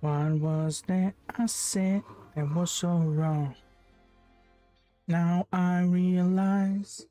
What was that I said that was so wrong? Now I realize.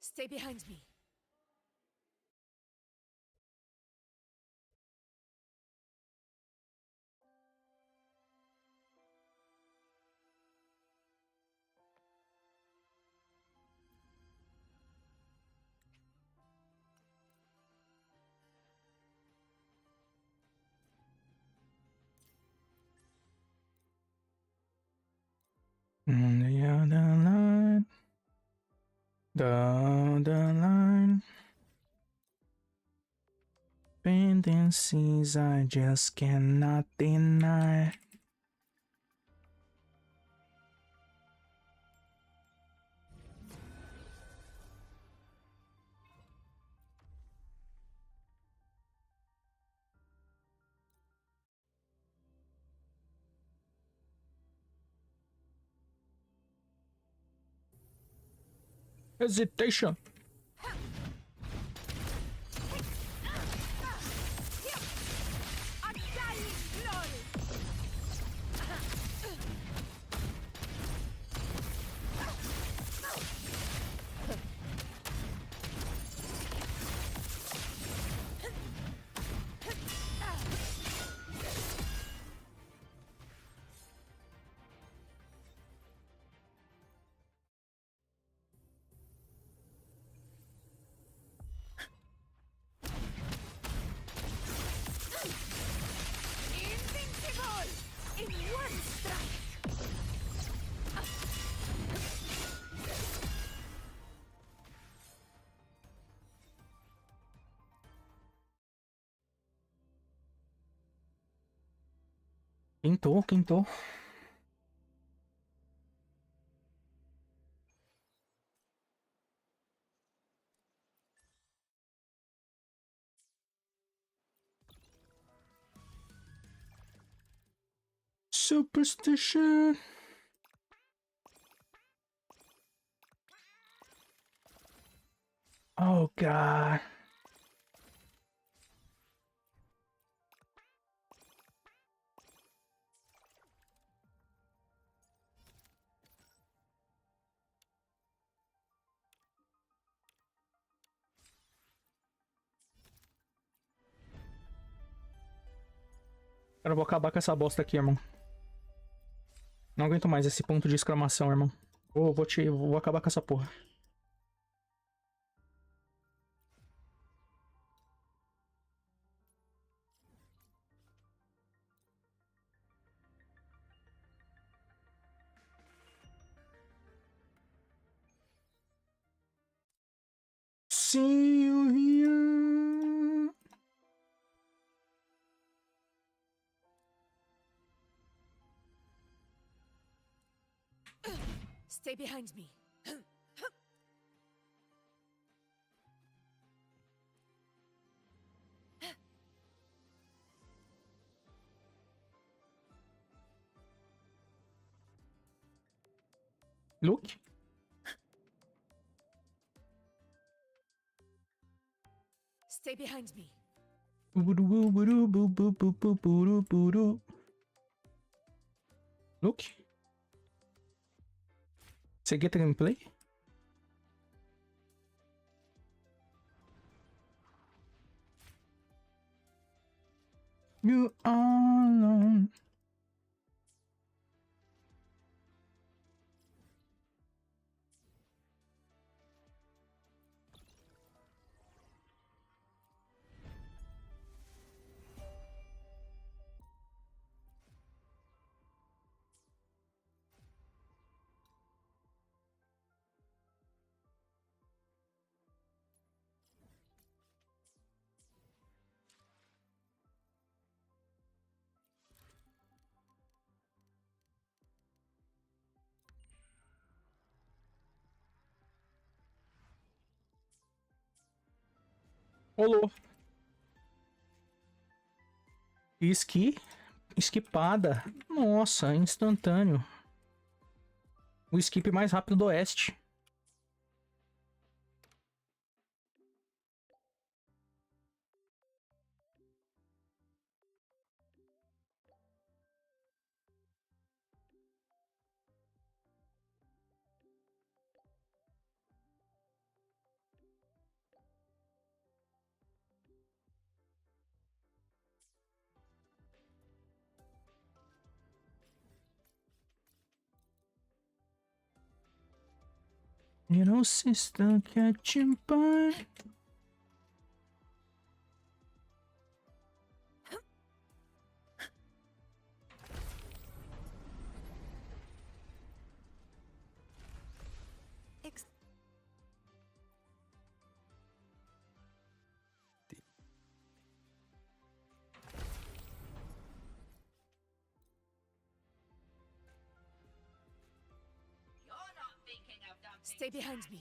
Stay behind me. On the other line. The other line. Tendencies I just cannot deny. Hesitation. Quintou. Superstition. Oh God. Eu vou acabar com essa bosta aqui, irmão. Não aguento mais esse ponto de exclamação, irmão. Vou acabar com essa porra. See you here. Stay behind me. Look. Stay behind me. Look. Você get gameplay? You are alone. Rolou. Esquipada. Nossa, instantâneo. O skip mais rápido do oeste. You know, sister, catching by. Stay behind me.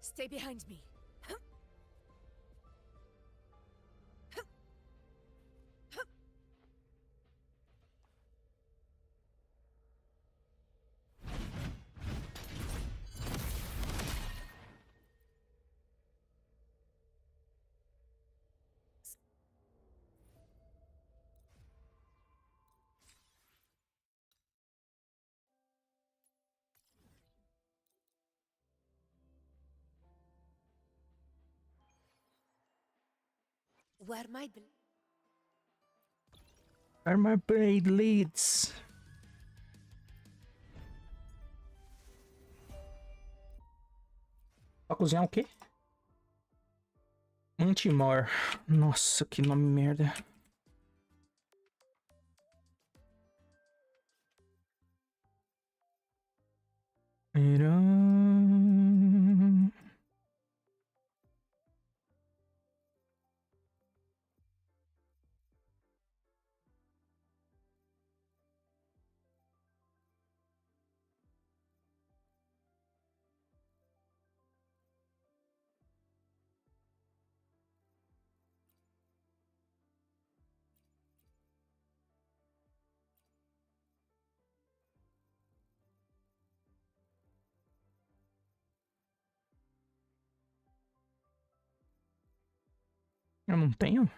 Stay behind me. Where my blade leads. Pra cozinhar o quê? Antimor. Nossa, que nome merda. Eu não tenho?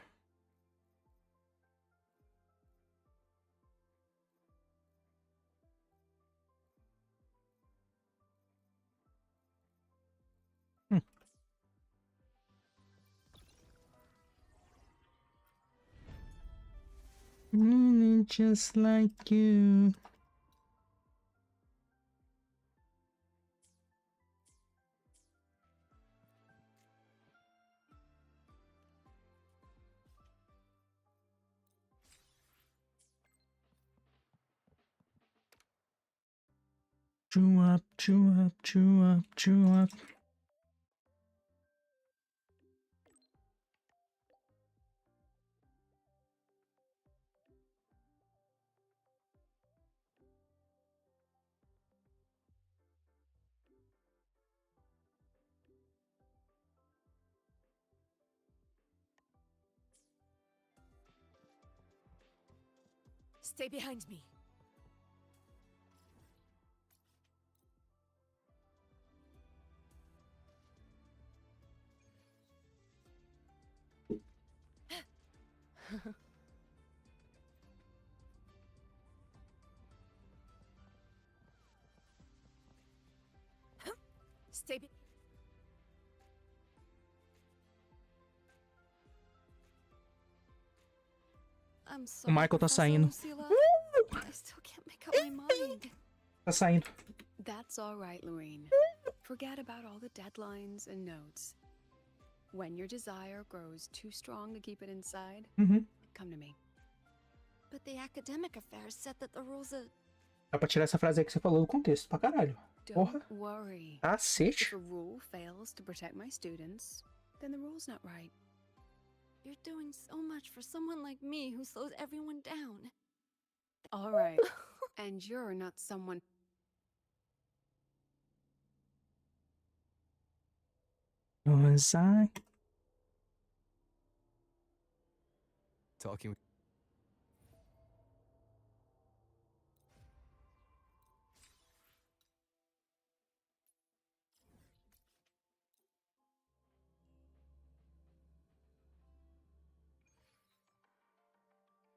Just like you. Chew up, chew up, chew up, chew up. Stay behind me. Stay be I'm O sorry, Michael tá Professor saindo. Lucilla. I still can't make up my mind. Tá saindo. That's all right, Lorraine. Forget about all the deadlines and notes. When your desire grows too strong to keep it inside, come to me. But the academic affairs said that the rules are... Dá pra tirar essa frase aí que você falou do contexto, pra caralho. Don't worry. Cacete. If a rule fails to protect my students, then the rule's not right. You're doing so much for someone like me who slows everyone down. All right. And you're not someone. Was I? Talking.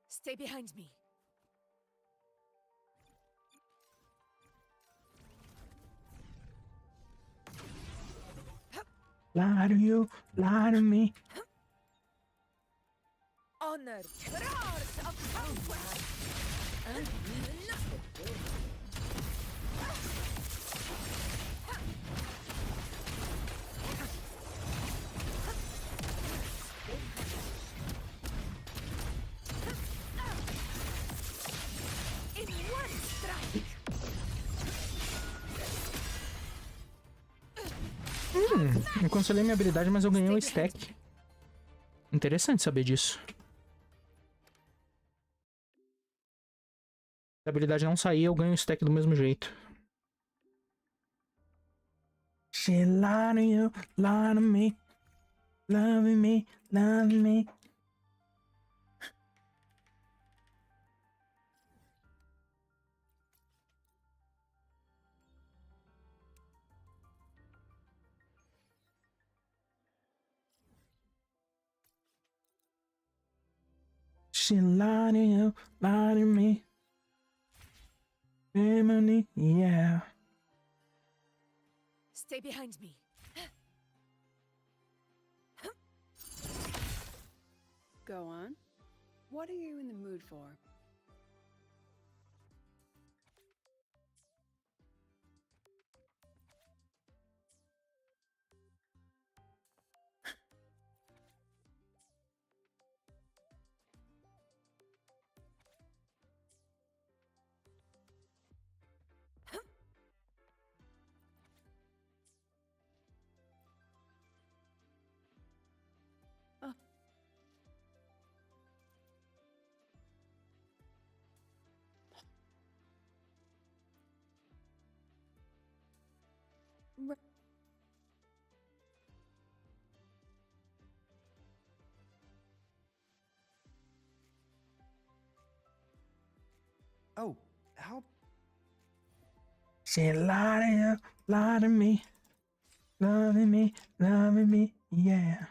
Stay behind me. Lie to you, lie to me. Honor crowds of conquest. In one strike. Eu cancelei minha habilidade, mas eu ganhei um stack. Interessante saber disso. Se a habilidade não sair, eu ganho o stack do mesmo jeito. She lied to you, lied to me. Loving me, loving me. She lied to you, lied to me. Remedy, yeah. Stay behind me. Go on. What are you in the mood for? Oh, how? She lied to you, lied to me. Loving me, yeah.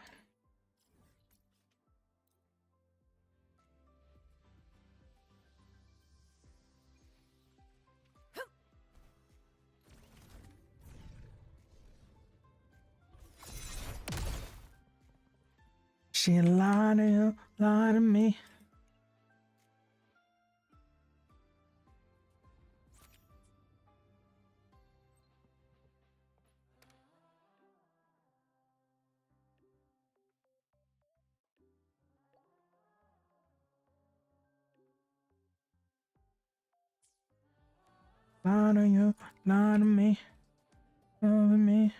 She lied to you, lied to me. Lied to you, lied to me. Loving me.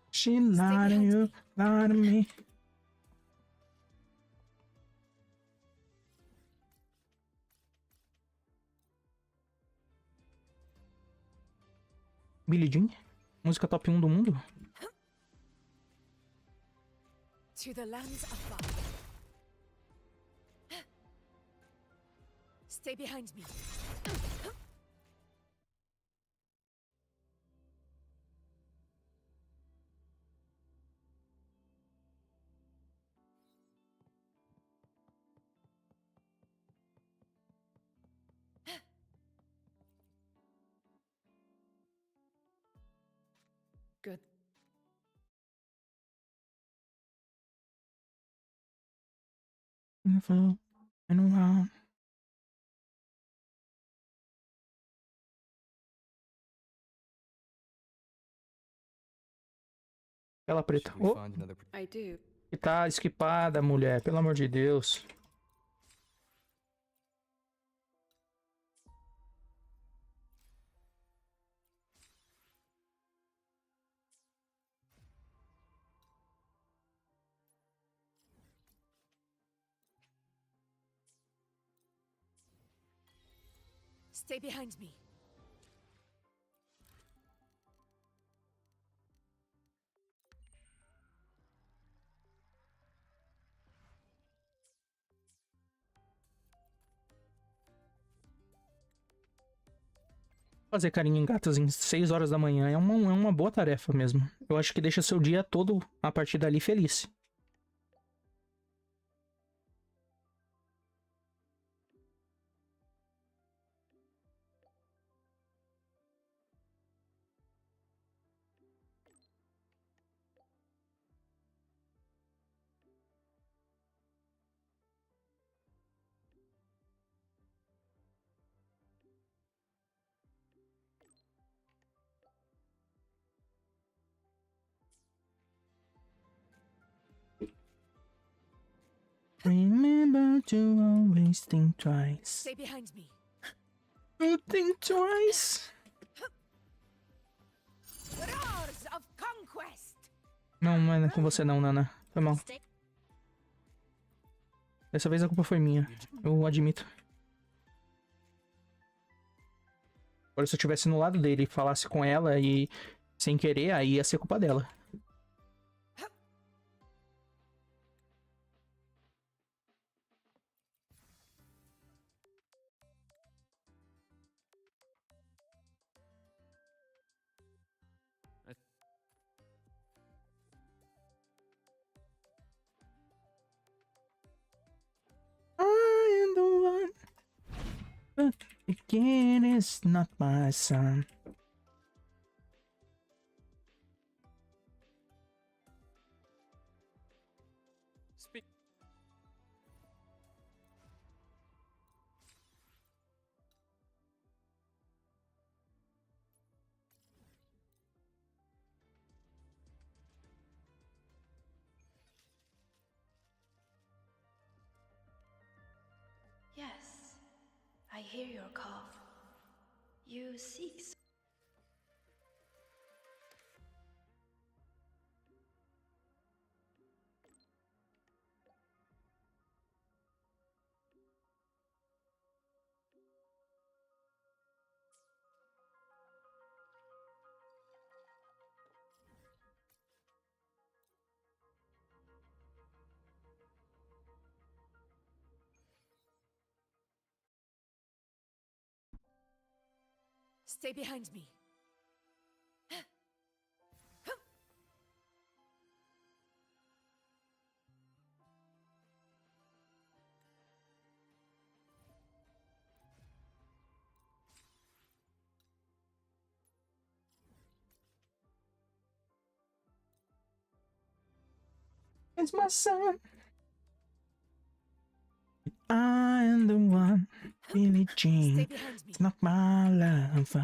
She lied to you, lied to me. Billie Jean? Música top 1 do mundo? To the lands afar. Stay behind me. Good. And around. Aquela preta. Should we Oh, find another? I do. que tá esquipada, mulher. Pelo amor de Deus. Stay behind me. Fazer carinho em gatos em 6 horas da manhã é uma boa tarefa mesmo. Eu acho que deixa seu dia todo, a partir dali, feliz. Remember to always think twice. Stay behind me. Think twice. Roars of conquest. Não é com você não, Nana. Foi mal. Dessa vez a culpa foi minha. Eu admito. Agora se eu estivesse no lado dele e falasse com ela e sem querer, aí ia ser culpa dela. I am the one, but again is not my son. Speak. Yes, I hear your call. You seek. Stay behind me. It's my son. I am the one, Billie Jean. Stay behind me. It's not my love.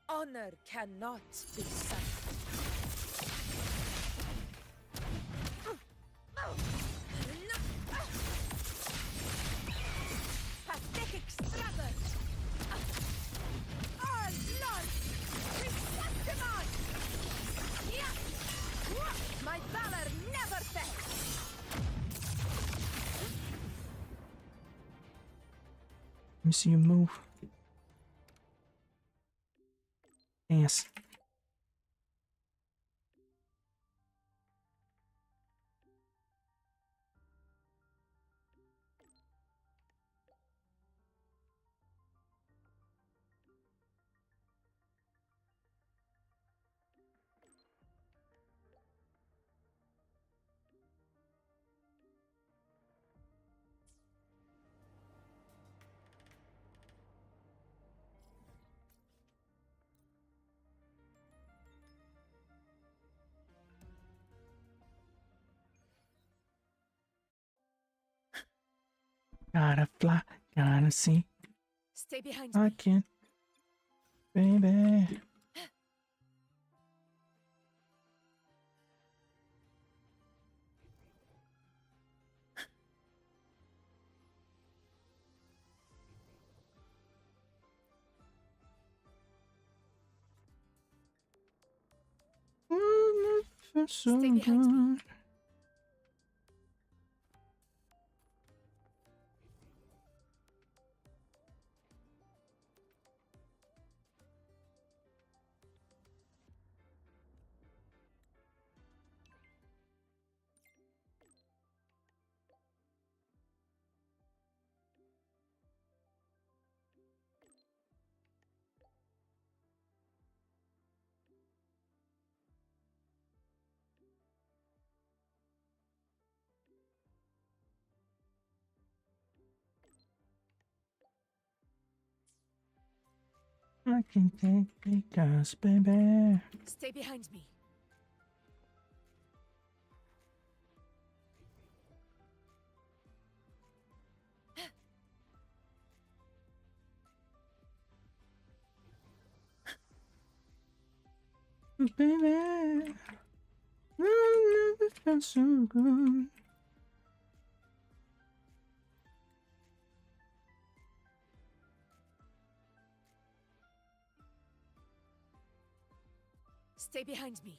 Honor cannot be silenced. Pathetic struggles. Oh Lord! Receptimon! Yeah! My valor never fails. Let me see you move. Yes. Gotta fly, gotta see. Stay behind I me. can't, baby. felt so Stay behind me. good. I can take because, baby. Stay behind me. Baby, I never felt so good. Stay behind me.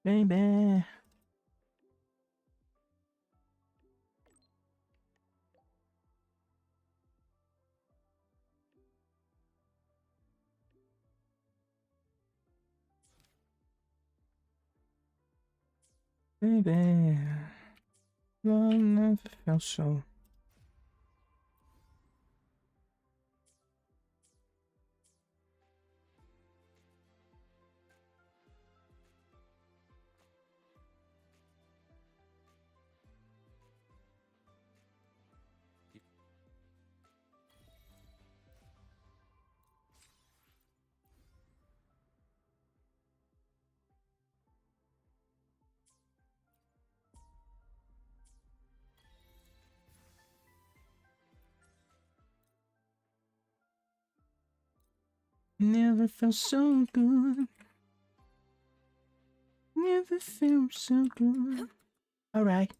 Baby. Baby, I never felt so. Never felt so good. Never felt so good. All right.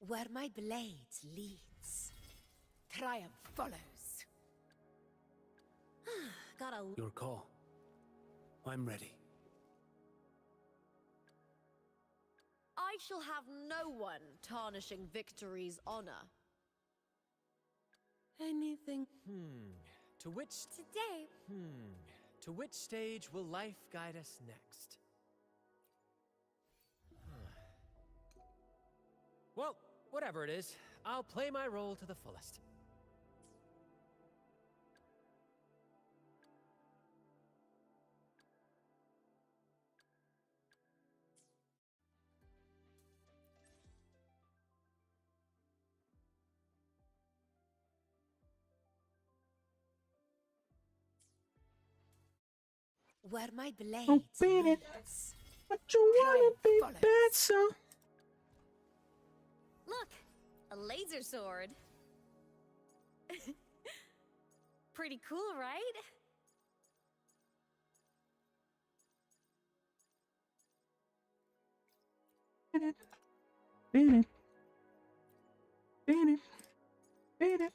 Where my blade leads, triumph follows. Gotta. Your call. I'm ready. I shall have no one tarnishing victory's honor. Anything. To which... Today. To which stage will life guide us next? Well, whatever it is, I'll play my role to the fullest. Where my blade Oh, beat it. leads. But you wanna be follows. better. Look, a laser sword. Pretty cool, right? Beat it. Beat it. Beat it. Beat it.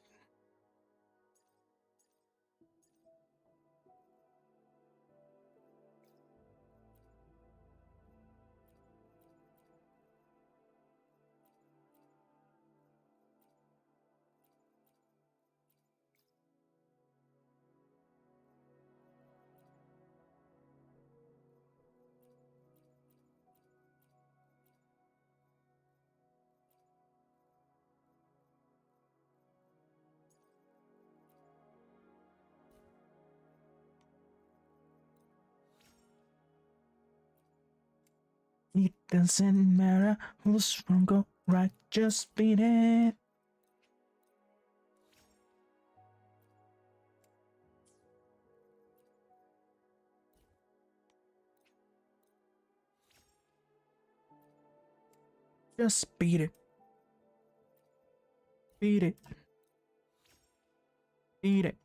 It doesn't matter who's wrong or right, just beat it. Just beat it. Beat it. Beat it.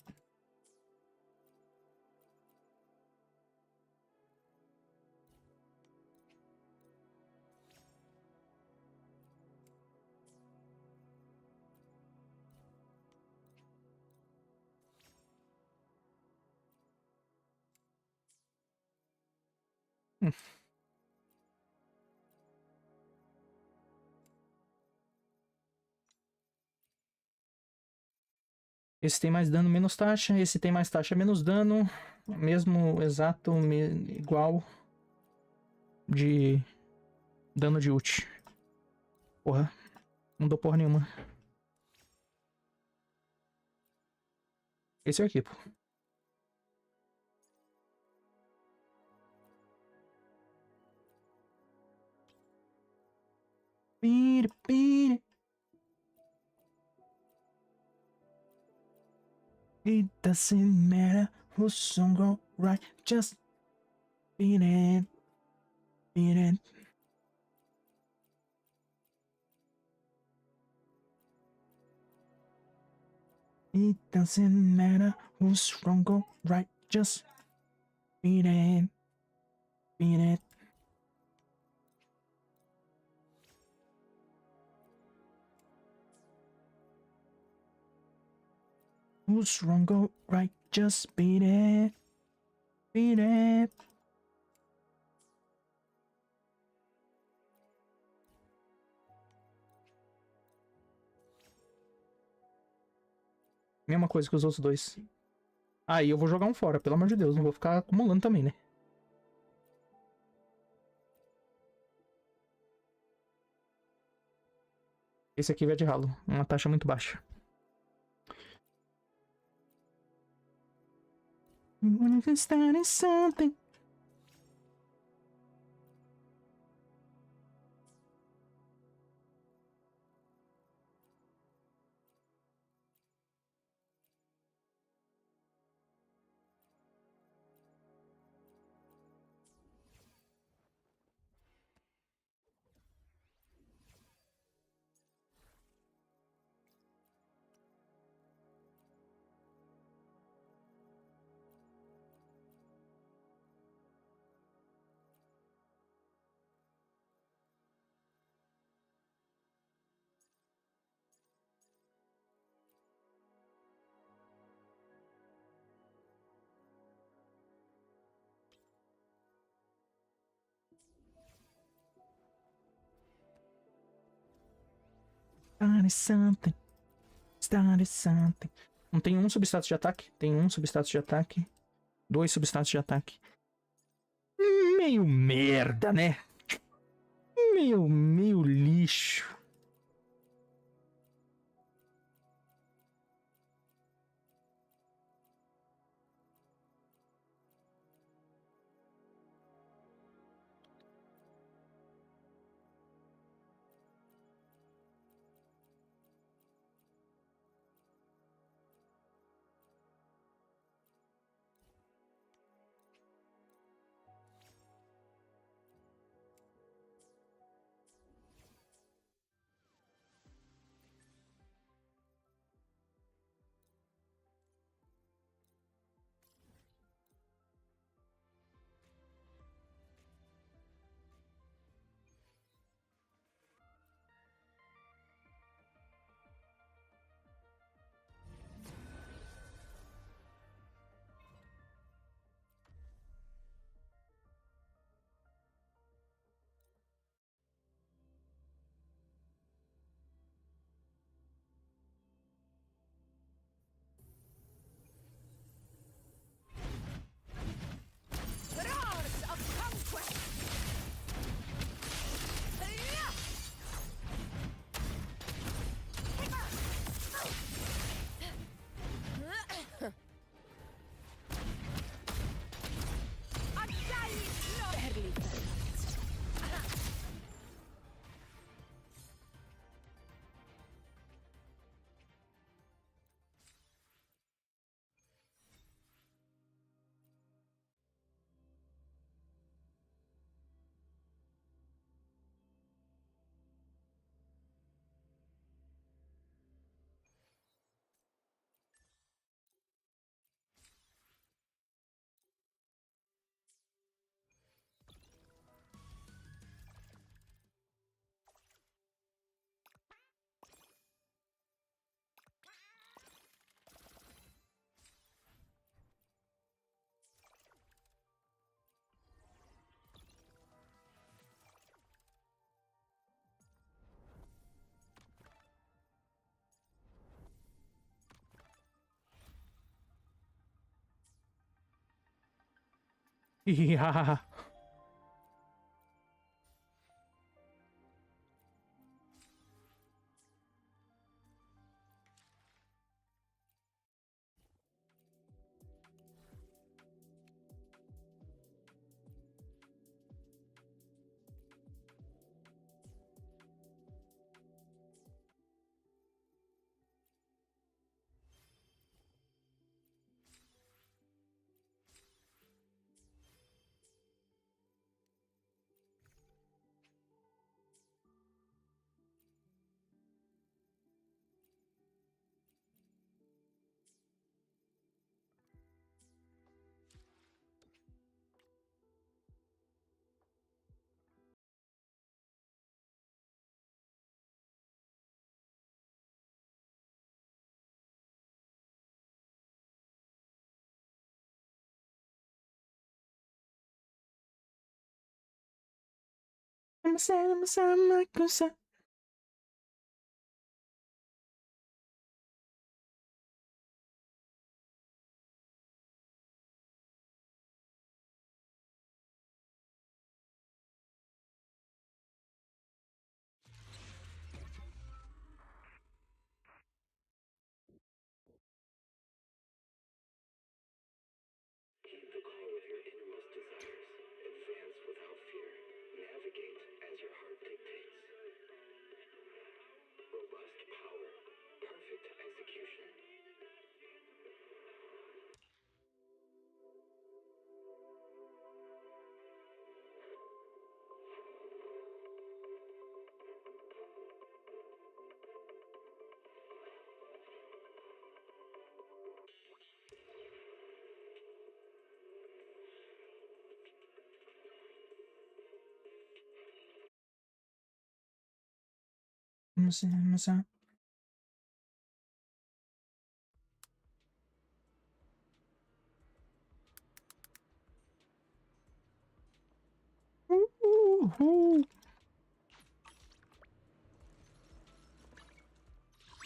Esse tem mais dano, menos taxa. Esse tem mais taxa, menos dano. Mesmo exato, igual de dano de ult. Porra, não dou porra nenhuma. Esse é o equipo. Beat it, beat it. It doesn't matter who's song go right, just beat it, beat it. It doesn't matter who's wrong go right, just beat it, beat it. Who's wrong go right, just beat it, beat it. Mesma coisa que os outros dois. Aí eu vou jogar um fora, pelo amor de Deus. Não vou ficar acumulando também, né? Esse aqui vai de ralo. Uma taxa muito baixa. Starting something. Starting something. Starting something. Não tem um substatus de ataque? Tem um substatus de ataque. 2 substatus de ataque. Meio merda, né? Meio lixo. Yeah.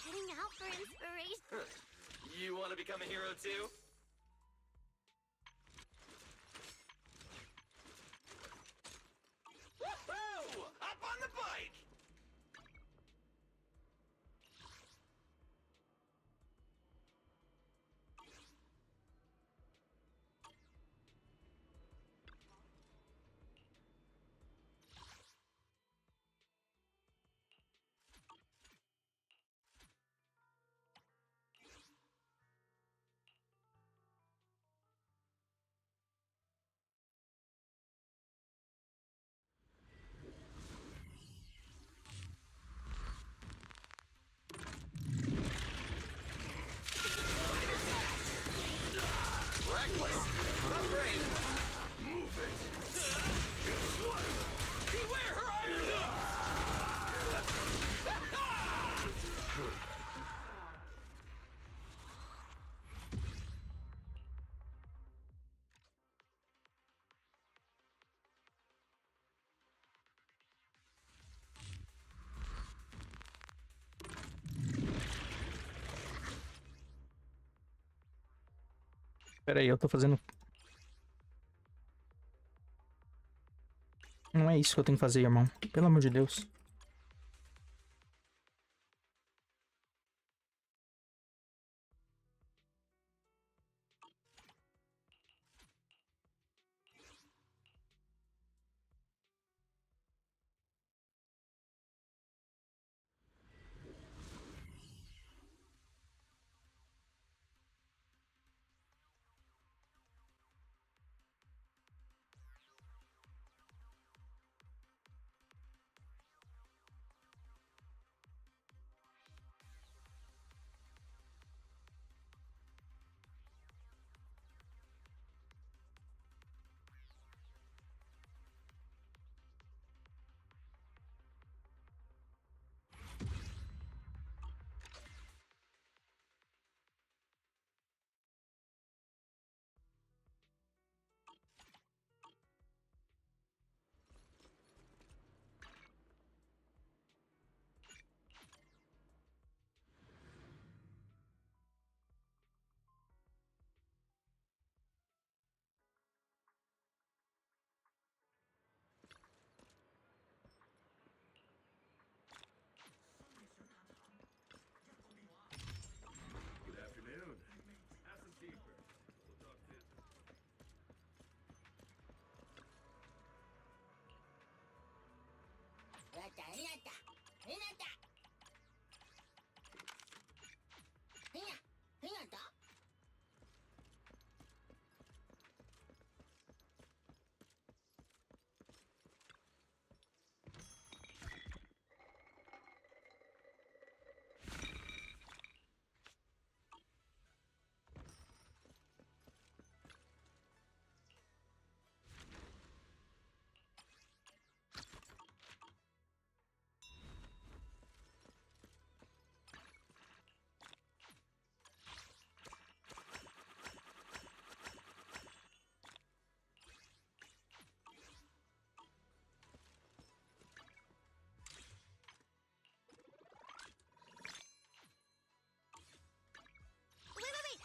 Heading out for inspiration. You want to become a hero too? Woohoo! Up on the bike! Pera aí, eu tô fazendo... Não é isso que eu tenho que fazer, irmão. Pelo amor de Deus.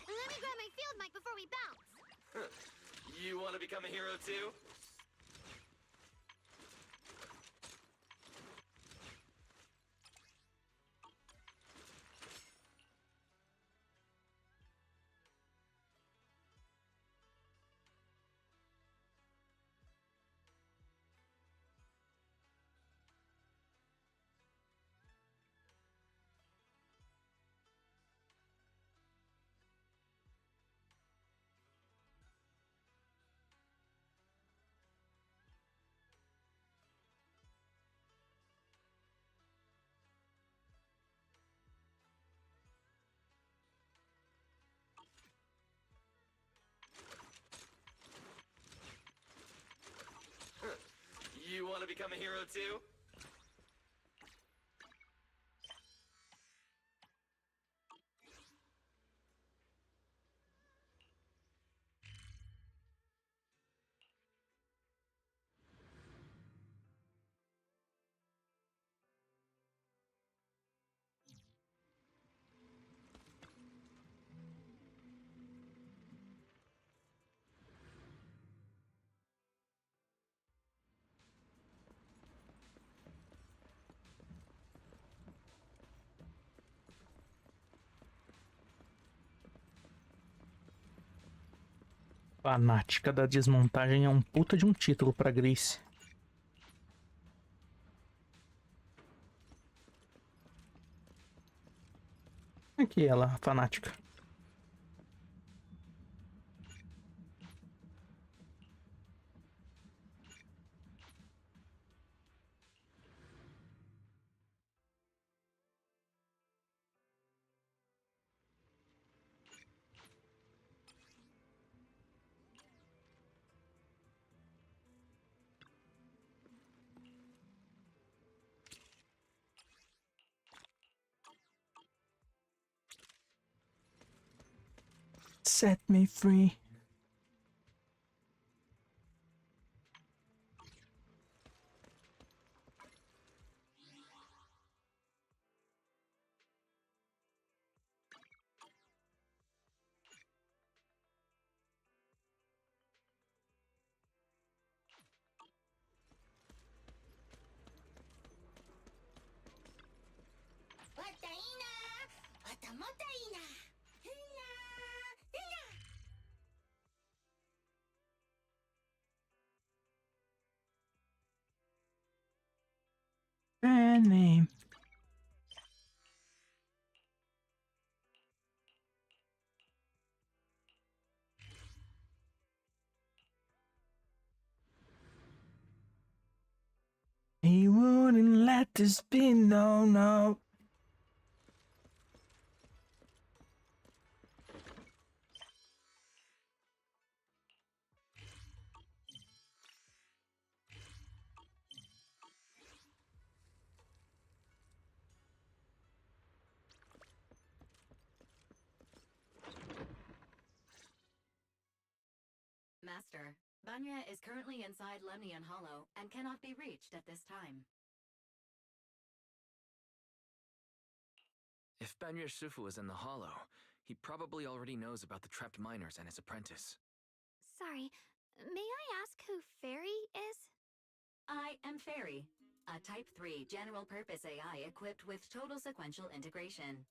Let me grab my field mic before we bounce. You want to become a hero too? You want to become a hero too? Fanática da desmontagem é um puta de um título pra Grace. Aqui ela, fanática. Set me free. Name. He wouldn't let this be, no, no. Master, Banya is currently inside Lemnian Hollow and cannot be reached at this time. If Banya Shifu is in the hollow, he probably already knows about the trapped miners and his apprentice. Sorry, may I ask who Fairy is? I am Fairy, a Type 3 general-purpose AI equipped with total sequential integration.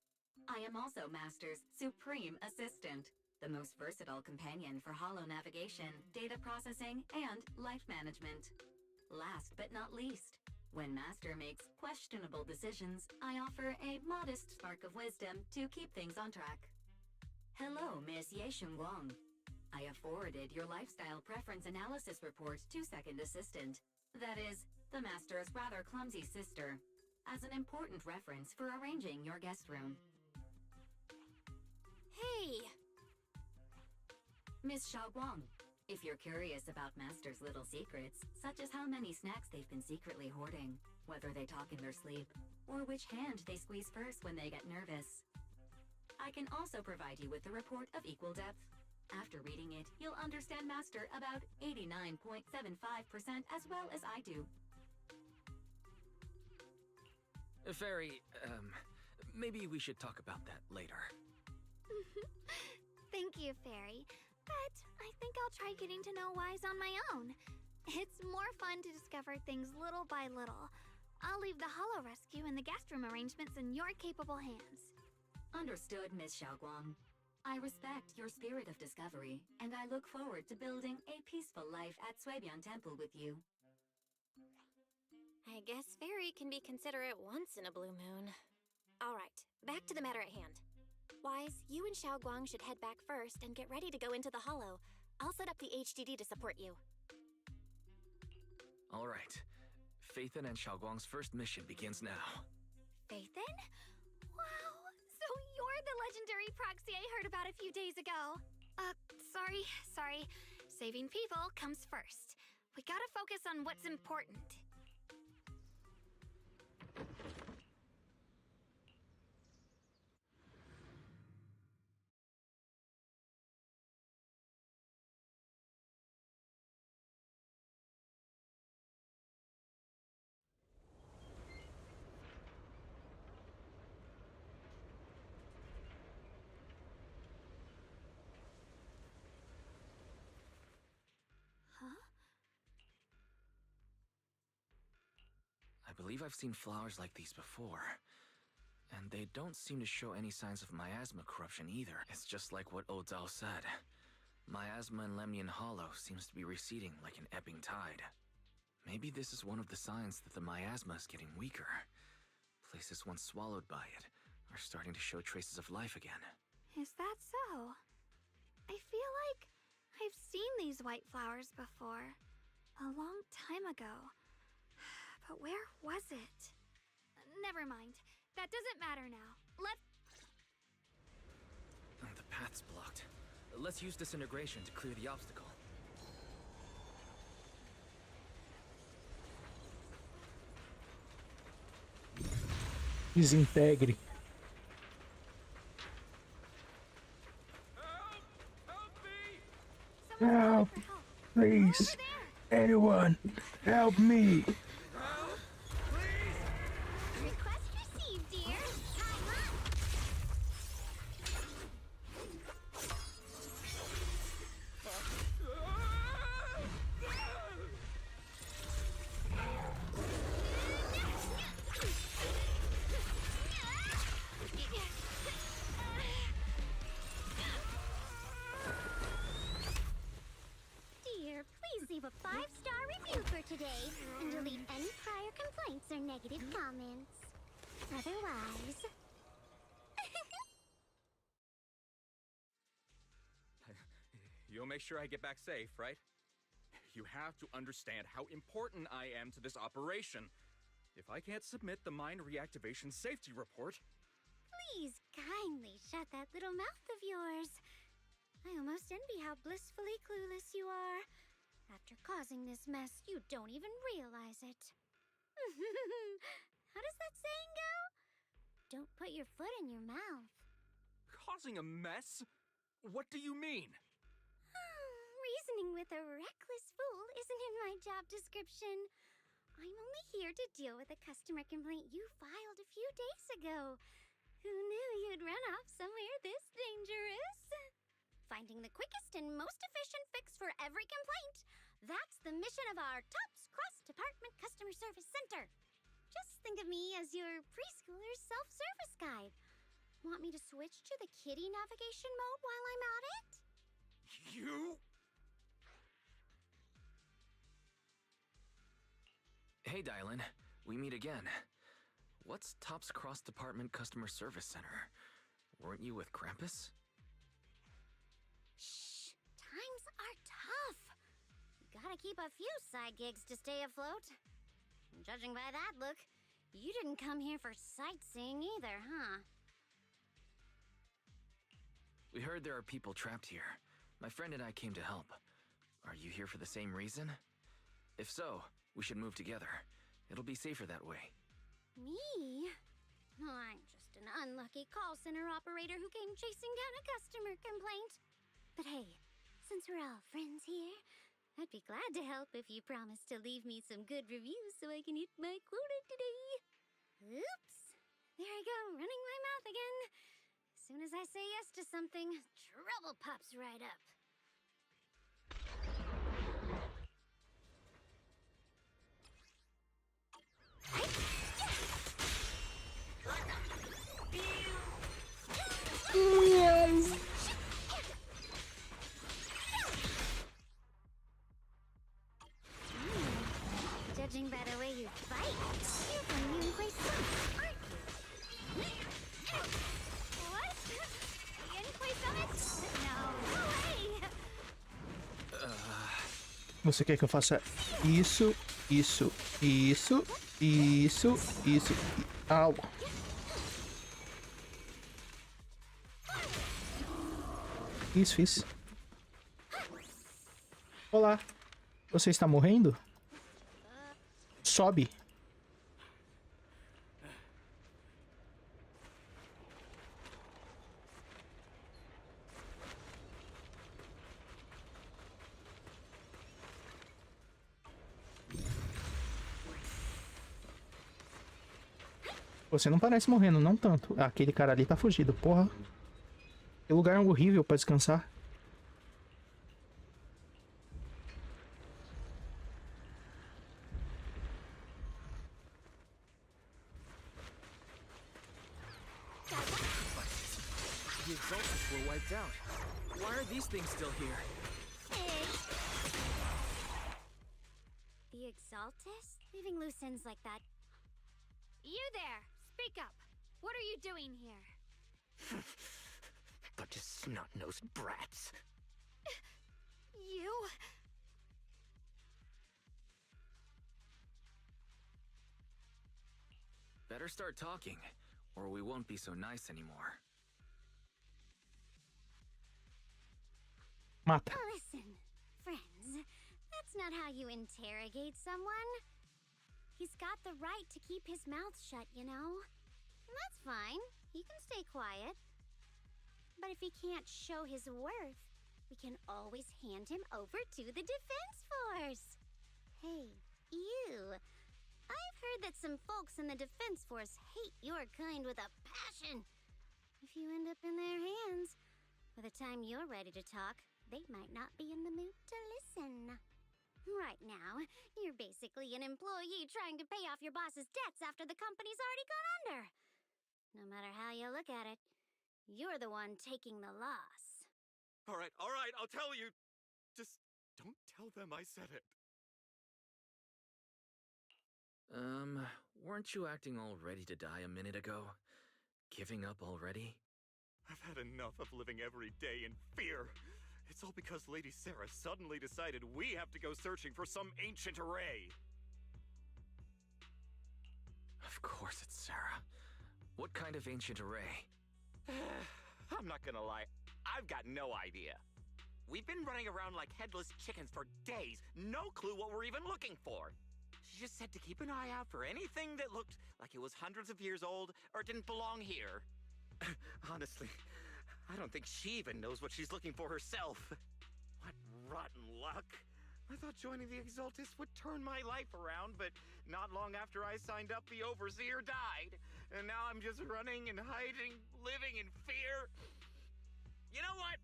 I am also Master's supreme assistant, the most versatile companion for hollow navigation, data processing, and life management. Last but not least, When Master makes questionable decisions, I offer a modest spark of wisdom to keep things on track. Hello, Miss Yeshun Guang. I have forwarded your lifestyle preference analysis report to Second Assistant, that is, the Master's rather clumsy sister, as an important reference for arranging your guest room. Hey! Miss Xiaoguang, if you're curious about Master's little secrets, such as how many snacks they've been secretly hoarding, whether they talk in their sleep, or which hand they squeeze first when they get nervous, I can also provide you with a report of equal depth. After reading it, you'll understand Master about 89.75% as well as I do. Fairy, maybe we should talk about that later. Thank you, Fairy. But I think I'll try getting to know Wise on my own. It's more fun to discover things little by little. I'll leave the Hollow Rescue and the guest room arrangements in your capable hands. Understood, Miss Xiaoguang. I respect your spirit of discovery, and I look forward to building a peaceful life at Suibian Temple with you. I guess Fairy can be considerate once in a blue moon. Alright, back to the matter at hand. Wise, you and Xiaoguang should head back first and get ready to go into the Hollow. I'll set up the HDD to support you. Alright. Phaethon and Xiaoguang's first mission begins now. Phaethon? Wow, so you're the legendary proxy I heard about a few days ago. Sorry. Saving people comes first. We gotta focus on what's important. I believe I've seen flowers like these before. And they don't seem to show any signs of miasma corruption either. It's just like what Odal said. Miasma in Lemnian Hollow seems to be receding like an ebbing tide. Maybe this is one of the signs that the miasma is getting weaker. Places once swallowed by it are starting to show traces of life again. Is that so? I feel like I've seen these white flowers before. A long time ago. But where was it? Never mind. That doesn't matter now. The path's blocked. Let's use disintegration to clear the obstacle. Desintegre. Help! Please! Anyone! Help me! Request received, dear. Time up. Dear, please leave a 5-star review for today and delete any prior complaints or negative comments. Otherwise... You'll make sure I get back safe, right? You have to understand how important I am to this operation. If I can't submit the mine reactivation safety report... Please kindly shut that little mouth of yours. I almost envy how blissfully clueless you are. After causing this mess, you don't even realize it. How does that saying go? Don't put your foot in your mouth. Causing a mess? What do you mean? Reasoning with a reckless fool isn't in my job description. I'm only here to deal with a customer complaint you filed a few days ago. Who knew you'd run off somewhere this dangerous? Finding the quickest and most efficient fix for every complaint. That's the mission of our TOPS cross-department customer service center. Just think of me as your preschooler self-service guide. Want me to switch to the kiddie navigation mode while I'm at it? You? Hey, Dylan. we meet again. What's Top's cross-department customer service center? Weren't you with Krampus? Shh, times are tough. Gotta keep a few side gigs to stay afloat. Judging by that look, you didn't come here for sightseeing either, huh? We heard there are people trapped here. My friend and I came to help. Are you here for the same reason? If so, we should move together. It'll be safer that way. Me? Oh, I'm just an unlucky call center operator who came chasing down a customer complaint. But hey, since we're all friends here, I'd be glad to help if you promise to leave me some good reviews so I can hit my quota today. Oops. There I go, running my mouth again. As soon as I say yes to something, trouble pops right up. Judging by the way you fight, you're from Yunquay-san, aren't you? What? Yunquay-summit? No way! Você quer que eu faça isso, isso, isso, isso, isso e... Au! Isso, fiz. Olá. Você está morrendo? Sobe. Você não parece morrendo, não tanto. Aquele cara ali tá fugido, porra. Que lugar horrível pra descansar. The Exaltus were wiped out. Why are these things still here? Hey. The Exaltus? Leaving loose ends like that. You there! Speak up! What are you doing here? Bunch of snot-nosed brats. You... Better start talking, or we won't be so nice anymore. Mata. Listen, friends, that's not how you interrogate someone. He's got the right to keep his mouth shut, you know? And that's fine. He can stay quiet. But if he can't show his worth, we can always hand him over to the Defense Force. Hey, you. I've heard that some folks in the Defense Force hate your kind with a passion. If you end up in their hands, by the time you're ready to talk, they might not be in the mood to listen. Right now, you're basically an employee trying to pay off your boss's debts after the company's already gone under. No matter how you look at it, you're the one taking the loss. All right, I'll tell you. Just don't tell them I said it. Weren't you acting all ready to die a minute ago? Giving up already? I've had enough of living every day in fear. It's all because Lady Sarah suddenly decided we have to go searching for some ancient array. Of course it's Sarah. What kind of ancient array? I'm not gonna lie, I've got no idea. We've been running around like headless chickens for days, no clue what we're even looking for. She just said to keep an eye out for anything that looked like it was hundreds of years old or didn't belong here. Honestly, I don't think she even knows what she's looking for herself. What rotten luck. I thought joining the Exaltus would turn my life around, but not long after I signed up, the Overseer died. And now I'm just running and hiding, living in fear. You know what?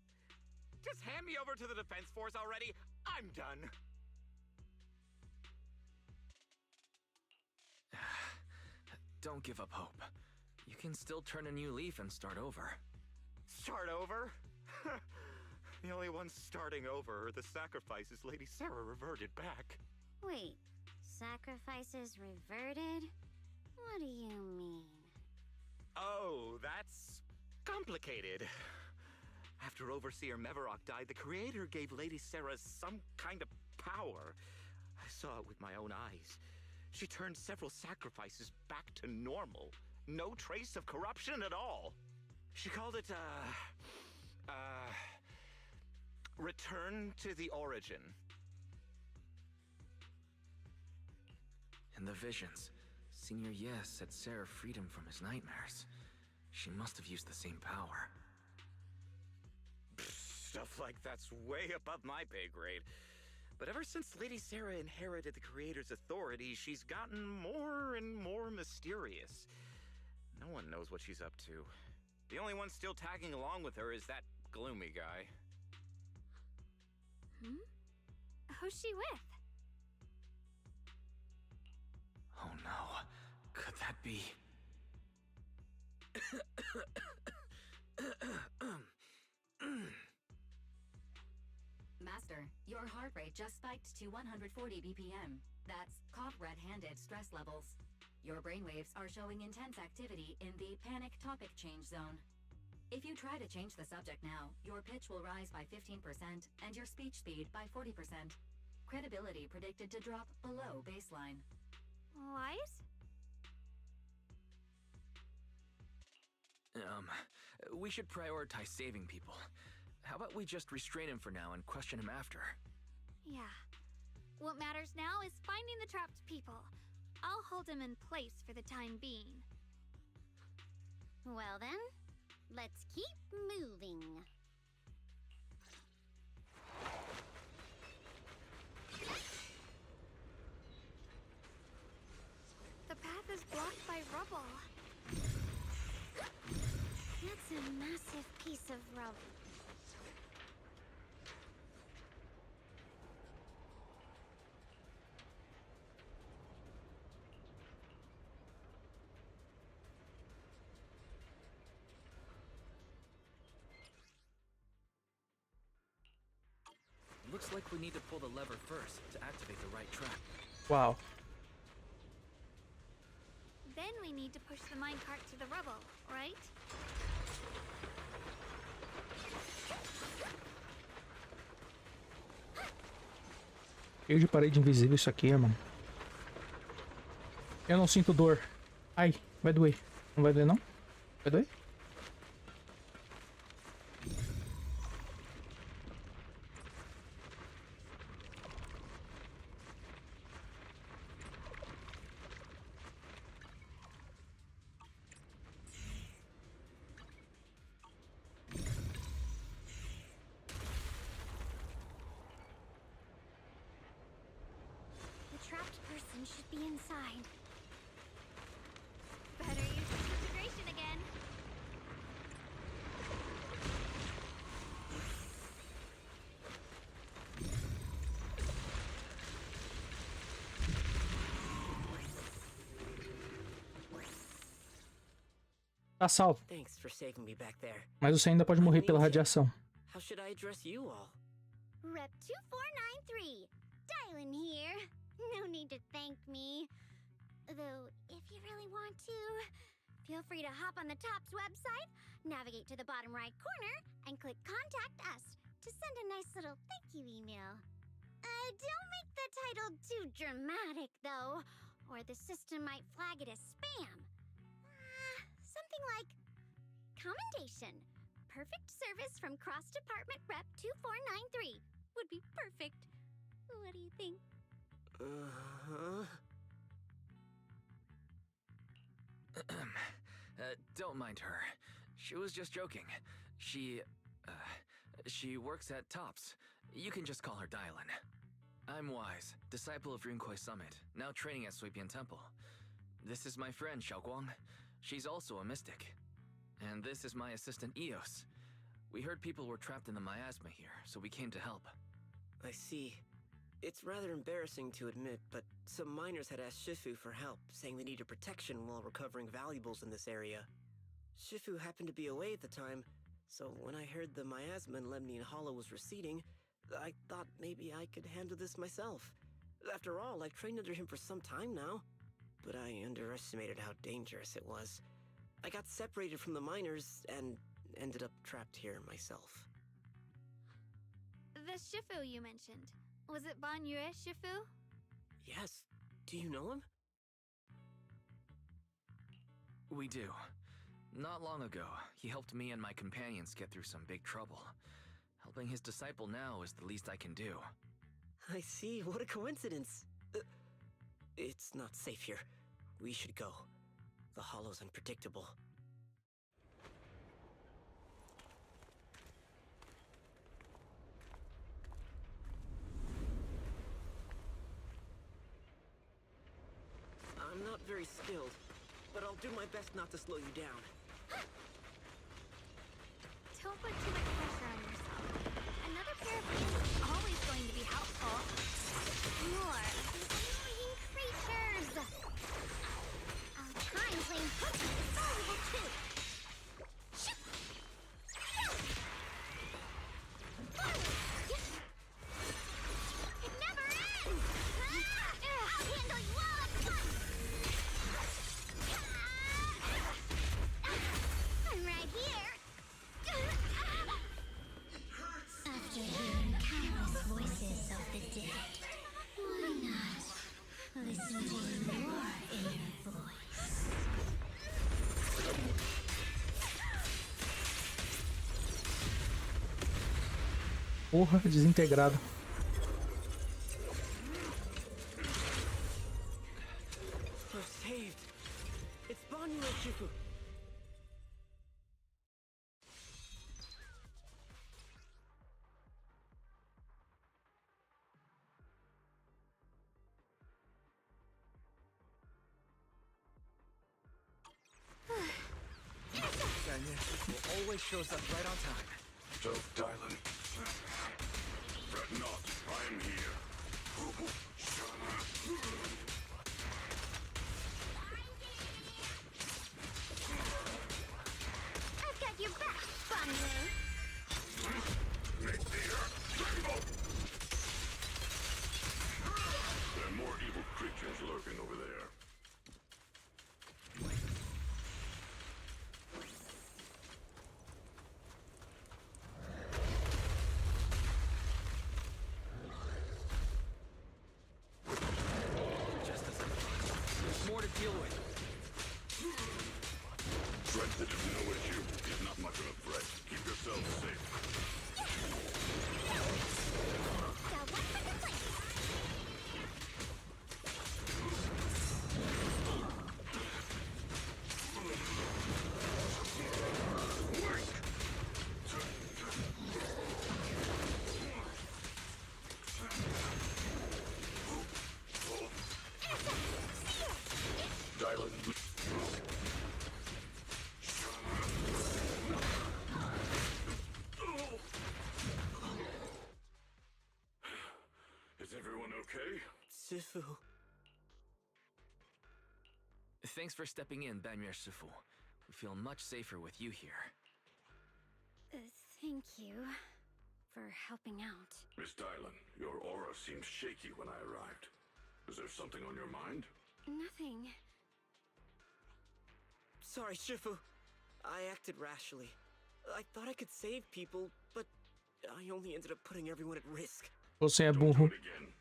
Just hand me over to the Defense Force already. I'm done. Don't give up hope. You can still turn a new leaf and start over. Start over? The only ones starting over are the sacrifices Lady Sarah reverted back. Wait, sacrifices reverted? What do you mean? Oh, that's complicated. After Overseer Mevarok died, the Creator gave Lady Sarah some kind of power. I saw it with my own eyes. She turned several sacrifices back to normal. No trace of corruption at all. She called it, return to the origin. In the visions, Senior Yes said Sarah freed him from his nightmares. She must have used the same power. Stuff like that's way above my pay grade. But ever since Lady Sarah inherited the Creator's authority, she's gotten more and more mysterious. No one knows what she's up to. The only one still tagging along with her is that gloomy guy. Who's she with? Oh no, could that be... Master, your heart rate just spiked to 140 BPM. That's caught red-handed stress levels. Your brainwaves are showing intense activity in the panic topic change zone. If you try to change the subject now, your pitch will rise by 15% and your speech speed by 40%. Credibility predicted to drop below baseline. Wise? We should prioritize saving people. How about we just restrain him for now and question him after? Yeah. What matters now is finding the trapped people. I'll hold him in place for the time being. Well then, let's keep moving. The path is blocked by rubble. That's a massive piece of rubble. Looks like we need to pull the lever first to activate the right trap. Wow. Then we need to push the minecart to the rubble, right? Cheio de parede invisível isso aqui, irmão. Eu não sinto dor. Ai, vai doer. Não vai doer, não? Vai doer? Should be inside. Better use disintegration again. Tá salvo. Thanks for saving me back there. Mas você ainda pode morrer pela radiação. How should I address you all? Rep 2493. Dylan here. No need to thank me. Though, if you really want to, feel free to hop on the TOP's website, navigate to the bottom right corner, and click Contact Us to send a nice little thank you email. Don't make the title too dramatic, though, or the system might flag it as spam. Something like, Commendation. Perfect service from Cross Department Rep 2493 would be perfect. What do you think? Don't mind her. She was just joking. She works at TOPS. You can just call her Dylan. I'm Wise, disciple of Runkoi Summit, now training at Suipian Temple. This is my friend Xiaoguang. She's also a mystic. And this is my assistant Eos. We heard people were trapped in the miasma here, so we came to help. I see. It's rather embarrassing to admit, but some miners had asked Shifu for help, saying they needed protection while recovering valuables in this area. Shifu happened to be away at the time, so when I heard the miasma in Lemnian Hollow was receding, I thought maybe I could handle this myself. After all, I've trained under him for some time now. But I underestimated how dangerous it was. I got separated from the miners and ended up trapped here myself. The Shifu you mentioned. Was it Banyue Shifu? Yes. Do you know him? We do. Not long ago, he helped me and my companions get through some big trouble. Helping his disciple now is the least I can do. I see. What a coincidence. It's not safe here. We should go. The hollow's unpredictable. I'm not very skilled, but I'll do my best not to slow you down. Don't put too much pressure on yourself. Another pair of hands is always going to be helpful. More of these annoying creatures! I'll try and play valuable too. It never ends! I'll handle you all at once! I'm right here! After hearing countless voices of the dead, why not listen to your inner voice? Porra, desintegrado. We're saved. It's Banyue Shifu. Always shows up right on time. So, Dylan. Fret not, I am here. I've got your back, Banyue! There are more evil creatures lurking over there. More to deal with. Threat that is no issue is not much of a threat. Keep yourself safe. Dylan. Is everyone okay? Shifu. Thanks for stepping in, Banyue Shifu. We feel much safer with you here. Thank you for helping out. Miss Dylan, your aura seemed shaky when I arrived. Is there something on your mind? Nothing. Sorry, Shifu. I acted rashly. I thought I could save people, but I only ended up putting everyone at risk. Você é Don't burro. do it again.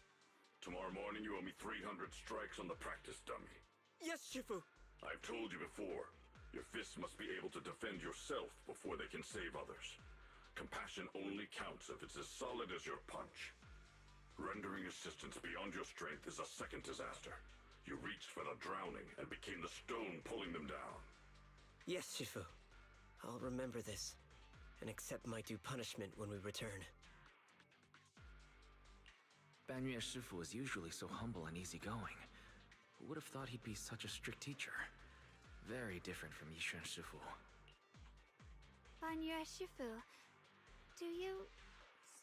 Tomorrow morning you owe me 300 strikes on the practice dummy. Yes, Shifu. I've told you before, your fists must be able to defend yourself before they can save others. Compassion only counts if it's as solid as your punch. Rendering assistance beyond your strength is a second disaster. You reached for the drowning and became the stone pulling them down. Yes, Shifu. I'll remember this and accept my due punishment when we return. Banyue Shifu is usually so humble and easygoing. Who would have thought he'd be such a strict teacher? Very different from Yishan Shifu. Banyue Shifu, do you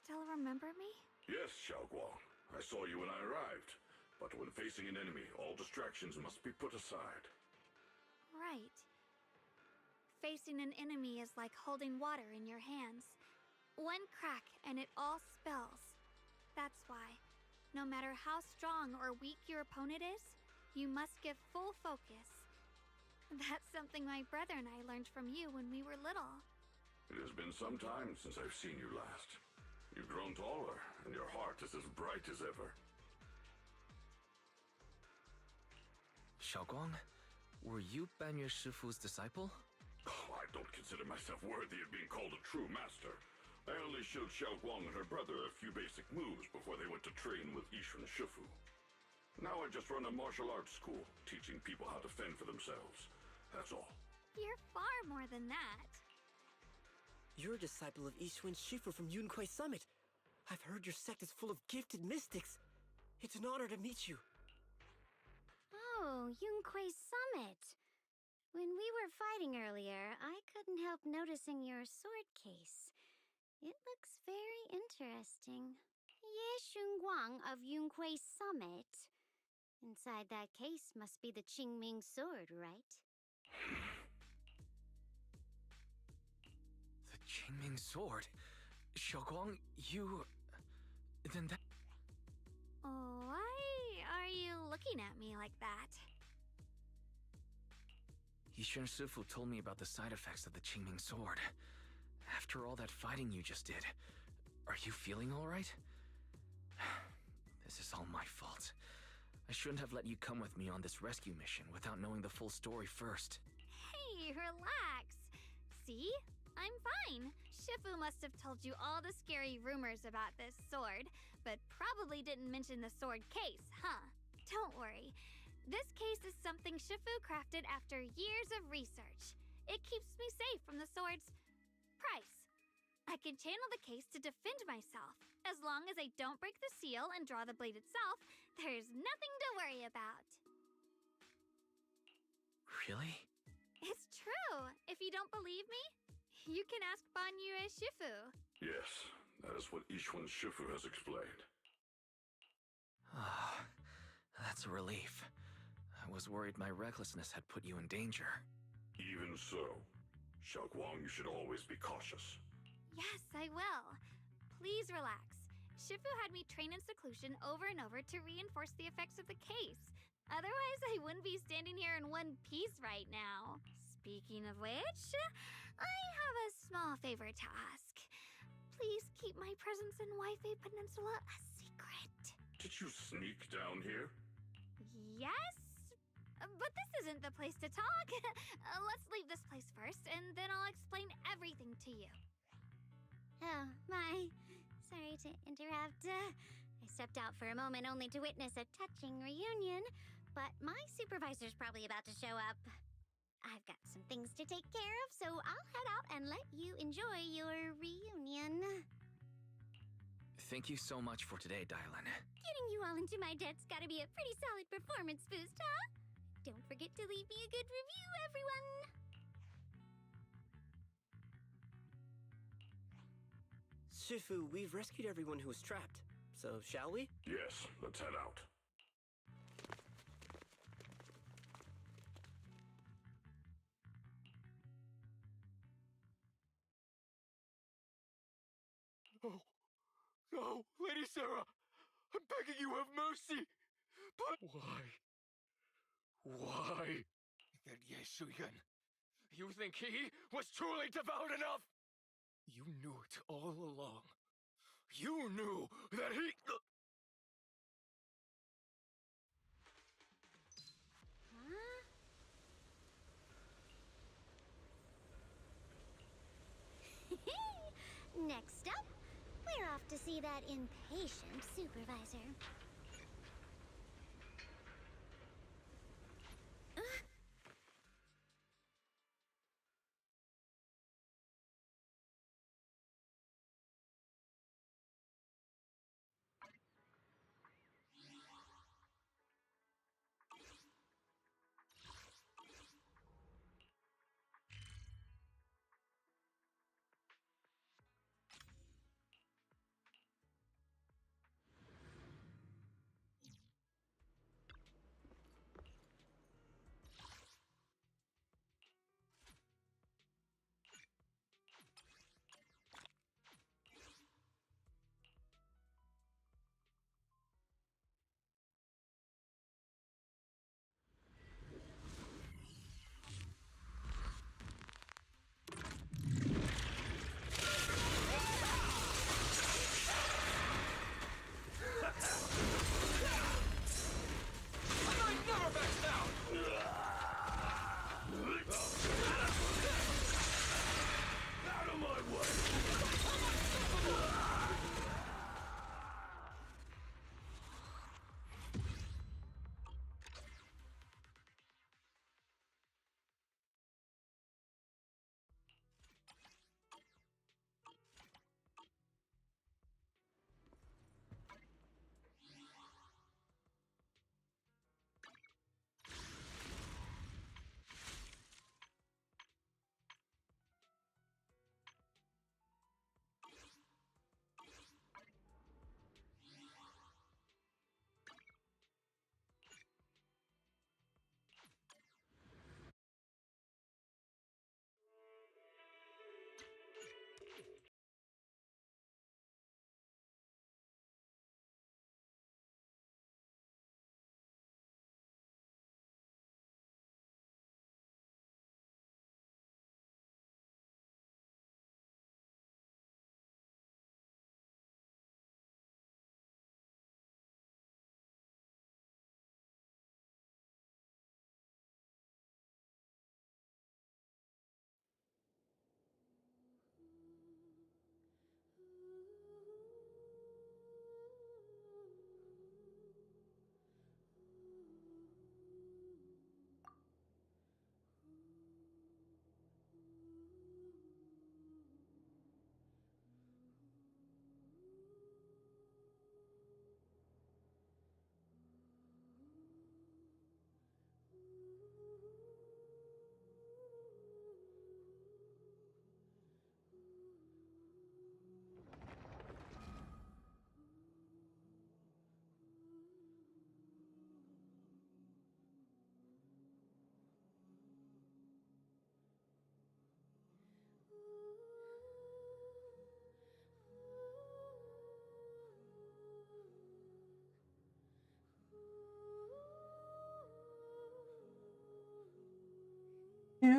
still remember me? Yes, Xiaoguang. I saw you when I arrived. But when facing an enemy, all distractions must be put aside. Right. Facing an enemy is like holding water in your hands. One crack and it all spills. That's why, No matter how strong or weak your opponent is, you must give full focus. That's something my brother and I learned from you when we were little. It has been some time since I've seen you last. You've grown taller, and your heart is as bright as ever. Xiaoguang, were you Banyue Shifu's disciple? Oh, I don't consider myself worthy of being called a true master. I only showed Xiaoguang and her brother a few basic moves before they went to train with Yishun Shifu. Now I just run a martial arts school, teaching people how to fend for themselves. That's all. You're far more than that. You're a disciple of Yishun Shifu from Yunquai Summit. I've heard your sect is full of gifted mystics. It's an honor to meet you. Oh, Yunquai Summit. When we were fighting earlier, I couldn't help noticing your sword case. It looks very interesting. Ye Shunguang of Yunquai Summit. Inside that case must be the Qingming sword, right? The Qingming sword? Xiaoguang, you... Then that... Why are you looking at me like that? Yishun Shifu told me about the side effects of the Qingming sword. After all that fighting you just did, are you feeling alright? This is all my fault. I shouldn't have let you come with me on this rescue mission without knowing the full story first. Hey, relax. See? I'm fine. Shifu must have told you all the scary rumors about this sword, but probably didn't mention the sword case, huh? Don't worry. This case is something Shifu crafted after years of research. It keeps me safe from the sword's price. I can channel the case to defend myself. As long as I don't break the seal and draw the blade itself, there's nothing to worry about. Really? It's true. If you don't believe me, you can ask Banyue Shifu. Yes, that is what Yishun Shifu has explained. Ah, that's a relief. I was worried my recklessness had put you in danger. Even so, Xiaoguang, you should always be cautious. Yes, I will. Please relax. Shifu had me train in seclusion over and over to reinforce the effects of the case. Otherwise, I wouldn't be standing here in one piece right now. Speaking of which, I have a small favor to ask. Please keep my presence in Wi-Fi Peninsula a secret. Did you sneak down here? Yes? But this isn't the place to talk. Let's leave this place first, and then I'll explain everything to you. Oh, my. Sorry to interrupt. I stepped out for a moment only to witness a touching reunion, but my supervisor's probably about to show up. I've got some things to take care of, so I'll head out and let you enjoy your reunion. Thank you so much for today, Dylan. Getting you all into my debt's gotta be a pretty solid performance boost, huh? Don't forget to leave me a good review, everyone! Shifu, we've rescued everyone who was trapped. So, shall we? Yes, let's head out. No! No! Lady Sarah! I'm begging you, have mercy! But... Why? That Yeshuyan. You think he was truly devout enough? You knew it all along. You knew that he... Next up, we're off to see that impatient supervisor.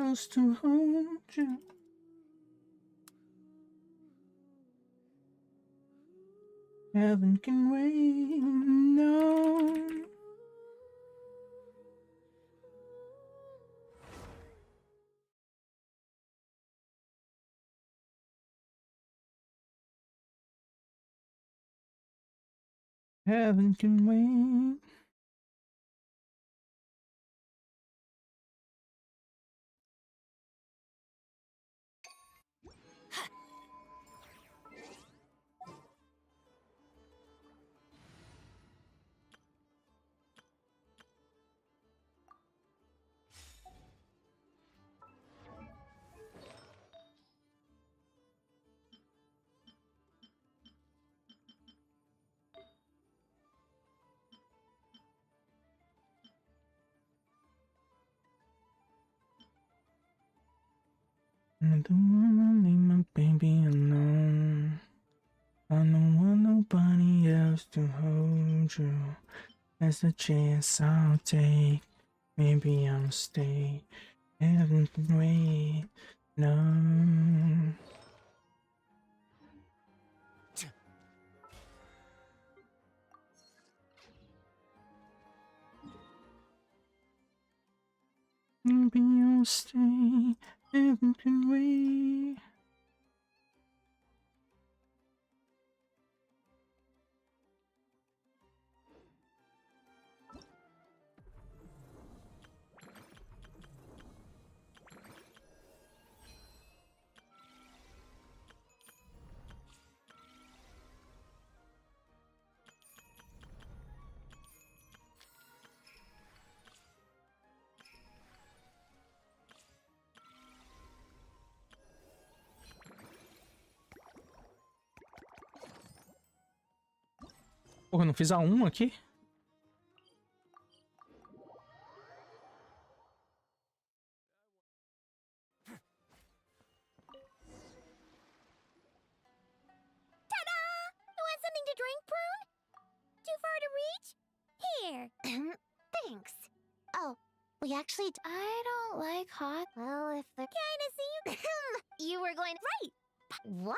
else to hold you. Heaven can wait, no. Heaven can wait. I don't wanna leave my baby alone. I don't want nobody else to hold you. That's a chance I'll take. Maybe I'll stay. Heaven can wait. No. Maybe I'll stay. Heaven can wait. Porra, eu não fiz a 1 aqui? Something to drink, Prune? Too far to reach? Here. Thanks. Oh, we actually... I don't like hot... Well, if they're... Kinda see you... You were going... Right! What?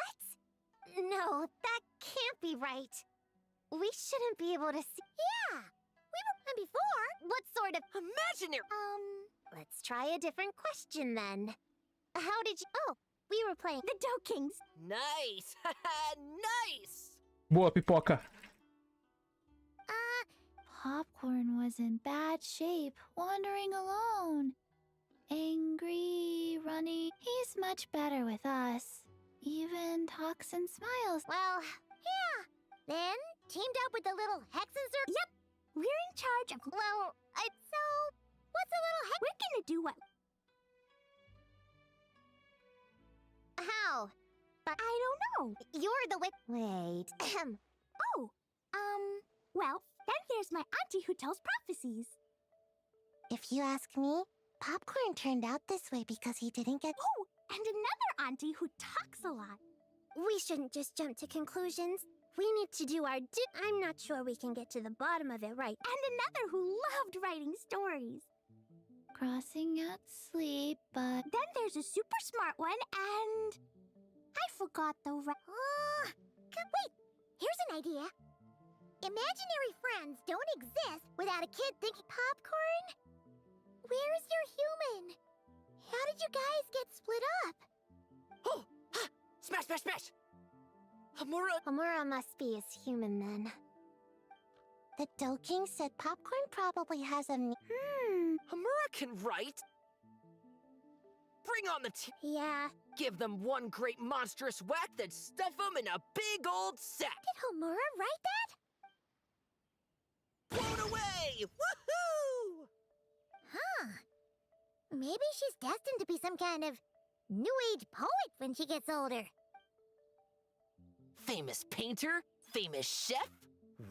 No, that can't be right. We shouldn't be able to see... Yeah! We were... before? What sort of... Imaginary... Let's try a different question then. How did you... Oh, we were playing... The Doe Kings. Nice! Nice! Boa, pipoca. Popcorn was in bad shape, wandering alone. Angry, running. He's much better with us. Even talks and smiles. Well, yeah. Then, teamed up with the little Hexenzer... Yep. We're in charge of... Well, so... What's a little hex... We're gonna do what... How? But I don't know. You're the Wait. Oh. Well, then there's my auntie who tells prophecies. If you ask me, Popcorn turned out this way because he didn't get... Oh, and another auntie who talks a lot. We shouldn't just jump to conclusions. We need to do our I'm not sure we can get to the bottom of it right. And another who loved writing stories. Crossing out sleep, but... Then there's a super smart one, and... I forgot the wait, here's an idea. Imaginary friends don't exist without a kid thinking... Popcorn? Where is your human? How did you guys get split up? Oh! Ha! Smash, smash, smash! Hamura must be his human then. The Doe King said Popcorn probably has a... Hamura can write! Bring on the Yeah. Give them one great monstrous whack, then stuff them in a big old sack! Did Hamura write that? Blown away! Woohoo! Huh. Maybe she's destined to be some kind of new age poet when she gets older. Famous painter, famous chef,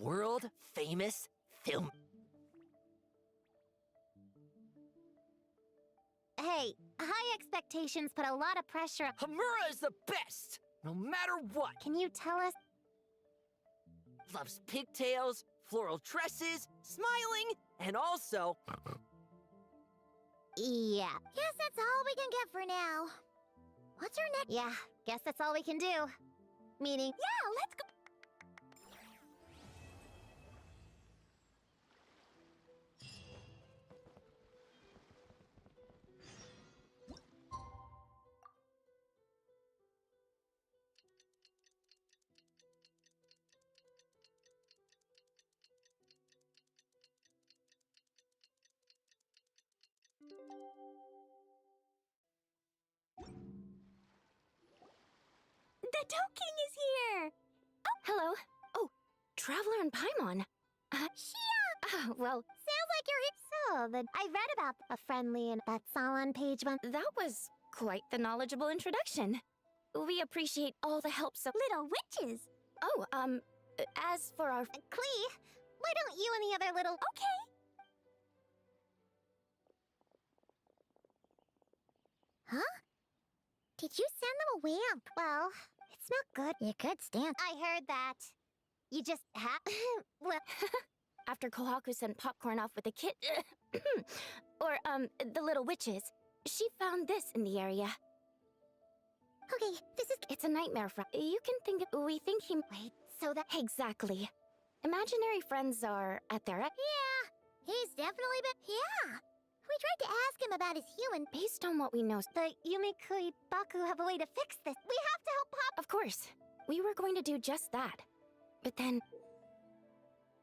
world famous film. Hey, high expectations put a lot of pressure on... Hamura is the best, no matter what. Can you tell us? Loves pigtails, floral tresses, smiling, and also... Yeah. Guess that's all we can get for now. What's our next? Yeah, guess that's all we can do. Meaning, yeah, let's go. The King is here! Oh, hello. Oh, Traveler and Paimon. Yeah. Well, sounds like you're here. So, I read about a friendly and that's all on page 1. That was quite the knowledgeable introduction. We appreciate all the help so— Little witches! Oh, as for our— Klee, why don't you and the other little— Okay. Huh? Did you send them away out? Well, it's not good. You could stand. I heard that. You just well, After Kohaku sent Popcorn off with the kid— or, the little witches, she found this in the area. Okay, this is— It's a nightmare from— You can think— We think he— Wait, so that— Exactly. Imaginary friends are at their— Yeah, he's definitely been— Yeah. We tried to ask him about his human— Based on what we know— The Yumikui Baku have a way to fix this. We have to help Pop— Of course. We were going to do just that. But then—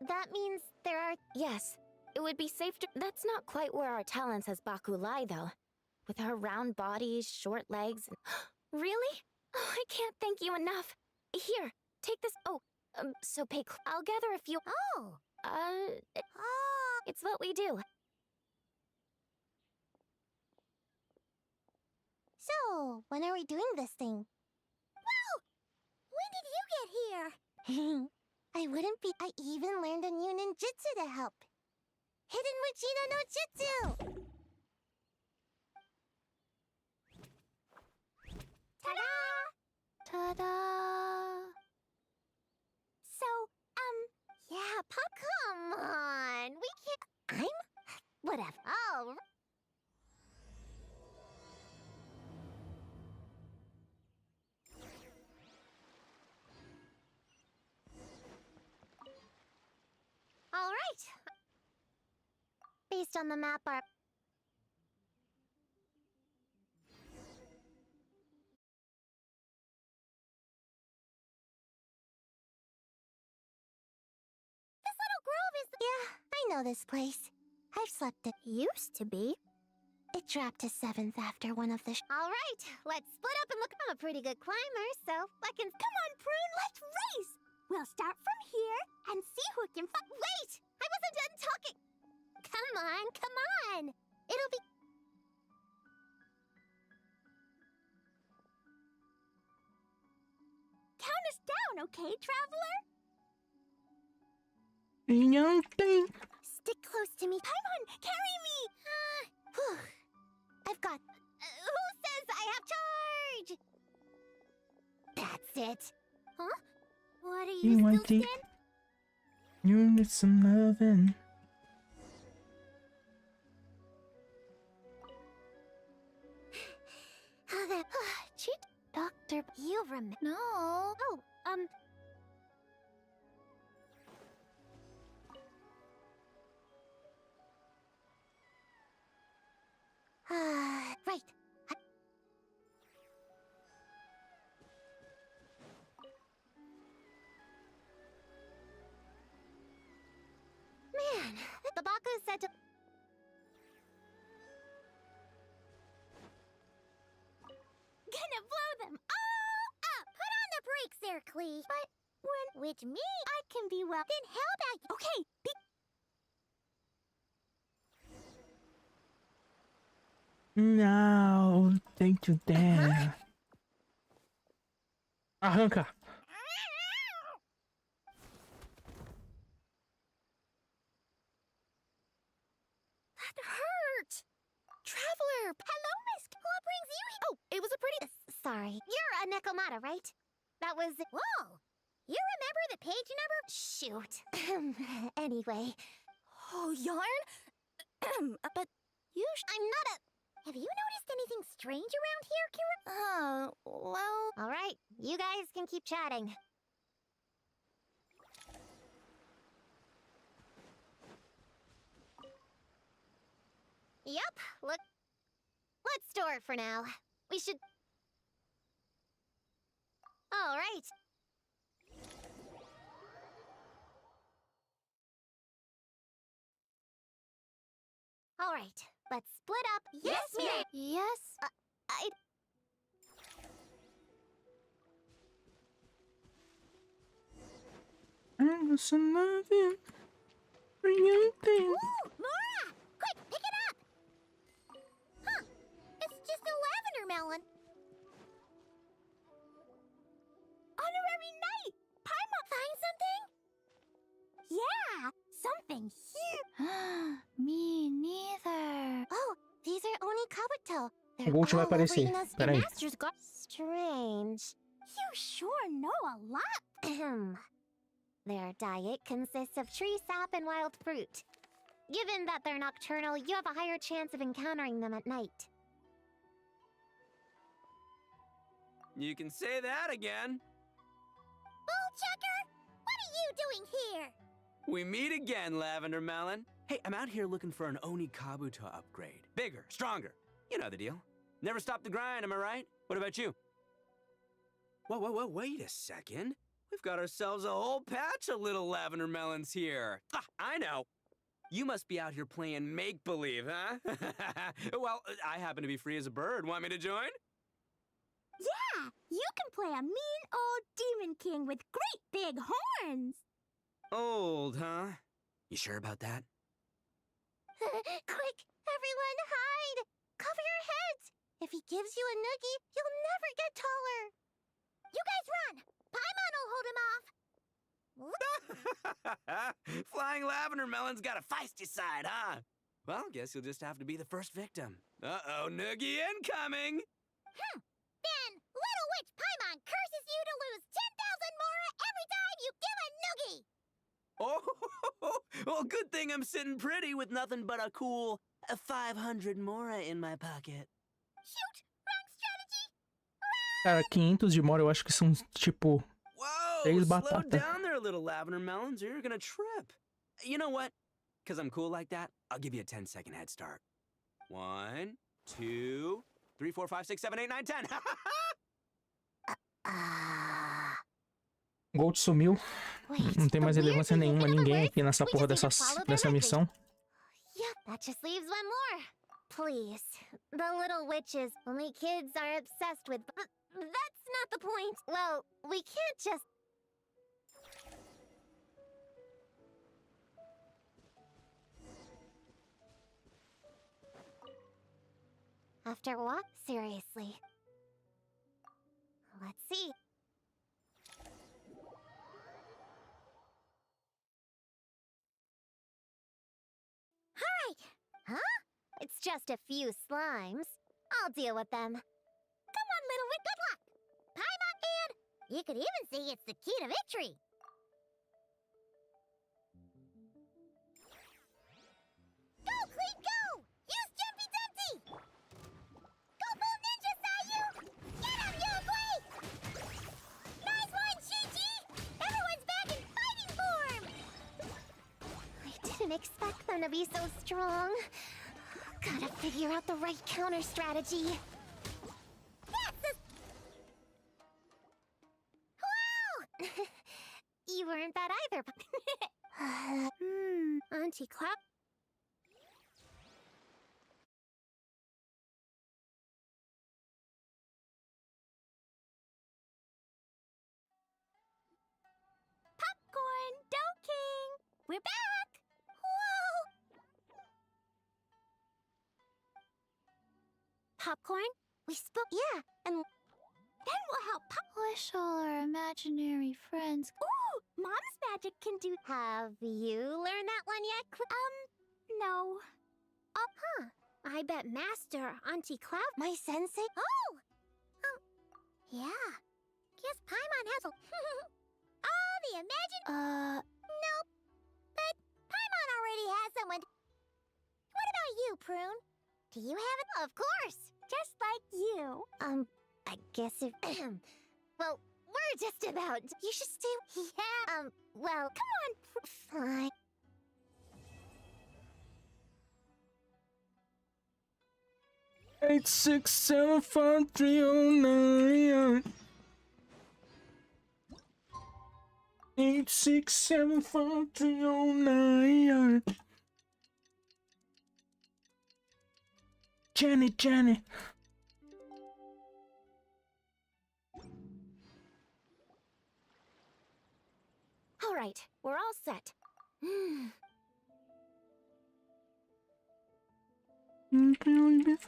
That means there are— Yes. It would be safe to— That's not quite where our talents as Baku lie, though. With our round bodies, short legs, and— Really? Oh, I can't thank you enough. Here, take this— Oh, so I'll gather a few— Oh! It's what we do. So, when are we doing this thing? Well, when did you get here? I wouldn't be— I even learned a new ninjutsu to help. Hidden Wachina no Jutsu! Ta-da! Ta-da! So, yeah, Pop, come on! We can't— Whatever. Oh, all right. Based on the map, our— This little grove is— Yeah, I know this place. I've slept it. Used to be. It dropped to 7th after one of the— All right, let's split up and look— I'm a pretty good climber, so I can— Come on, Prune, let's race! We'll start from here and see who can— Wait! I wasn't done talking! Come on, come on! It'll be— Count us down, okay, Traveler? Stick close to me. Paimon, carry me! I've got— who says I have charge? That's it. Huh? What are you want still deep? You need some loving. How that— cheat? Doctor, you remember— No. Oh, right. Man, the Baku said to— Gonna blow them all up! Put on the brakes there, Klee. But when— Which me? I can be well— Then how about— Okay, No, thank you, Dan. Arranca. That hurt! Traveler! Hello, Miss— What brings you here? Oh, it was a pretty— Sorry. You're a Nekomata, right? That was— Whoa! You remember the page number? Shoot. Anyway. Oh, Yarn? But you— I'm not a— Have you noticed anything strange around here, Kira? Well... Alright, you guys can keep chatting. Yep, look. Let's store it for now. We should... Alright. Alright, let's split up. Yes, ma'am! Yes? Ooh, Mora! Quick, pick it up! Huh, it's just a lavender melon. Honorary knight! Paimon, find something? Yeah, something here. Me neither. Oh, these are Oni Kabuto. O Gold vai aparecer. Peraí. Strange. You sure know a lot. Their diet consists of tree sap and wild fruit. Given that they're nocturnal, you have a higher chance of encountering them at night. You can say that again. Bullchucker! What are you doing here? We meet again, Lavender Melon. Hey, I'm out here looking for an Oni Kabuto upgrade. Bigger, stronger. You know the deal. Never stop the grind, am I right? What about you? Whoa, wait a second. We've got ourselves a whole patch of little Lavender Melons here. Ah, I know. You must be out here playing make-believe, huh? Well, I happen to be free as a bird. Want me to join? Yeah, you can play a mean old demon king with great big horns. Old, huh? You sure about that? Quick, everyone hide! Cover your heads! If he gives you a noogie, you'll never get taller. You guys run! Paimon will hold him off. Flying Lavender Melon's got a feisty side, huh? Well, guess you'll just have to be the first victim. Uh-oh, noogie incoming! Then, Little Witch Paimon curses you to lose 10,000 Mora every time you give a noogie! Oh, well, good thing I'm sitting pretty with nothing but a cool 500 Mora in my pocket. Shoot! Wrong strategy! Cara, 500 de Mora eu acho que são tipo Whoa! 3 Slow batatas. down there, little Lavender Melons, or you're gonna trip. You know what? Because I'm cool like that, I'll give you a 10-second head start. 1, 2, 3, 4, 5, 6, 7, 8, 9, 10. Gold sumiu. Não tem mais relevância nenhuma, ninguém aqui nessa porra dessa missão. Yep, that just leaves one more. Please, the little witches, only kids are obsessed with. That's not the point. Well, we can't just. After what? Seriously. Let's see. Alright! Huh? It's just a few slimes. I'll deal with them. Come on, little witch, good luck! Paimon, and you could even say it's the key to victory. Go, Clean, go! Use Jumpy Dumpty! Go full ninja, Sayu! Get him, Yogui! Nice one, Chi-Chi! Everyone's back in fighting form! I didn't expect them to be so strong. Gotta figure out the right counter strategy. That's the... Wow! You weren't bad either. Auntie Cloud. Popcorn, Dough King! We're back! Whoa! Popcorn? We spoke, yeah, and then we'll help Wish all our imaginary friends. Ooh, Mom's magic can do. Have you learned that one yet, no. Oh, huh. I bet Master Auntie Cloud, my sensei. Oh! Yeah. Guess Paimon has a. Oh, the imagine. Nope. But Paimon already has someone. What about you, Prune? Do you have it? Of course! Just like you. I guess if... well, we're just about... You should stay... Yeah, well, come on. Fine. 8675309. 8675309. Jenny. All right, we're all set.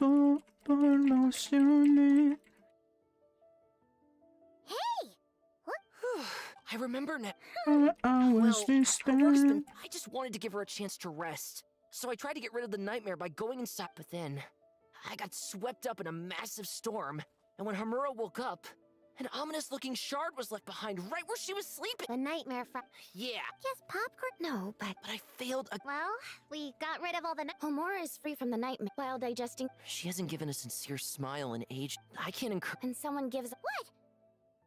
Before I lost your name. Hey! What? I remember now. I was this her work's time. been... I just wanted to give her a chance to rest. So I tried to get rid of the nightmare by going inside, but then I got swept up in a massive storm. And when Hamura woke up, an ominous-looking shard was left behind right where she was sleeping. The nightmare from... Yeah. Yes, popcorn? No, but I failed a... Well, we got rid of all the... Homura is free from the nightmare while digesting... She hasn't given a sincere smile in age. I can't encourage... And someone gives... What?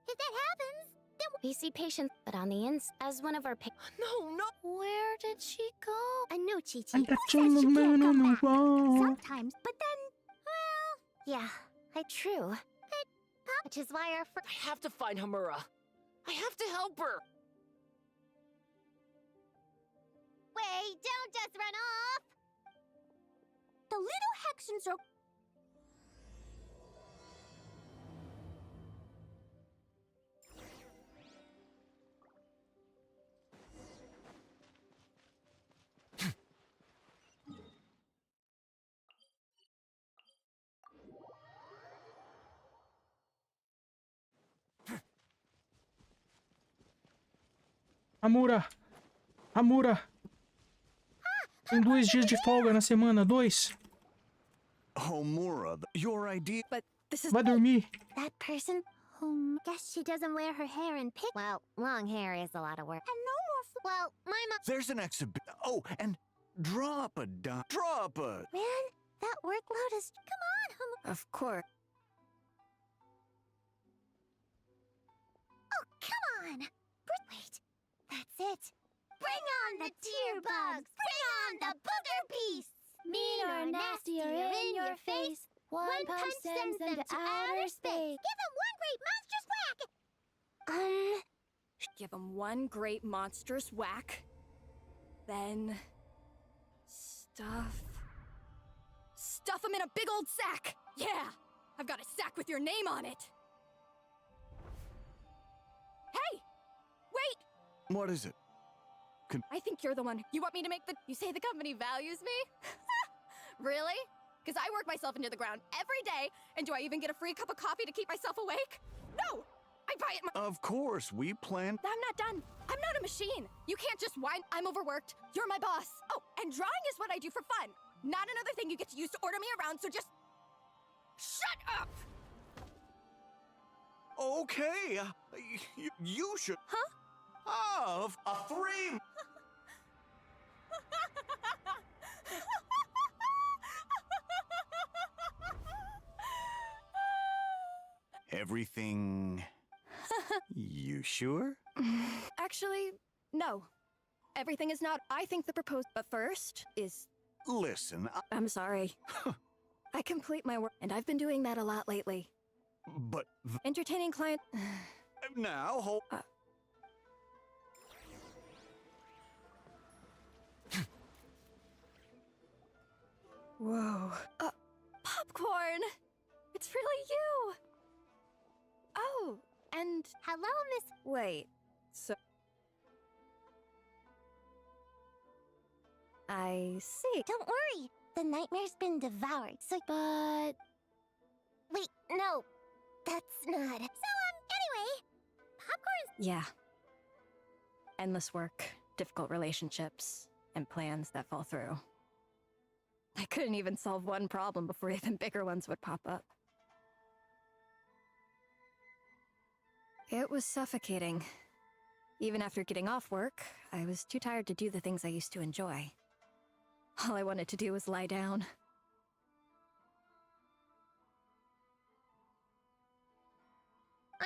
If that happens, then... We see patients, but on the ins... As one of our... No! Where did she go? I know, Chi-Chi. I got you on the man on the wall. Sometimes, but then... Well... Yeah, true. Which is why our... I have to find Hamura. I have to help her. Wait, don't just run off! The little Hexens are... Hamura. Tem 2 dias de folga na semana, 2. Homura, your idea. But this is... Vai dormir. That person? Guess she doesn't wear her hair in pink. Well, long hair is a lot of work. And no more... Well, my mom... There's an exhibit. Oh, and drop a dime. Drop a... Man, that workload is... Come on, Of course. Oh, come on! Wait, that's it. Bring on the tear bugs! Bring on the booger beasts! Mean or nasty or in your face, one punch sends them to outer space. Give them one great monstrous whack! Give them one great monstrous whack. Then... Stuff them in a big old sack! Yeah! I've got a sack with your name on it! Hey! Wait! What is it? I think you're the one. You want me to make the... You say the company values me? Really? Because I work myself into the ground every day, and do I even get a free cup of coffee to keep myself awake? No! I buy it Of course, we plan... I'm not done. I'm not a machine. You can't just whine. I'm overworked. You're my boss. Oh, and drawing is what I do for fun. Not another thing you get to use to order me around, so just... Shut up! Okay, you should... Huh? Oh, a 3... Everything... You sure? Actually, no. Everything is not. I think the proposed... But first is... Listen, I'm sorry. I complete my work, and I've been doing that a lot lately. But... Entertaining client... Now, hold... Whoa. Popcorn! It's really you! Oh, and... Hello, Miss... Wait, so... I see. Don't worry. The nightmare's been devoured, so... But... Wait, no. That's not... So, anyway... Popcorn's... Yeah. Endless work, difficult relationships, and plans that fall through. I couldn't even solve one problem before even bigger ones would pop up. It was suffocating. Even after getting off work, I was too tired to do the things I used to enjoy. All I wanted to do was lie down.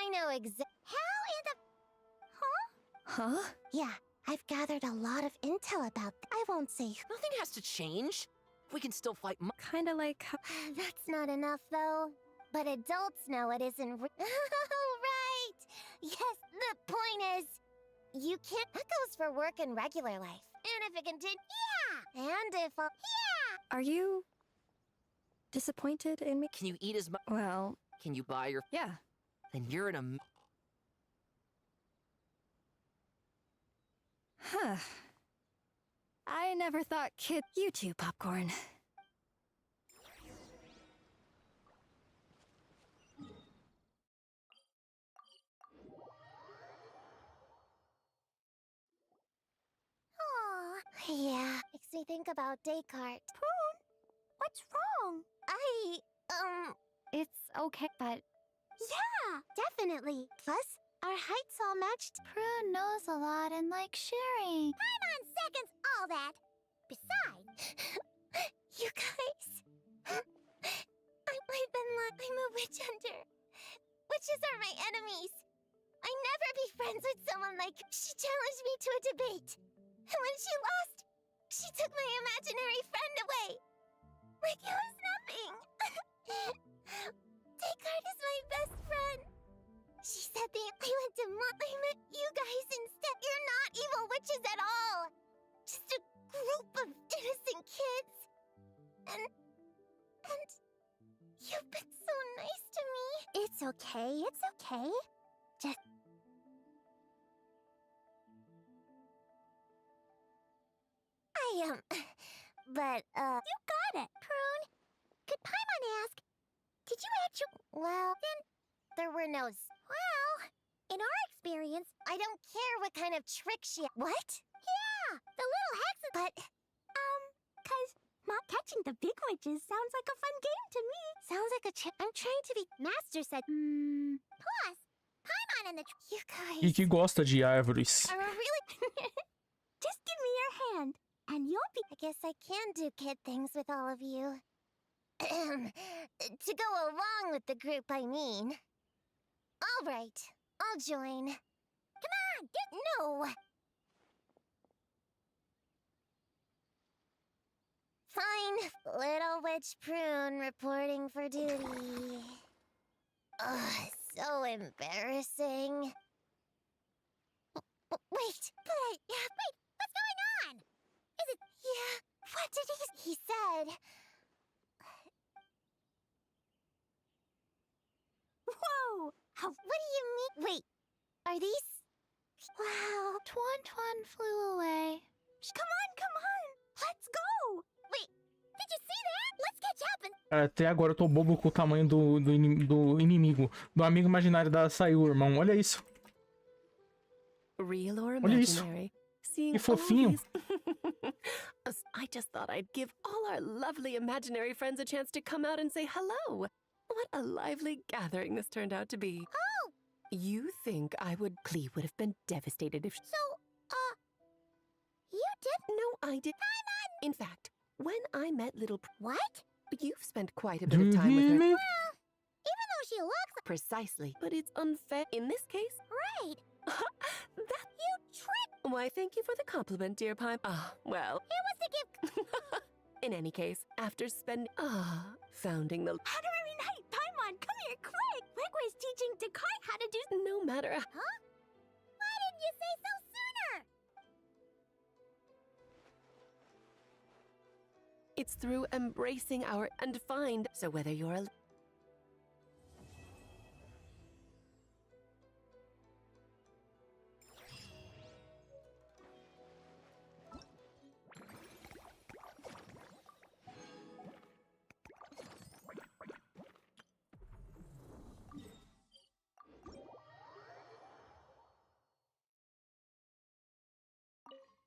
I know How in the... Huh? Yeah, I've gathered a lot of intel about I won't say... Nothing has to change. We can still fight Kinda like... That's not enough, though. But adults know it isn't Oh, right! Yes, the point is... You can't... That goes for work and regular life. And if it continues... Yeah! And if... Yeah! Are you... disappointed in me? Can you eat as much? Well... Can you buy your... Yeah. Then you're in a... Huh. I never thought You too, Popcorn. Aw, yeah. Makes me think about Descartes. Prune? What's wrong? It's okay, but... Yeah, definitely. Plus, our heights all matched. Prune knows a lot and likes sharing. Time on seconds, all that. Besides, you guys, I'm a witch hunter. Witches are my enemies. I never be friends with someone like she challenged me to a debate. And when she lost, she took my imaginary friend away. Like it was nothing. Descartes is my best friend. She said I met you guys instead. You're not evil witches at all. Just a group of innocent kids. And you've been so nice to me. It's okay, it's okay. Just... But, You got it, Prune. Could Paimon ask, did you actually... Well, then, there were no... Well, in our experience, I don't care what kind of trick she... What? Yeah, the little hexes... But, cause not catching the big witches sounds like a fun game to me. Sounds like a I'm trying to be... Master said... Plus, Paimon and the... You guys... E que gosta de árvores. Are really... Just give me your hand, and you'll be... I guess I can do kid things with all of you. To go along with the group, I mean. All right, I'll join. Come on, No! Fine, little witch Prune reporting for duty. Ugh, so embarrassing. Wait, what's going on? Is it... Yeah, what did he said... Whoa! What do you mean? Wait, are these... Wow. Twan flew away. Come on! Let's go! Wait, did you see that? Let's catch up and... Até agora eu tô bobo com o tamanho do inimigo. Do amigo imaginário da Sayu, irmão. Olha isso. Real or Olha isso. imaginary? Seeing Que fofinho. I just thought I'd give all our lovely imaginary friends a chance to come out and say hello. What a lively gathering this turned out to be. Oh! You think I would... Klee would have been devastated if... So, you did? No, I did. In fact, when I met little... What? You've spent quite a bit of time with her. Well, even though she looks... Precisely. But it's unfair in this case. Right. That... You tricked... Why, thank you for the compliment, dear Pime. Well... It was to give... In any case, after founding the... Honorary Knight, Paimon, come here, quick! Liquid's teaching Descartes how to do... No matter... Huh? Why didn't you say so sooner? It's through embracing our... and find... So whether you're a...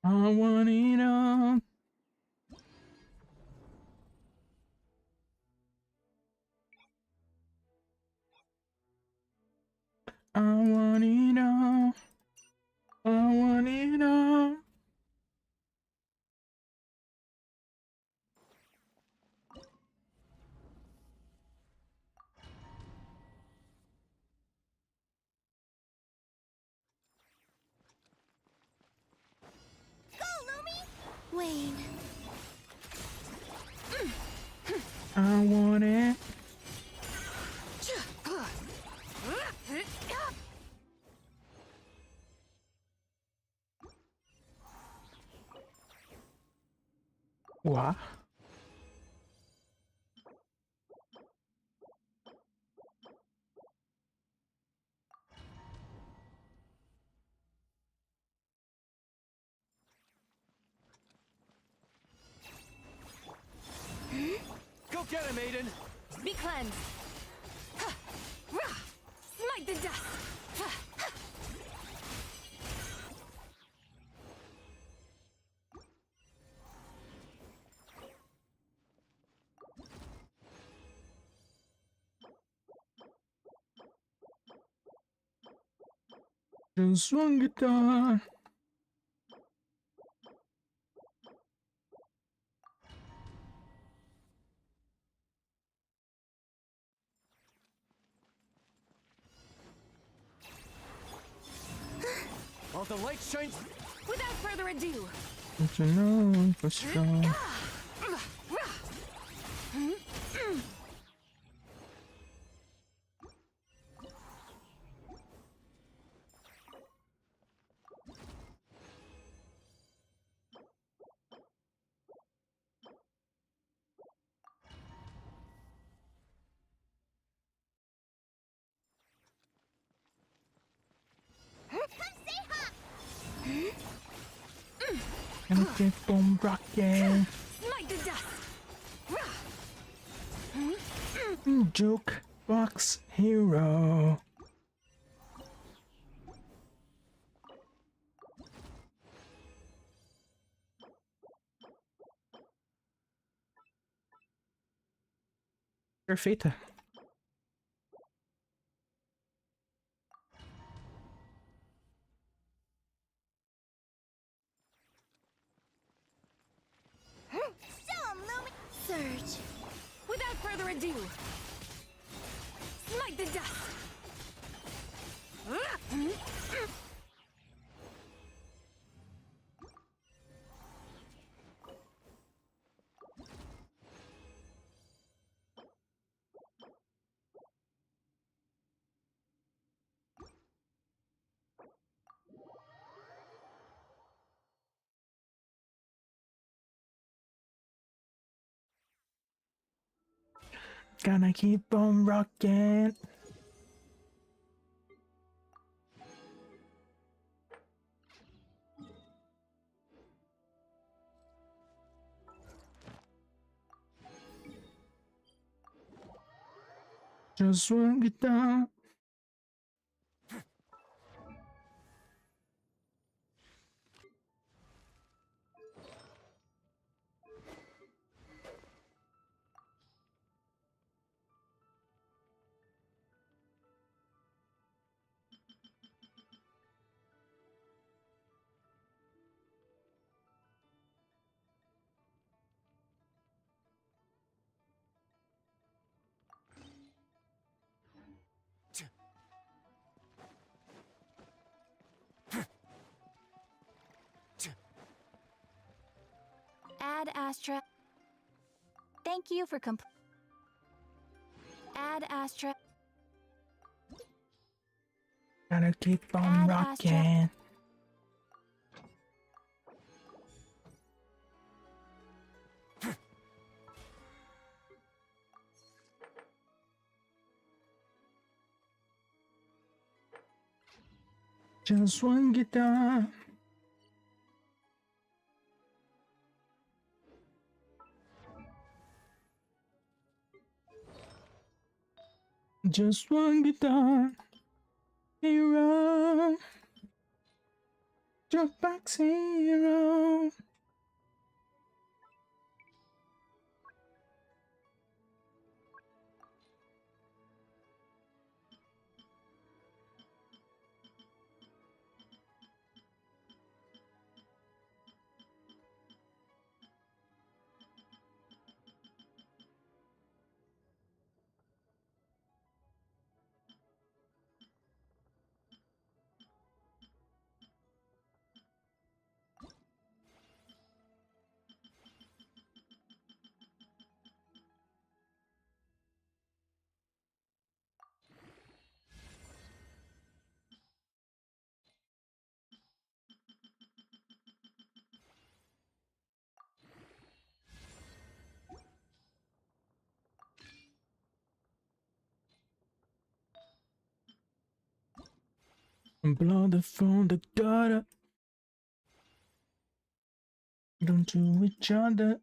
I want it all. I want it all. I want it all. I want it. What? Go get him, Aiden! Be cleansed. Smite the dust. Just one guitar. While the light shines... Without further ado. Don't you know for strong? And keep on rocking. Smite the dust. Jukebox hero. Perfeita. Surge. Without further ado. Smite the dust. Gonna keep on rocking. Just one guitar. Add Astra. Thank you for Add Astra. Gotta keep on rocking. Just one guitar. Just one guitar. Hero. Jukebox hero. Blood from the gutter. Don't do each other.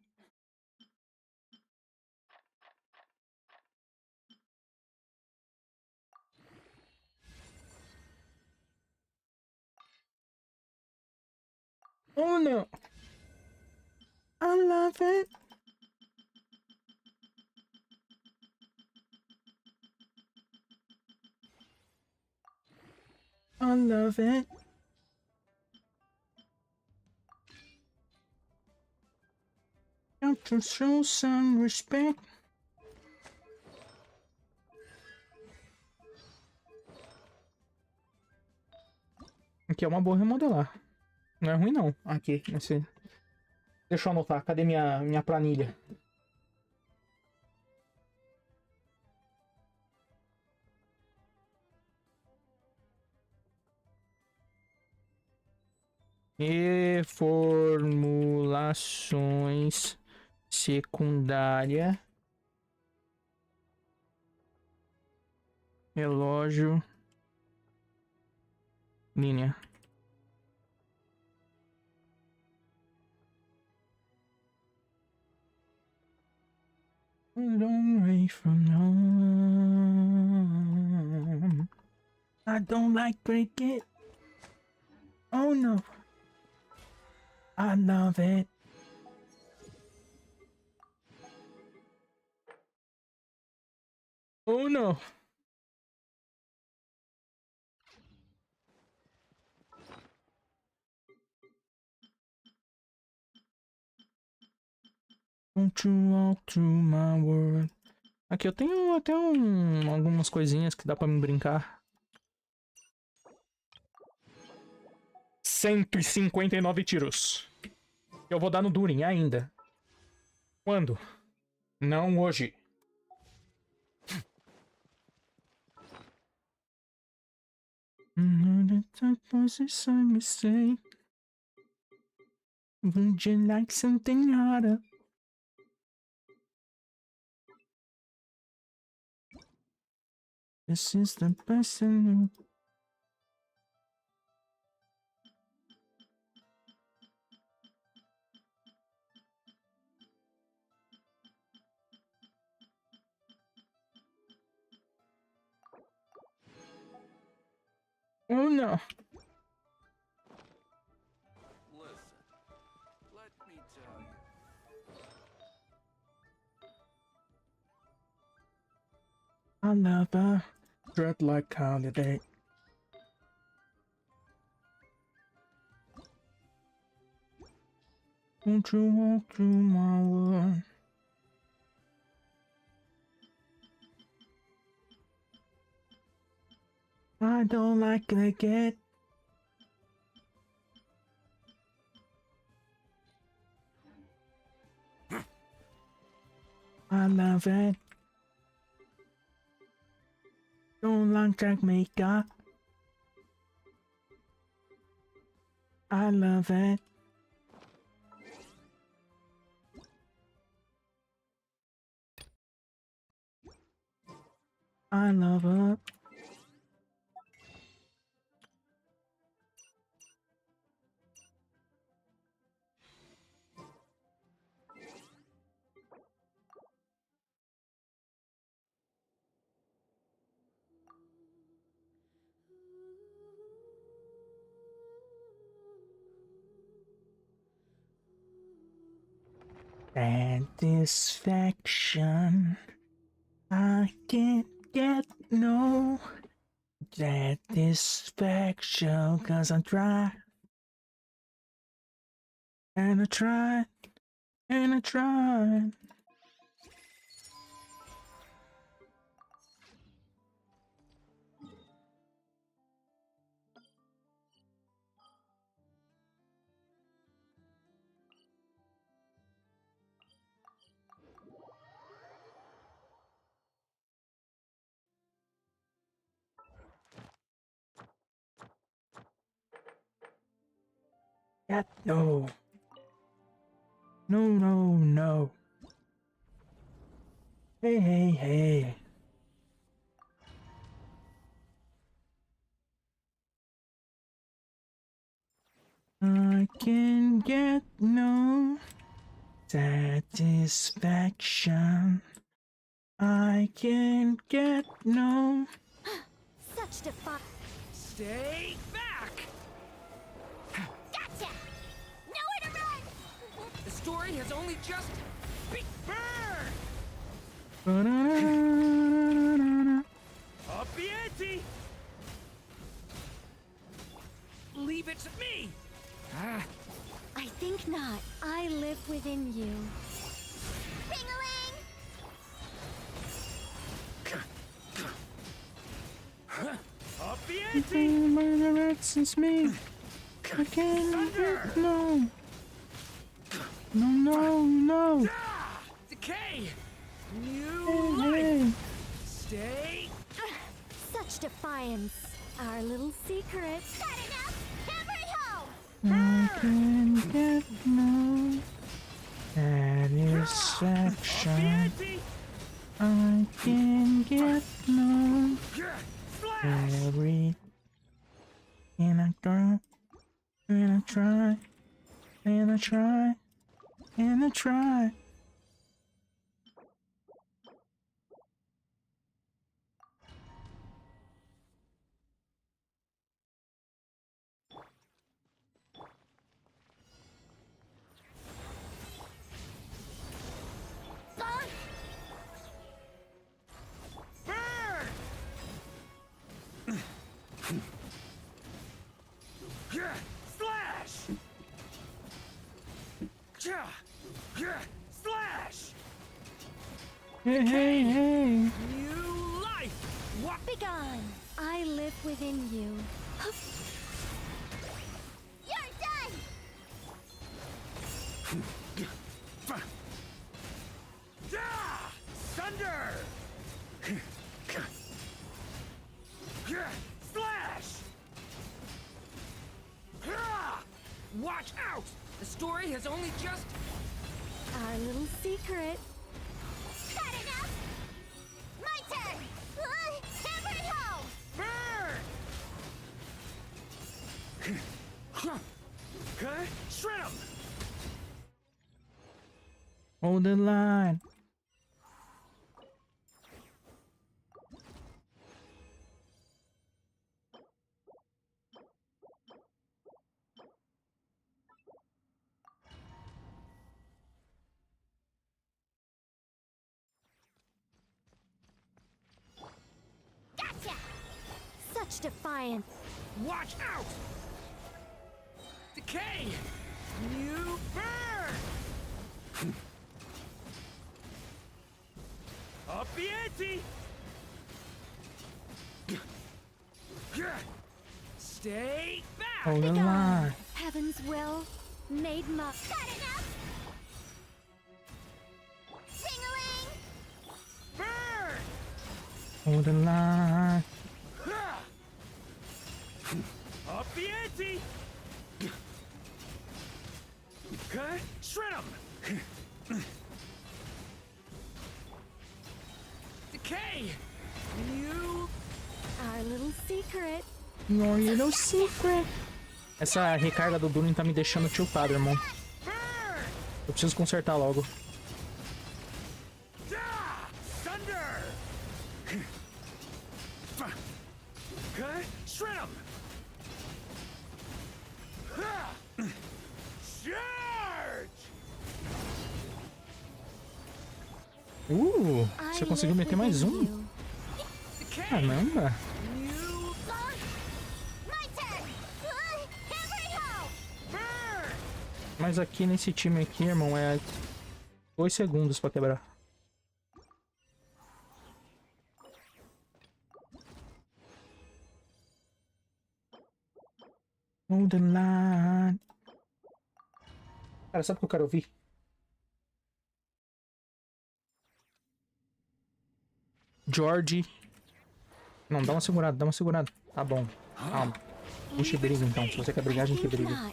Oh no! I love it. I love it. Got to show some respect. Aqui é uma boa remodelar. Não é ruim não. Aqui, esse. Deixa eu anotar. Cadê minha planilha? Reformulações secundária. Relógio. Linha. Long way from home. I don't like cricket. Oh no. I love it. Oh no. Don't you walk to my world. Aqui eu tenho até algumas coisinhas que dá pra me brincar. 159 tiros. Eu vou dar no Durin ainda. Quando? Não hoje. Would you like something harder? This is the person who... Oh no. Listen, let me tell you. I love a dreadlock holiday. Won't you walk through my world? I don't like cricket. I love it. Don't like Jamaica. I love it. I love it. Satisfaction. I can't get no satisfaction, 'cause I try and I tried and I tried. No. No, no, no. Hey, hey, hey. I can get no satisfaction. I can get no. Such defi- Stay back! Gotcha! Nowhere to run! The story has only just begun! Ba-da-da-da-da-da. Up the ante! Leave it to me! I think not. I live within you. Ring-a-ling! Up the ante! It's me. I can't get no. No. Decay! New Hey. life! Stay! Such defiance. Our little secret. Got enough? Hammer home! I can get no satisfaction. I can get no every. And I try, and I try, and I try, and I try. Slash! Slash! Hey. New life! What? Begone! I live within you. You're done! Thunder! Slash! Watch out! The story has only just... Our little secret. Got enough? My turn! Hammer it home! Burn! Okay, shred 'em! Hold the line. Gotcha! Such defiance. Watch out! Decay! You burn! Up the ante! Stay back! Hold the line. Heaven's will made muck. Got enough? Ring-a-ling! Burn! Hold the line. Up the ante! Okay, shred 'em! Decay! You... Our little secret. Your little secret. Essa recarga do Durin tá me deixando tiltado, irmão. Eu preciso consertar logo. Thunder! Okay, shred 'em! Charge! Você conseguiu meter mais um? Caramba! Mas aqui nesse time aqui, irmão, é 2 segundos pra quebrar. On the line. Cara, sabe o que eu quero ouvir? George. Não, dá uma segurada, dá uma segurada. Tá bom, calma. A gente briga então. Se você quer brigar, a gente briga.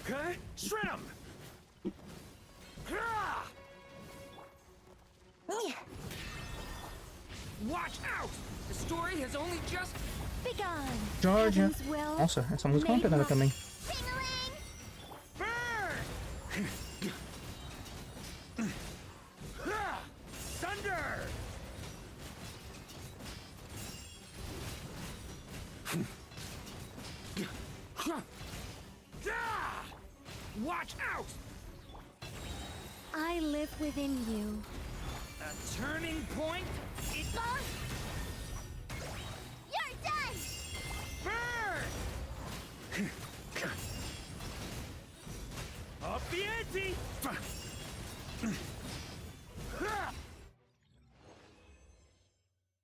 Okay, shred 'em! Watch out! The story has only just begun. Georgia. Nossa, essa música é uma pegada também. Thunder! Watch out! I live within you. A turning point? It's You're done! burn! Up the ante!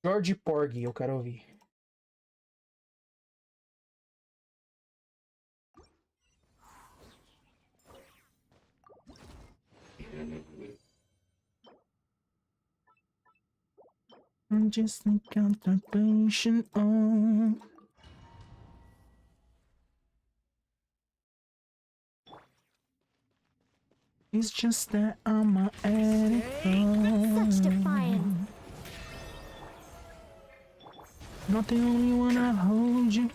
George Porgy, eu quero ouvir. I'm just in contemplation on. It's just that I'm a addict. Such defiance. Not the only one I hold you.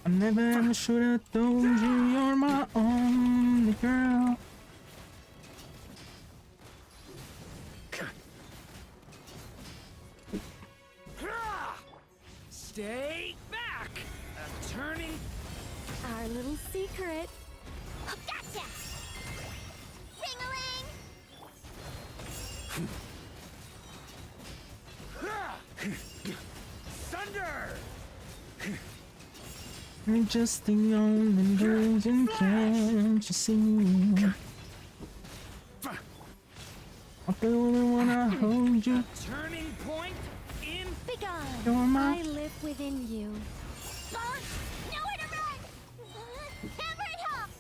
I never ever should have told you you're my only girl. Stay back! A turning... Our little secret. Gotcha! Ring-a-ling! Thunder! You're just the only reason, can't you see? I'm the only one I hold you. Turning point in... Begun. You're my... I live within you. Nowhere to run! Hammer it home!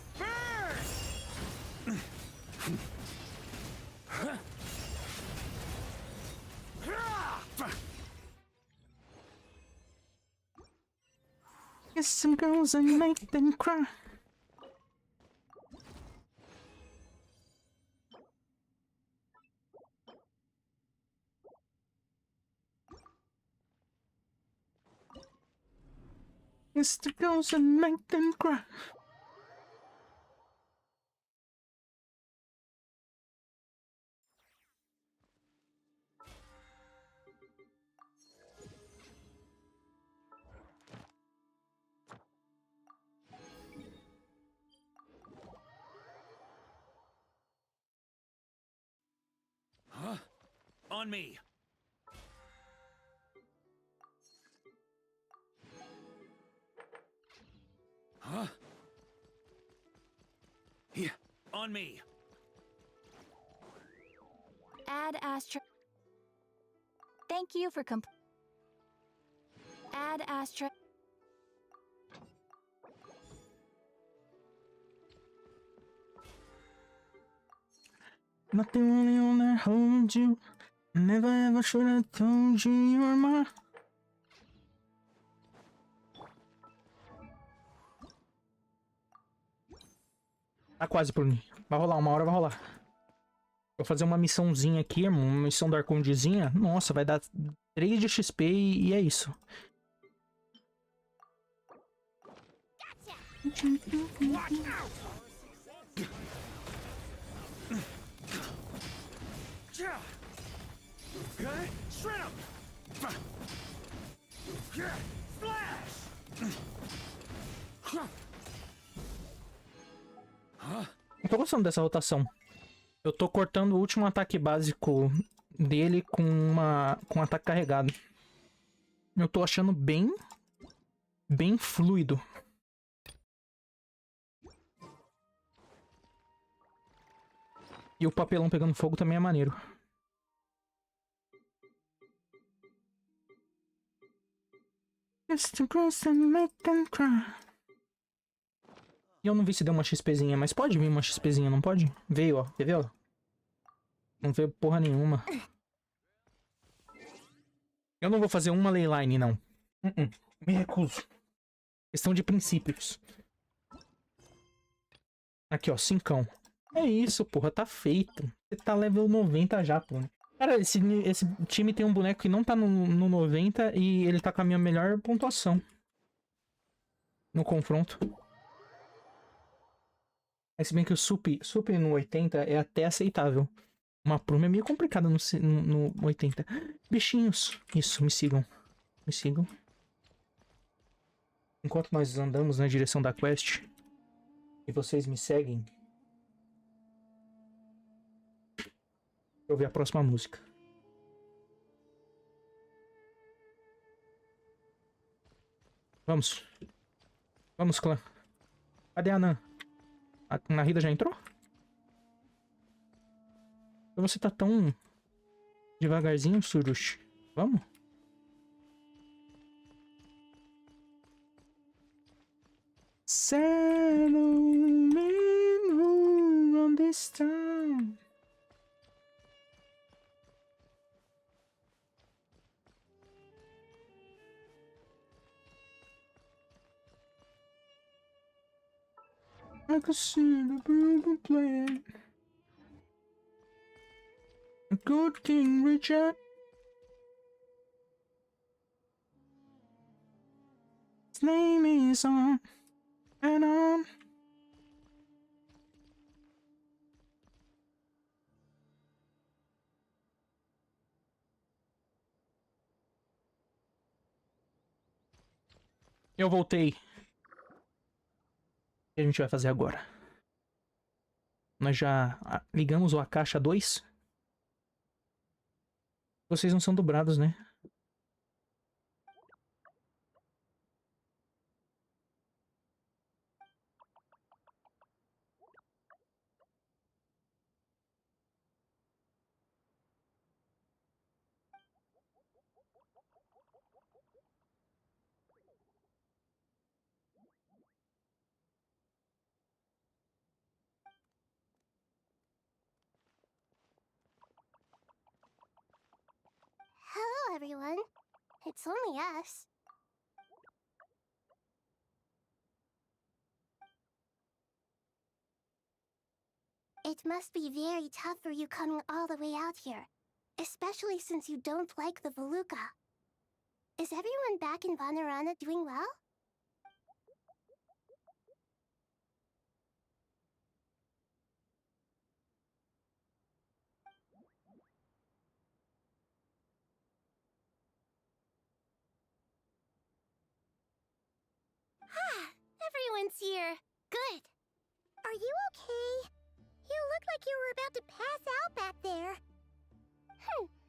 Burn! Kiss some girls and make them cry. Kiss the girls and make them cry. Huh? On me. Huh? Yeah, on me. Add Astra. Thank you for Add Astra. Not the only one that holds you. Never ever should have told you you're my... Tá quase, Bruno. Vai rolar, uma hora vai rolar. Vou fazer uma missãozinha aqui, uma missão da Arcondizinha. Nossa, vai dar 3 de XP e é isso. Okay, shred 'em. Splash. Eu tô gostando dessa rotação. Eu tô cortando o último ataque básico dele com um ataque carregado. Eu tô achando bem fluido. E o papelão pegando fogo também é maneiro. E eu não vi se deu uma XPzinha, mas pode vir uma XPzinha, não pode? Veio, ó. Quer ver, ó? Não veio porra nenhuma. Eu não vou fazer uma leyline, não. Me recuso. Questão de princípios. Aqui, ó. 5. É isso, porra. Tá feito. Você tá level 90 já, pô. Cara, esse time tem um boneco que não tá no 90 e ele tá com a minha melhor pontuação no confronto. Mas se bem que o Sup no 80 é até aceitável. Uma Pruma é meio complicada no 80. Bichinhos. Isso, me sigam. Me sigam. Enquanto nós andamos na direção da quest e vocês me seguem, eu ver a próxima música. Vamos. Vamos, clã. Cadê a Nan? A Narida já entrou? Você tá tão devagarzinho, Surushi. Vamos? Settlement on this time. I can see the broken plan. A good King Richard. His name is on and on. Eu voltei. O que a gente vai fazer agora? Nós já ligamos a caixa 2. Vocês não são dobrados, né? Hello, everyone. It's only us. It must be very tough for you coming all the way out here, especially since you don't like the Veluca. Is everyone back in Vanarana doing well? Everyone's here. Good. Are you okay? You look like you were about to pass out back there.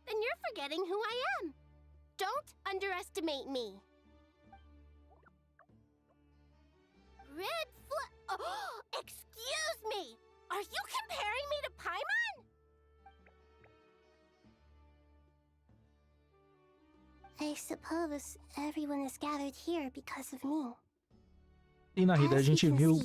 Then you're forgetting who I am. Don't underestimate me. Red oh, excuse me! Are you comparing me to Paimon? I suppose everyone is gathered here because of me. E na Rida, a gente viu.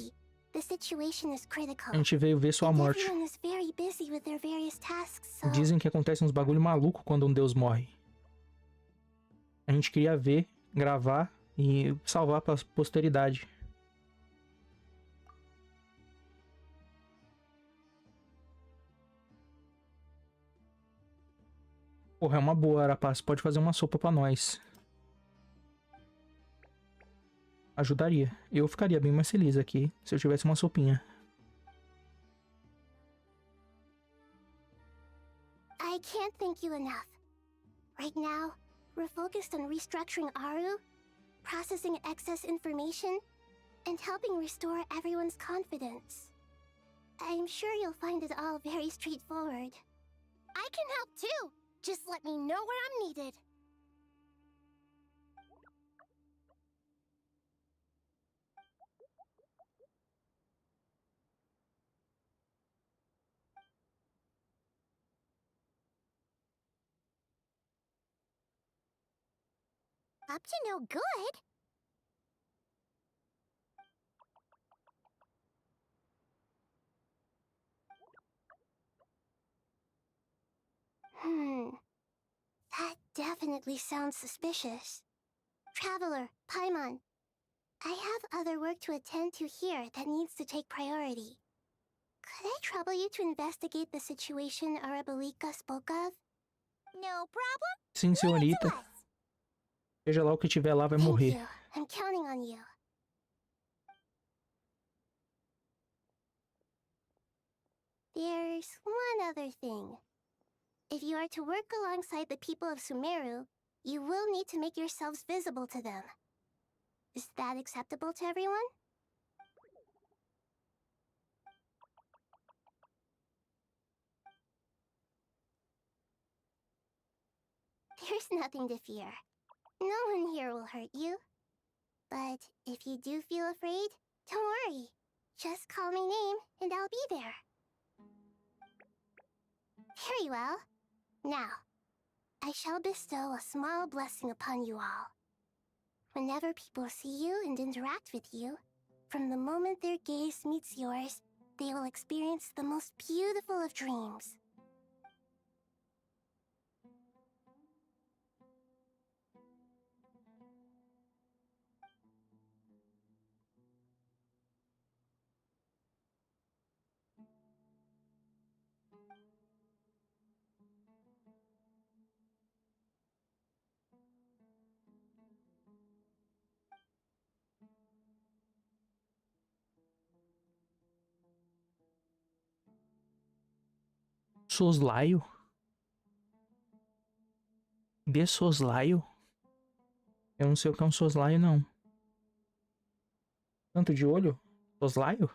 The situation is critical. A gente veio ver sua morte. Everyone is very busy with their various tasks, so... Dizem que acontece uns bagulho maluco quando um deus morre. A gente queria ver, gravar e salvar pra posteridade. Porra, é uma boa, Arapaça. Pode fazer uma sopa pra nós. Ajudaria. Eu ficaria bem mais feliz aqui se eu tivesse uma sopinha. I can't thank you enough. Right now, we're focused on restructuring Aru, processing excess information, and helping restore everyone's confidence. I'm sure you'll find it all very straightforward. I can help too. Just let me know where I'm needed. Up to no good? That definitely sounds suspicious. Traveler, Paimon, I have other work to attend to here that needs to take priority. Could I trouble you to investigate the situation Arabalika spoke of? No problem. Sim, senhorita. Seja lá o que tiver lá, vai Thank morrer. you. I'm counting on you. There's one other thing. If you are to work alongside the people of Sumeru, you will need to make yourselves visible to them. Is that acceptable to everyone? There's nothing to fear. No one here will hurt you. But if you do feel afraid, don't worry. Just call my name and I'll be there. Very well. Now, I shall bestow a small blessing upon you all. Whenever people see you and interact with you, from the moment their gaze meets yours, they will experience the most beautiful of dreams. Soslaio? De soslaio? Eu não sei o que é um soslaio, não. Tanto de olho? Soslaio?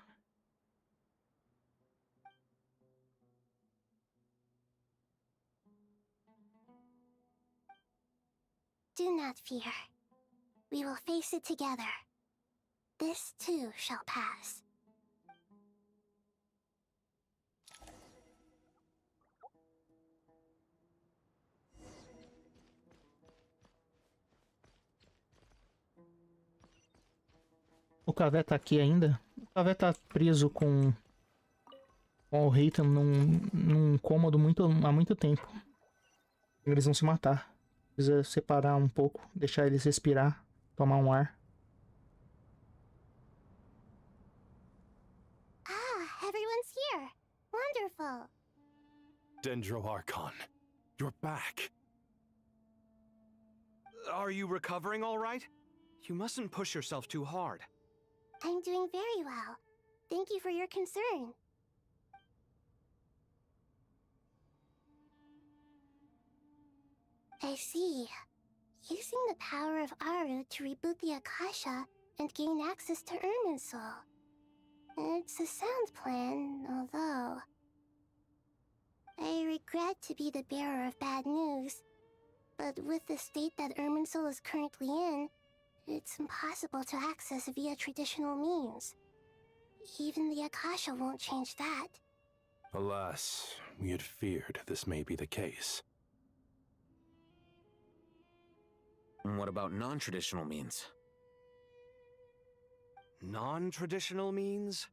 Do not fear. We will face it together. This too shall pass. O Cavé tá aqui ainda? O Cavé tá preso com o Reitan num cômodo há muito tempo. Eles vão se matar. Precisa separar um pouco, deixar eles respirar, tomar um ar. Ah, everyone's here. Wonderful. Dendro Archon, you're back. Are you recovering all right? You mustn't push yourself too hard. I'm doing very well. Thank you for your concern. I see. Using the power of Aru to reboot the Akasha and gain access to Ermin's soul. It's a sound plan, although... I regret to be the bearer of bad news, but with the state that Ermin's soul is currently in, it's impossible to access via traditional means. Even the Akasha won't change that. Alas, we had feared this may be the case. What about non-traditional means? Non-traditional means?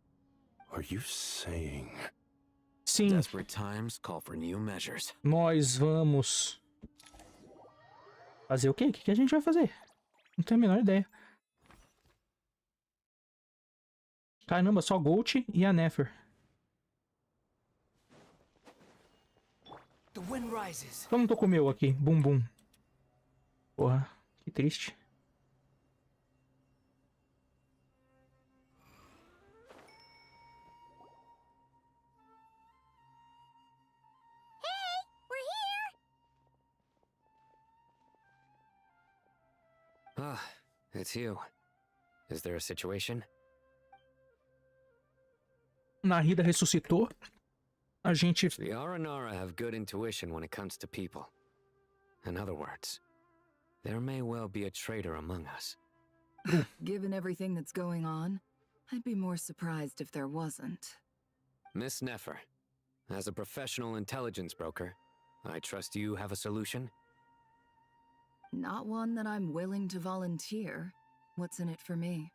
Are you saying... Sim. Desperate times call for new measures. Nós vamos... fazer o quê? O que a gente vai fazer? Não tenho a menor ideia. Caramba, só Gold e a Nefer. Como tô com o meu aqui? Bum bum. Porra, que triste. Hey, we're here! Ah, it's you. Is there a situation? Narida ressuscitou. A gente... The Aranara have good intuition when it comes to people. In other words, there may well be a traitor among us. Given everything that's going on, I'd be more surprised if there wasn't. Miss Nefer, as a professional intelligence broker, I trust you have a solution? Not one that I'm willing to volunteer. What's in it for me?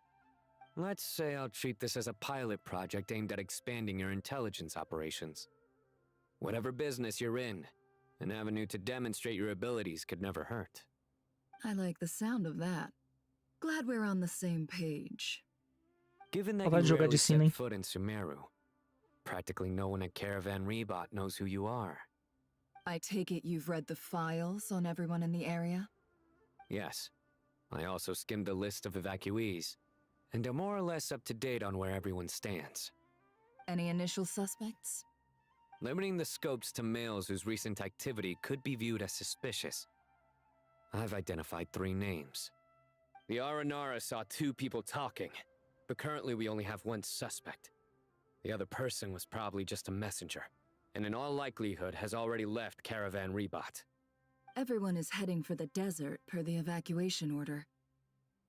Let's say I'll treat this as a pilot project aimed at expanding your intelligence operations. Whatever business you're in, an avenue to demonstrate your abilities could never hurt. I like the sound of that. Glad we're on the same page. Given that you rarely set foot in Sumeru, practically no one at Caravan Rebot knows who you are. I take it you've read the files on everyone in the area? Yes. I also skimmed the list of evacuees, and am more or less up to date on where everyone stands. Any initial suspects? Limiting the scopes to males whose recent activity could be viewed as suspicious. I've identified 3 names. The Aranara saw 2 people talking, but currently we only have 1 suspect. The other person was probably just a messenger, and in all likelihood has already left Caravan Rebot. Everyone is heading for the desert per the evacuation order.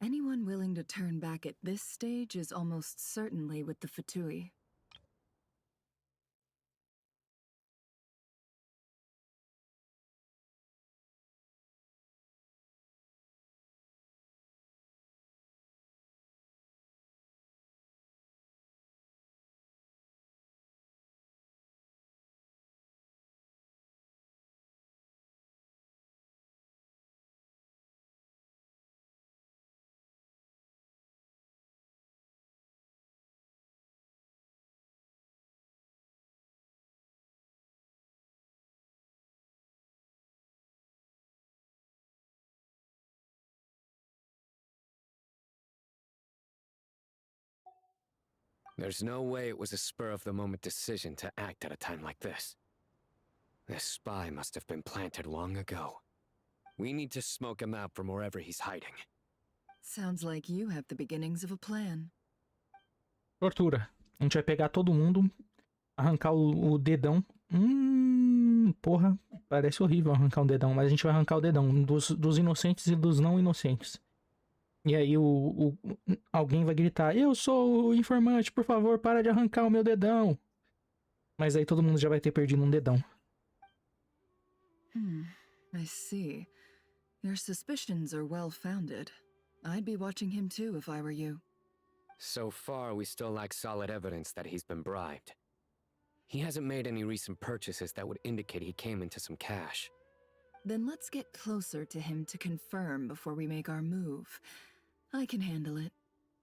Anyone willing to turn back at this stage is almost certainly with the Fatui. There's no way it was a spur-of-the-moment decision to act at a time like this. This spy must have been planted long ago. We need to smoke him out from wherever he's hiding. Sounds like you have the beginnings of a plan. Tortura. A gente vai pegar todo mundo, arrancar o dedão. Porra, parece horrível arrancar um dedão, mas a gente vai arrancar o dedão dos inocentes e dos não inocentes. E aí alguém vai gritar, eu sou o informante, por favor, para de arrancar o meu dedão. Mas aí todo mundo já vai ter perdido um dedão. I see. Your suspicions are well-founded. I'd be watching him too if I were you. So far, we still lack solid evidence that he's been bribed. He hasn't made any recent purchases that would indicate he came into some cash. Then let's get closer to him to confirm before we make our move. I can handle it.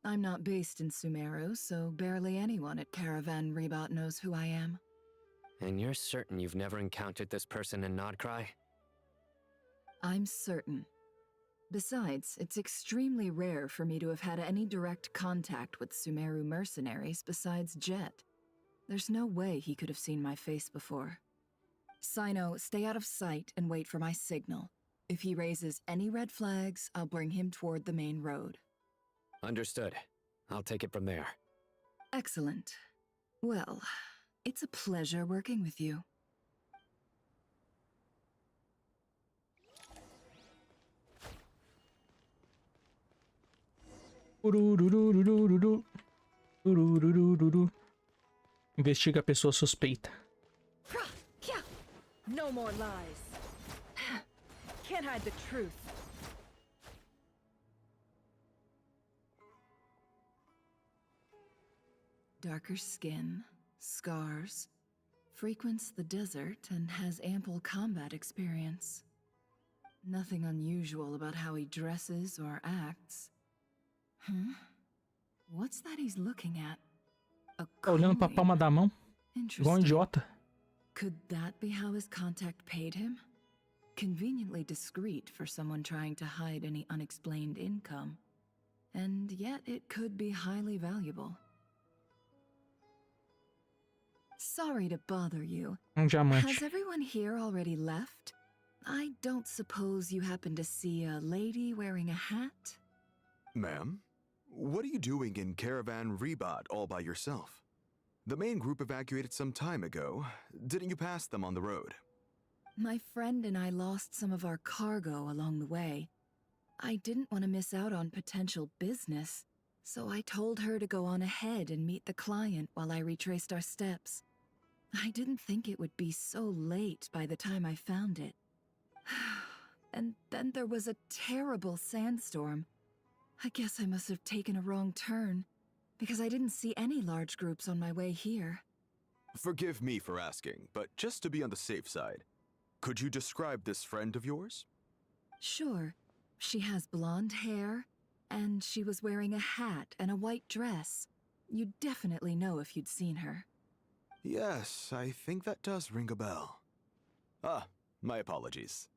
I'm not based in Sumeru, so barely anyone at Caravan Rebot knows who I am. And you're certain you've never encountered this person in Nodcry? I'm certain. Besides, it's extremely rare for me to have had any direct contact with Sumeru mercenaries besides Jet. There's no way he could have seen my face before. Sino, stay out of sight and wait for my signal. If he raises any red flags, I'll bring him toward the main road. Understood. I'll take it from there. Excellent. Well, it's a pleasure working with you. Investiga a pessoa suspeita. No more lies. Can't hide the truth. Darker skin, scars, frequents the desert and has ample combat experience. Nothing unusual about how he dresses or acts. What's that he's looking at? Tá olhando pra palma da mão, igual um idiota. Could that be how his contact paid him? Conveniently discreet for someone trying to hide any unexplained income. And yet it could be highly valuable. Sorry to bother you. Diamante. Has everyone here already left? I don't suppose you happen to see a lady wearing a hat? Ma'am, what are you doing in Caravan Rebot all by yourself? The main group evacuated some time ago. Didn't you pass them on the road? My friend and I lost some of our cargo along the way. I didn't want to miss out on potential business, so I told her to go on ahead and meet the client while I retraced our steps. I didn't think it would be so late by the time I found it. And then there was a terrible sandstorm. I guess I must have taken a wrong turn, because I didn't see any large groups on my way here. Forgive me for asking, but just to be on the safe side, could you describe this friend of yours? Sure. She has blonde hair, and she was wearing a hat and a white dress. You'd definitely know if you'd seen her. Yes, I think that does ring a bell. Ah, My apologies.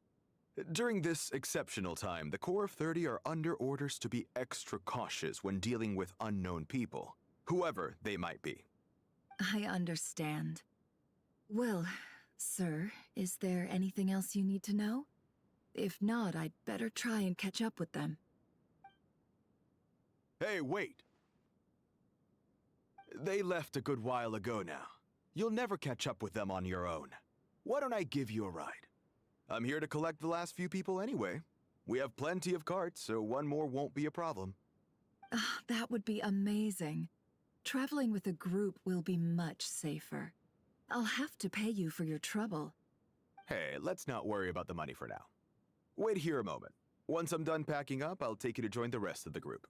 During this exceptional time, the Core of 30 are under orders to be extra cautious when dealing with unknown people, whoever they might be. I understand. Well, sir, is there anything else you need to know? If not, I'd better try and catch up with them. Hey, wait! They left a good while ago now. You'll never catch up with them on your own. Why don't I give you a ride? I'm here to collect the last few people anyway. We have plenty of carts, so one more won't be a problem. That would be amazing. Traveling with a group will be much safer. I'll have to pay you for your trouble. Hey, let's not worry about the money for now. Wait here a moment. Once I'm done packing up, I'll take you to join the rest of the group.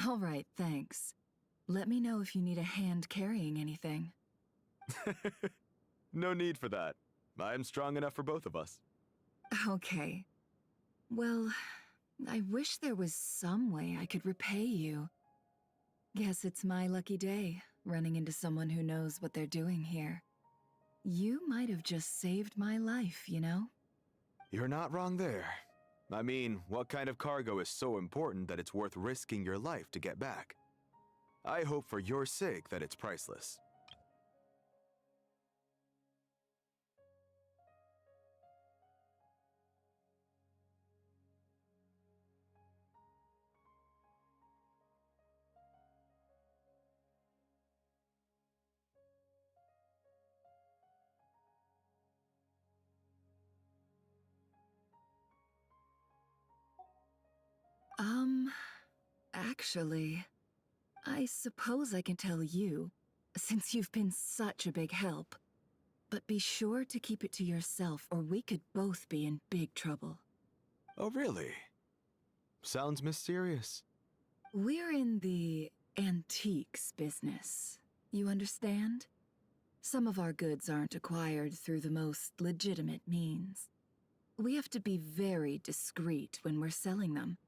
All right, thanks. Let me know if you need a hand carrying anything. No need for that. I'm strong enough for both of us. Okay. Well, I wish there was some way I could repay you. Guess it's my lucky day, running into someone who knows what they're doing here. You might have just saved my life, you know? You're not wrong there. I mean, what kind of cargo is so important that it's worth risking your life to get back? I hope for your sake that it's priceless. Actually, I suppose I can tell you, since you've been such a big help. But be sure to keep it to yourself, or we could both be in big trouble. Oh, really? Sounds mysterious. We're in the antiques business. You understand? Some of our goods aren't acquired through the most legitimate means. We have to be very discreet when we're selling them.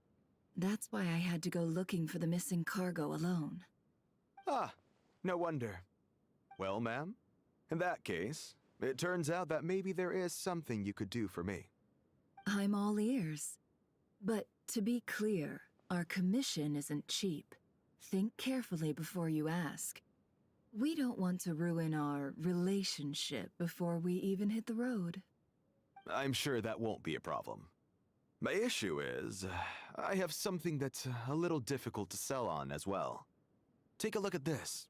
That's why I had to go looking for the missing cargo alone. Ah, no wonder. Well, ma'am, in that case, it turns out that maybe there is something you could do for me. I'm all ears. But to be clear, our commission isn't cheap. Think carefully before you ask. We don't want to ruin our relationship before we even hit the road. I'm sure that won't be a problem. My issue is, I have something that's a little difficult to sell on as well. Take a look at this.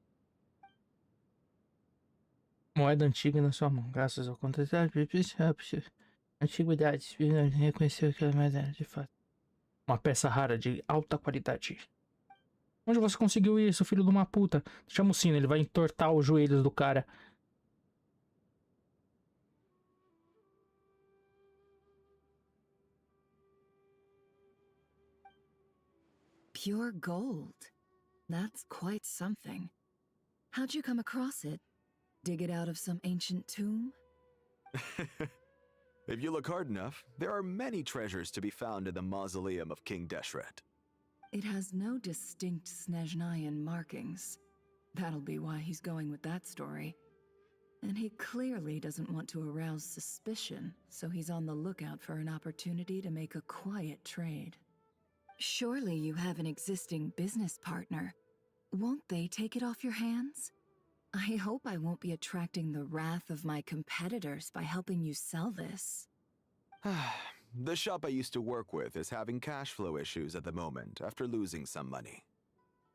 Moeda antiga na sua mão, graças ao contratado, antiguidades, reconheceu que ela é mais de fato. Uma peça rara de alta qualidade. Onde você conseguiu isso, filho de uma puta? Chama o sino, ele vai entortar os joelhos do cara. Pure gold. That's quite something. How'd you come across it? Dig it out of some ancient tomb? If you look hard enough, there are many treasures to be found in the mausoleum of King Deshret. It has no distinct Snezhnayan markings. That'll be why he's going with that story. And he clearly doesn't want to arouse suspicion, so he's on the lookout for an opportunity to make a quiet trade. Surely you have an existing business partner. Won't they take it off your hands? I hope I won't be attracting the wrath of my competitors by helping you sell this. The shop I used to work with is having cash flow issues at the moment after losing some money.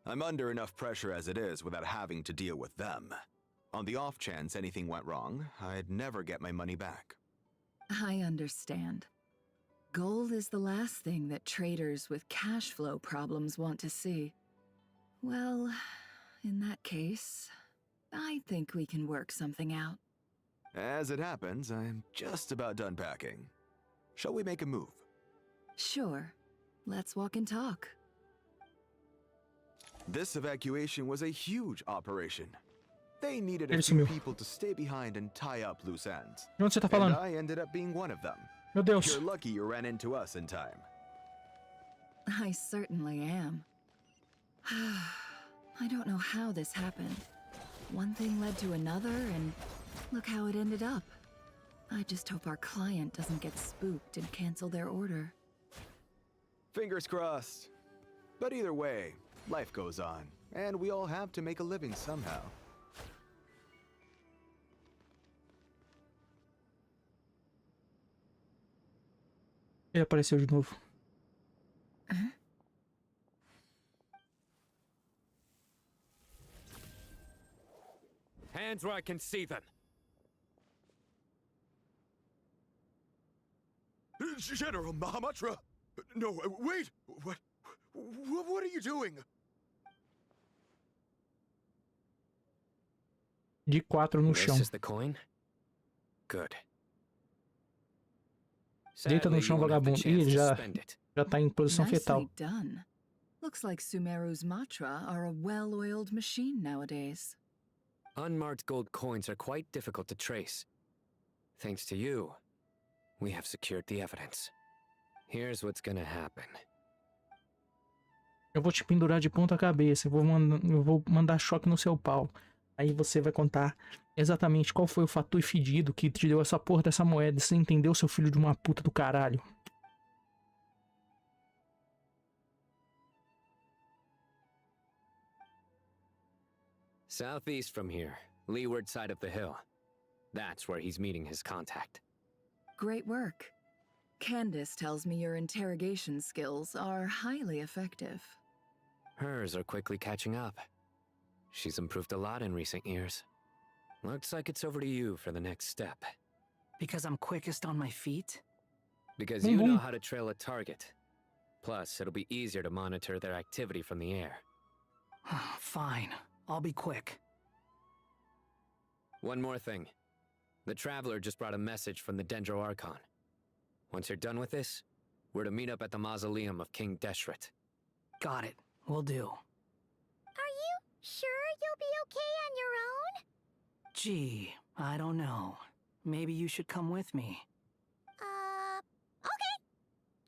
I'm under enough pressure as it is without having to deal with them. On the off chance anything went wrong, I'd never get my money back. I understand. Gold is the last thing that traders with cash flow problems want to see. Well, in that case, I think we can work something out. As it happens, I'm just about done packing. Shall we make a move? Sure. Let's walk and talk. This evacuation was a huge operation. They needed a few people to stay behind and tie up loose ends. De onde você tá And falando? I ended up being one of them. Meu Deus. You're lucky you ran into us in time. I certainly am. I don't know how this happened. One thing led to another, and look how it ended up. I just hope our client doesn't get spooked and cancel their order. Fingers crossed. But either way, life goes on, and we all have to make a living somehow. Ele apareceu de novo. Hands where I can see them. General Mahamatra! No, wait! What are you doing? De 4 no chão. This is the coin? Good. Deita no chão, vagabundo. Ih, ele já tá em posição fetal. Nicely done. Looks like Sumeru's Matra are a well-oiled machine nowadays. Unmarked gold coins are quite difficult to trace. Thanks to you, we have secured the evidence. Here's what's gonna happen. Eu vou te pendurar de ponta cabeça. Eu vou mandar choque no seu pau. Aí você vai contar exatamente qual foi o fator fedido que te deu essa porra dessa moeda. Você entendeu, seu filho de uma puta do caralho? Southeast from here, leeward side of the hill. That's where he's meeting his contact. Great work. Candace tells me your interrogation skills are highly effective. Hers are quickly catching up. She's improved a lot in recent years. Looks like it's over to you for the next step. Because I'm quickest on my feet? Because you know how to trail a target. Plus, it'll be easier to monitor their activity from the air. Fine. I'll be quick. One more thing. The Traveler just brought a message from the Dendro Archon. Once you're done with this, we're to meet up at the mausoleum of King Deshret. Got it. Will do. Are you sure you'll be okay on your own? Gee, I don't know. Maybe you should come with me. Okay.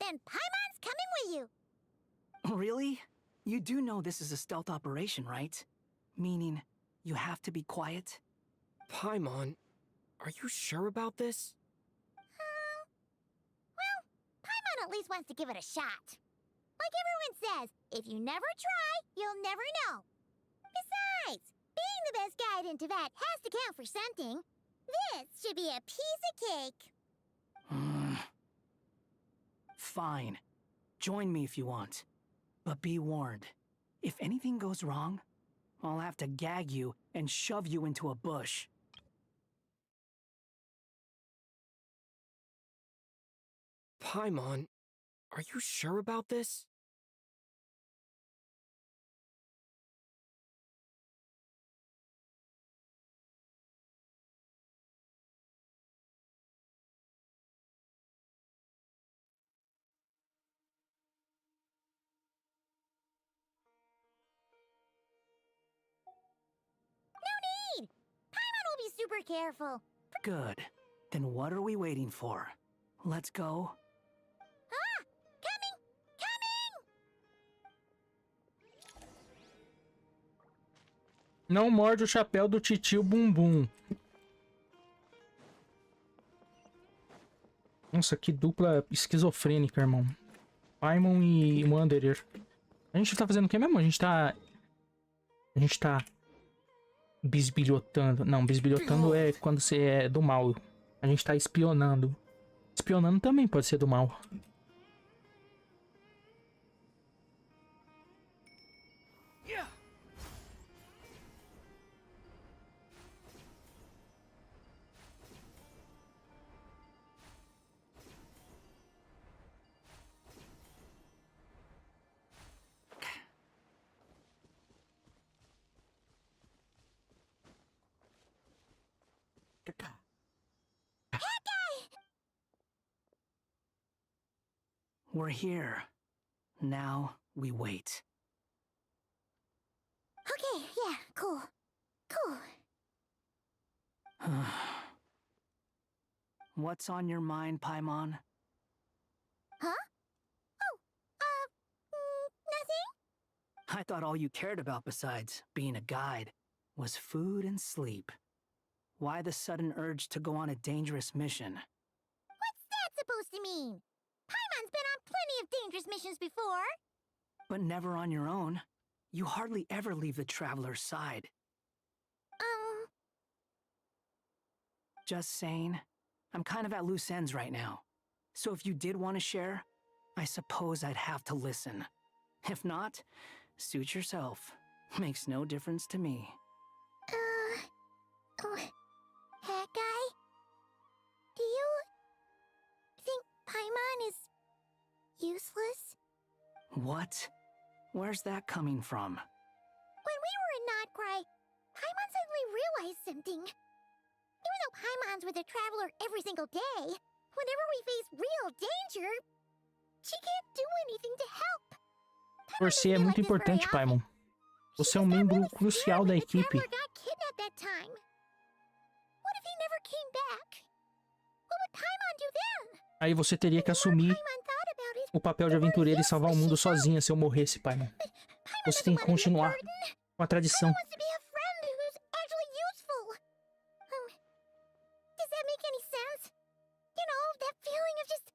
Then Paimon's coming with you. Really? You do know this is a stealth operation, right? Meaning, you have to be quiet? Paimon, are you sure about this? Well, Paimon at least wants to give it a shot. Like everyone says, if you never try, you'll never know. Besides, being the best guide in Tibet has to count for something. This should be a piece of cake. Fine. Join me if you want. But be warned. If anything goes wrong, I'll have to gag you and shove you into a bush. Paimon, are you sure about this? No need! Paimon will be super careful. Good. Then what are we waiting for? Let's go. Não morde o chapéu do titio Bumbum. Nossa, que dupla esquizofrênica, irmão. Paimon e Wanderer. A gente tá fazendo o que mesmo? A gente tá bisbilhotando. Não, bisbilhotando é quando você é do mal. A gente tá espionando. Espionando também pode ser do mal. We're here. Now we wait. Okay, yeah, cool. What's on your mind, Paimon? Huh? Nothing? I thought all you cared about besides being a guide was food and sleep. Why the sudden urge to go on a dangerous mission? What's that supposed to mean? Paimon's been on plenty of dangerous missions before. But never on your own. You hardly ever leave the Traveler's side. Just saying. I'm kind of at loose ends right now. So if you did want to share, I suppose I'd have to listen. If not, suit yourself. Makes no difference to me. Hat guy? Do you think Paimon is useless? What? Where's that coming from? When we were in Notcry, Paimon suddenly realized something. Even though Paimon's with a Traveler every single day, whenever we face real danger, she can't do anything to help. Você é muito importante, Paimon. Você é um membro crucial da equipe. Got kidnapped that time. What if he never came back? What would Paimon do then? Aí você teria que assumir o papel de aventureiro e salvar o mundo sozinha se eu morresse, Paimon. Você tem que continuar com a tradição. Does that make any sense? You know, that feeling of just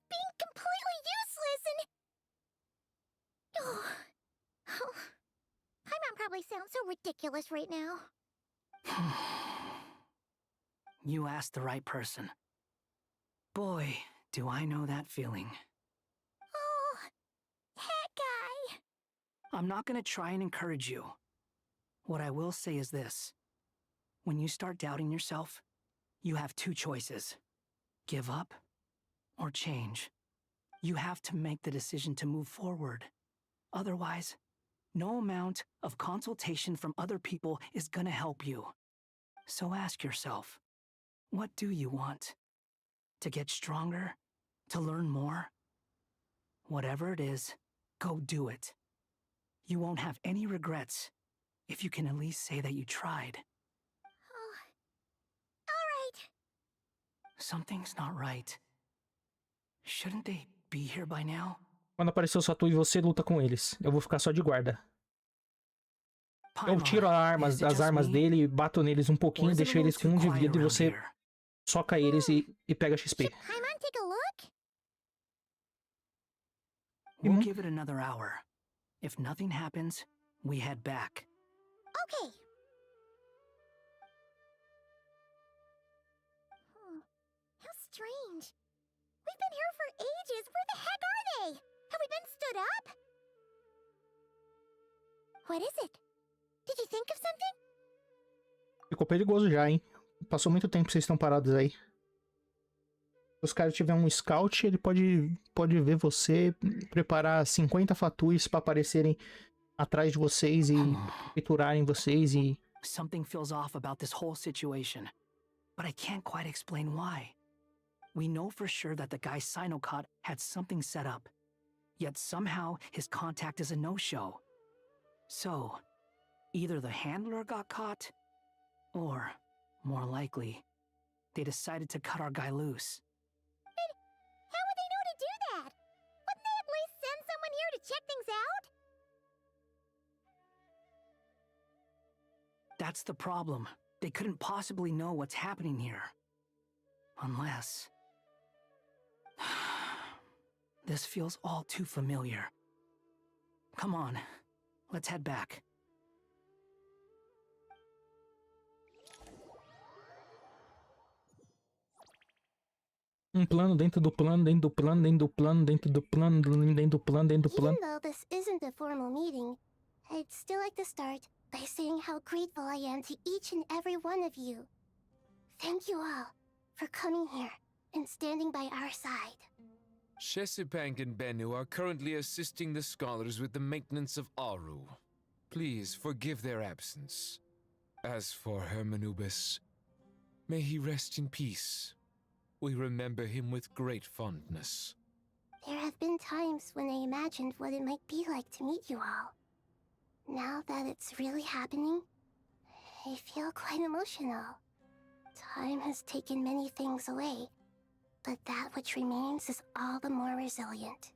being completely useless and... Oh. Paimon probably sounds so ridiculous right now. You asked the right person. Boy, do I know that feeling. Oh, hat guy. I'm not gonna try and encourage you. What I will say is this. When you start doubting yourself, you have two choices. Give up or change. You have to make the decision to move forward. Otherwise, no amount of consultation from other people is gonna help you. So ask yourself, what do you want? To get stronger? To learn more? Whatever it is, go do it. You won't have any regrets if you can at least say that you tried. Something's not right. Shouldn't they be here by now? Quando aparecer só tu e você, luta com eles. Eu vou ficar só de guarda. Eu tiro as armas dele, bato neles um pouquinho, deixo eles com 1 de vida e você soca eles e pega XP. We'll give it another hour. If nothing happens, we head back. Okay. How strange. We've been here for ages. Where the heck are they? Have we been stood up? What is it? Did you think of something? Ficou perigoso já, hein? Passou muito tempo que vocês estão parados aí. Se os caras tiverem um scout, ele pode ver você, preparar 50 fatuis pra aparecerem atrás de vocês e capturarem vocês e... Something feels off about this whole situation, but I can't quite explain why. We know for sure that the guy Sinocot had something set up, yet somehow his contact is a no-show. So, either the handler got caught, or, more likely, they decided to cut our guy loose. How would they know to do that? Wouldn't they at least send someone here to check things out? That's the problem. They couldn't possibly know what's happening here. Unless... This feels all too familiar. Come on, let's head back. Um plano dentro do plano, dentro do plano, dentro do plano, dentro do plano, dentro do plano, dentro do plano. Even though this isn't a formal meeting, I'd still like to start by saying how grateful I am to each and every one of you. Thank you all for coming here and standing by our side. Shesipank and Bennu are currently assisting the scholars with the maintenance of Aru. Please forgive their absence. As for Hermanubis, may he rest in peace. We remember him with great fondness. There have been times when I imagined what it might be like to meet you all. Now that it's really happening, I feel quite emotional. Time has taken many things away, but that which remains is all the more resilient.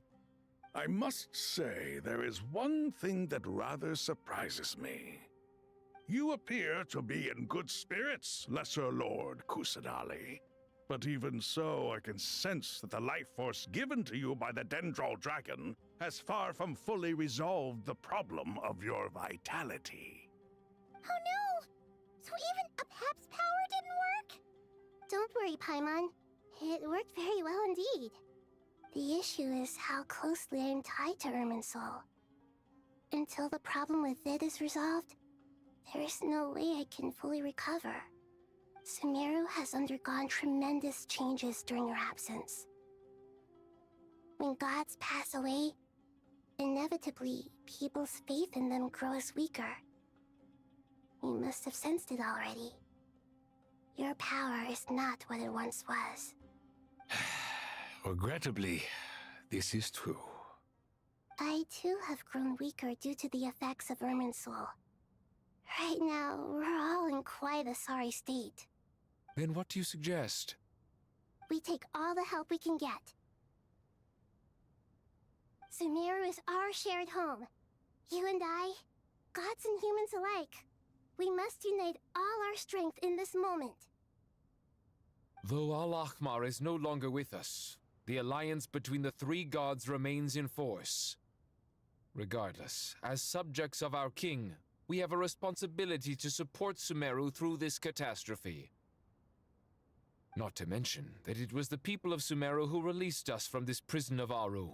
I must say, there is one thing that rather surprises me. You appear to be in good spirits, Lesser Lord Kusanali. But even so, I can sense that the life force given to you by the Dendral Dragon has far from fully resolved the problem of your vitality. Oh no! So even Apep's power didn't work? Don't worry, Paimon. It worked very well indeed. The issue is how closely I'm tied to Irminsul. Until the problem with Vid is resolved, there is no way I can fully recover. Sumeru has undergone tremendous changes during your absence. When gods pass away, inevitably, people's faith in them grows weaker. You must have sensed it already. Your power is not what it once was. Regrettably, this is true. I too have grown weaker due to the effects of Irminsul. Right now, we're all in quite a sorry state. Then what do you suggest? We take all the help we can get. Sumeru is our shared home. You and I, gods and humans alike. We must unite all our strength in this moment. Though Al-Ahmar is no longer with us, the alliance between the three gods remains in force. Regardless, as subjects of our king, we have a responsibility to support Sumeru through this catastrophe. Not to mention that it was the people of Sumeru who released us from this prison of Aru.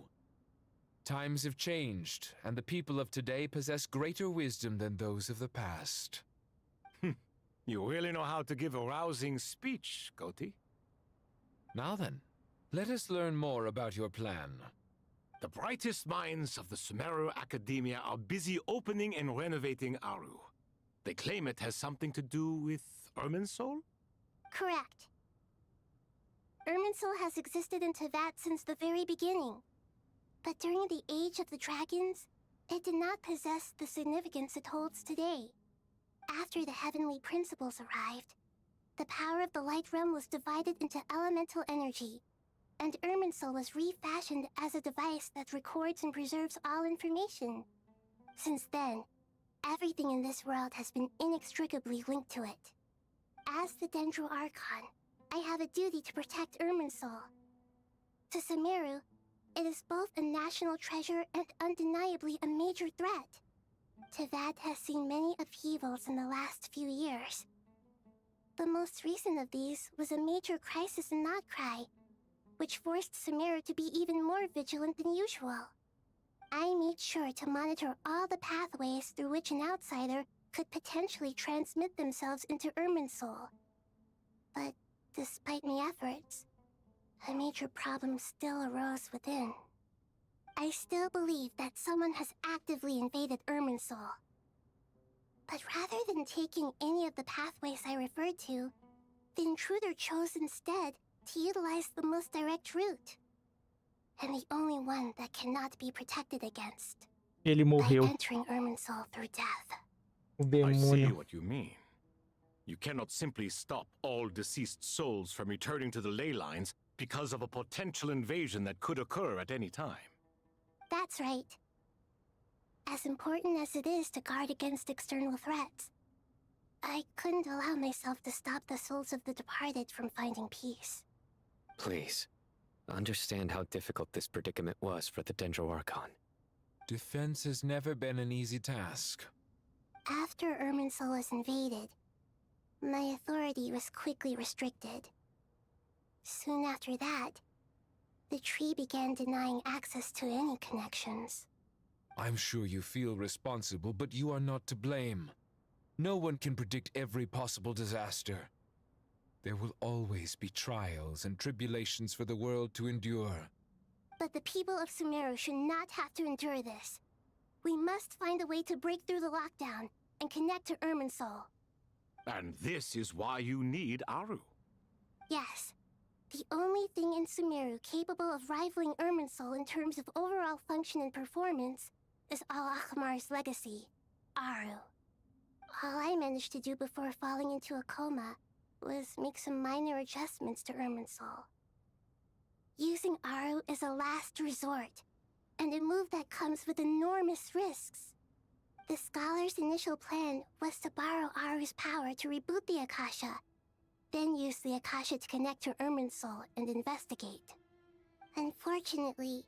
Times have changed, and the people of today possess greater wisdom than those of the past. You really know how to give a rousing speech, Goti. Now then, let us learn more about your plan. The brightest minds of the Sumeru Academia are busy opening and renovating Aru. They claim it has something to do with Irminsul? Correct. Irminsul has existed in Teyvat since the very beginning. But during the Age of the Dragons, it did not possess the significance it holds today. After the heavenly principles arrived, the power of the Light Realm was divided into elemental energy, and Irminsul was refashioned as a device that records and preserves all information. Since then, everything in this world has been inextricably linked to it. As the Dendro Archon, I have a duty to protect Irminsul. To Sumeru, it is both a national treasure and undeniably a major threat. Teyvat has seen many upheavals in the last few years. The most recent of these was a major crisis in Notcry, which forced Sumeru to be even more vigilant than usual. I made sure to monitor all the pathways through which an outsider could potentially transmit themselves into Irminsul. But despite my efforts, a major problem still arose within. I still believe that someone has actively invaded Irminsul. But rather than taking any of the pathways I referred to, the intruder chose instead to utilize the most direct route. And the only one that cannot be protected against. Ele By morreu. entering Irminsul through death. O I see demônio. what you mean. You cannot simply stop all deceased souls from returning to the ley lines because of a potential invasion that could occur at any time. That's right. As important as it is to guard against external threats, I couldn't allow myself to stop the souls of the departed from finding peace. Please, understand how difficult this predicament was for the Dendro Archon. Defense has never been an easy task. After Irminsul was invaded, my authority was quickly restricted. Soon after that, the tree began denying access to any connections. I'm sure you feel responsible, but you are not to blame. No one can predict every possible disaster. There will always be trials and tribulations for the world to endure. But the people of Sumeru should not have to endure this. We must find a way to break through the lockdown and connect to Irminsul. And this is why you need Aru. Yes. The only thing in Sumeru capable of rivaling Irminsul in terms of overall function and performance is Al-Ahmar's legacy, Aru. All I managed to do before falling into a coma was make some minor adjustments to Irminsul. Using Aru is a last resort, and a move that comes with enormous risks. The scholar's initial plan was to borrow Aru's power to reboot the Akasha, then use the Akasha to connect to Irminsul and investigate. Unfortunately,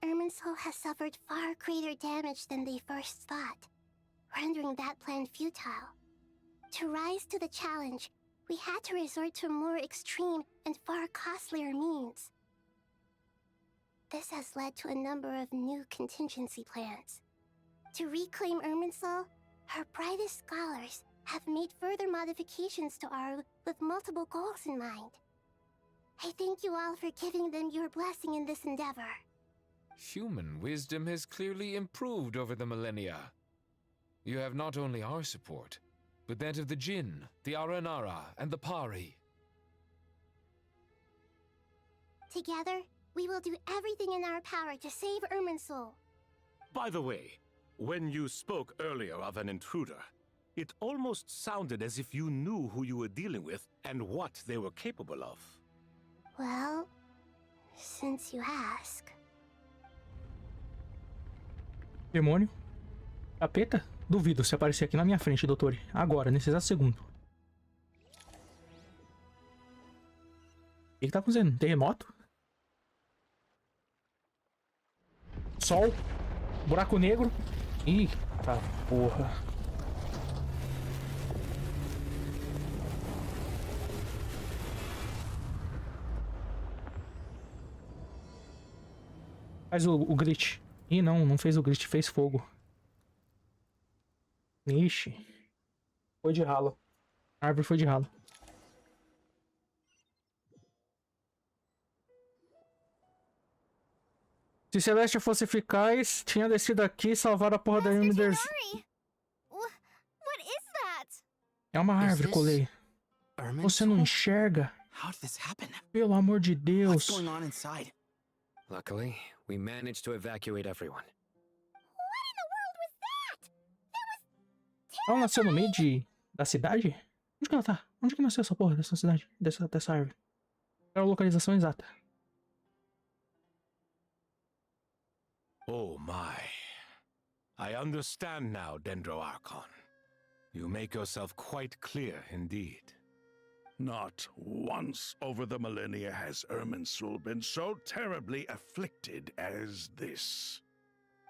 Irminsul has suffered far greater damage than they first thought, rendering that plan futile. To rise to the challenge, we had to resort to a more extreme and far costlier means. This has led to a number of new contingency plans. To reclaim Irminsul, her brightest scholars have made further modifications to Aru with multiple goals in mind. I thank you all for giving them your blessing in this endeavor. Human wisdom has clearly improved over the millennia. You have not only our support, but that of the Jinn, the Aranara, and the Pari. Together, we will do everything in our power to save Irminsul. By the way, when you spoke earlier of an intruder, it almost sounded as if you knew who you were dealing with and what they were capable of. Well, since you ask. Demônio? Capeta? Duvido se aparecer aqui na minha frente, doutor. Agora, nesse exato segundo. O que tá acontecendo? Terremoto? Sol? Buraco negro? Ih, tá porra. Faz o grit. Ih, não fez o grit, fez fogo. Ixi. Foi de ralo. A árvore foi de ralo. Se Celestia fosse eficaz, tinha descido aqui e salvado a porra da Ender. What is that? É uma árvore, Colei. Você não enxerga? Pelo amor de Deus. Luckily, we managed to evacuate everyone. Ela nasceu no meio da cidade? Onde que ela tá? Onde que nasceu essa porra dessa cidade? Dessa árvore? Quero a localização exata. Oh my. I understand now, Dendroarchon. You make yourself quite clear indeed. Not once over the millennia has Irminsul been so terribly afflicted as this.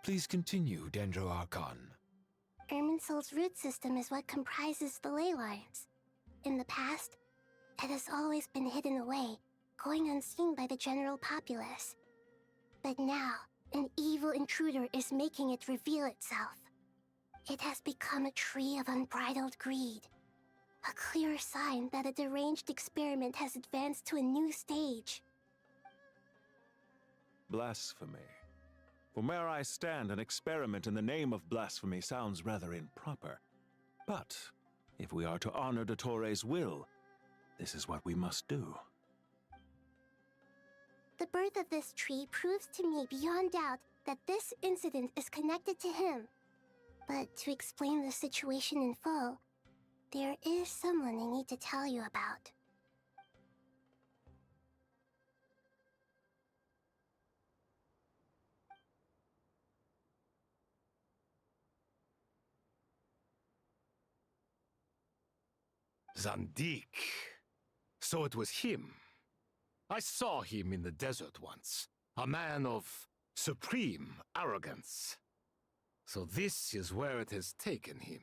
Please continue, Dendroarchon. Irminsul's root system is what comprises the ley lines. In the past, it has always been hidden away, going unseen by the general populace. But now, an evil intruder is making it reveal itself. It has become a tree of unbridled greed. A clear sign that a deranged experiment has advanced to a new stage. Blasphemy. From where I stand, an experiment in the name of blasphemy sounds rather improper. But if we are to honor Dottores' will, this is what we must do. The birth of this tree proves to me beyond doubt that this incident is connected to him. But to explain the situation in full, there is someone I need to tell you about. Zandik. So it was him. I saw him in the desert once. A man of supreme arrogance. So this is where it has taken him.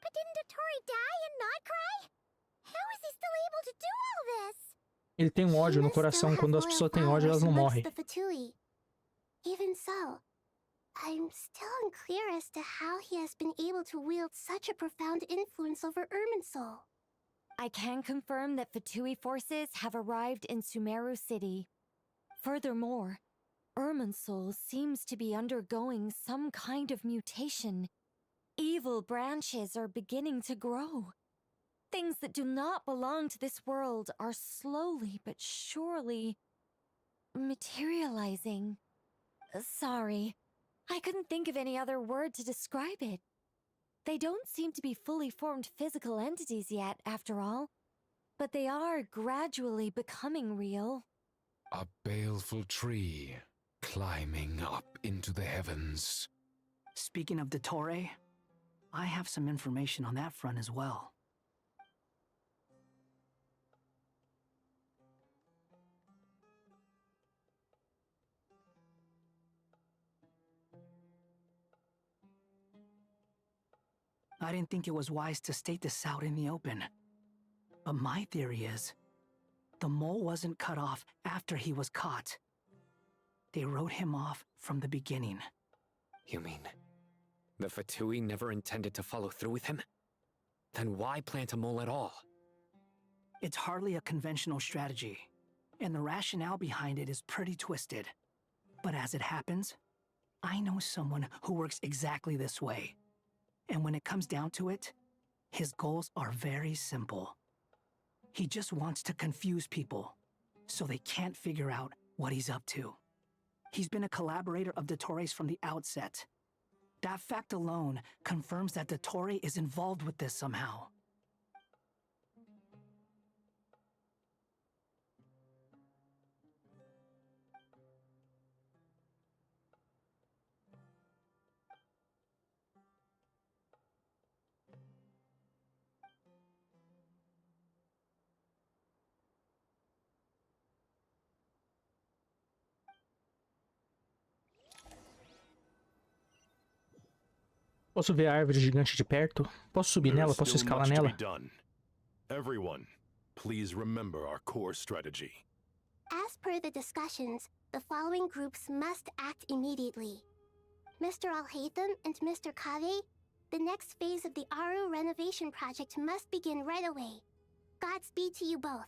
But didn't Dottore die and not cry? How is he still able to do all this? Ele tem um ódio no coração. Quando as pessoas têm ódio, elas não morrem. Even so, I'm still unclear as to how he has been able to wield such a profound influence over Irminsul. I can confirm that Fatui forces have arrived in Sumeru City. Furthermore, Irminsul seems to be undergoing some kind of mutation. Evil branches are beginning to grow. Things that do not belong to this world are slowly but surely materializing. Sorry, I couldn't think of any other word to describe it. They don't seem to be fully formed physical entities yet, after all, but they are gradually becoming real. A baleful tree climbing up into the heavens. Speaking of Dottore, I have some information on that front as well. I didn't think it was wise to state this out in the open. But my theory is, the mole wasn't cut off after he was caught. They wrote him off from the beginning. You mean the Fatui never intended to follow through with him? Then why plant a mole at all? It's hardly a conventional strategy, and the rationale behind it is pretty twisted. But as it happens, I know someone who works exactly this way. And when it comes down to it, his goals are very simple. He just wants to confuse people, so they can't figure out what he's up to. He's been a collaborator of Dottore's from the outset. That fact alone confirms that Dottore is involved with this somehow. Posso ver a árvore gigante de perto? Posso subir nela? Posso escalar nela? Everyone, please remember our core strategy. As per the discussions, the following groups must act immediately. Mr. Alhaitham and Mr. Kave, the next phase of the Aru renovation project must begin right away. Godspeed to you both.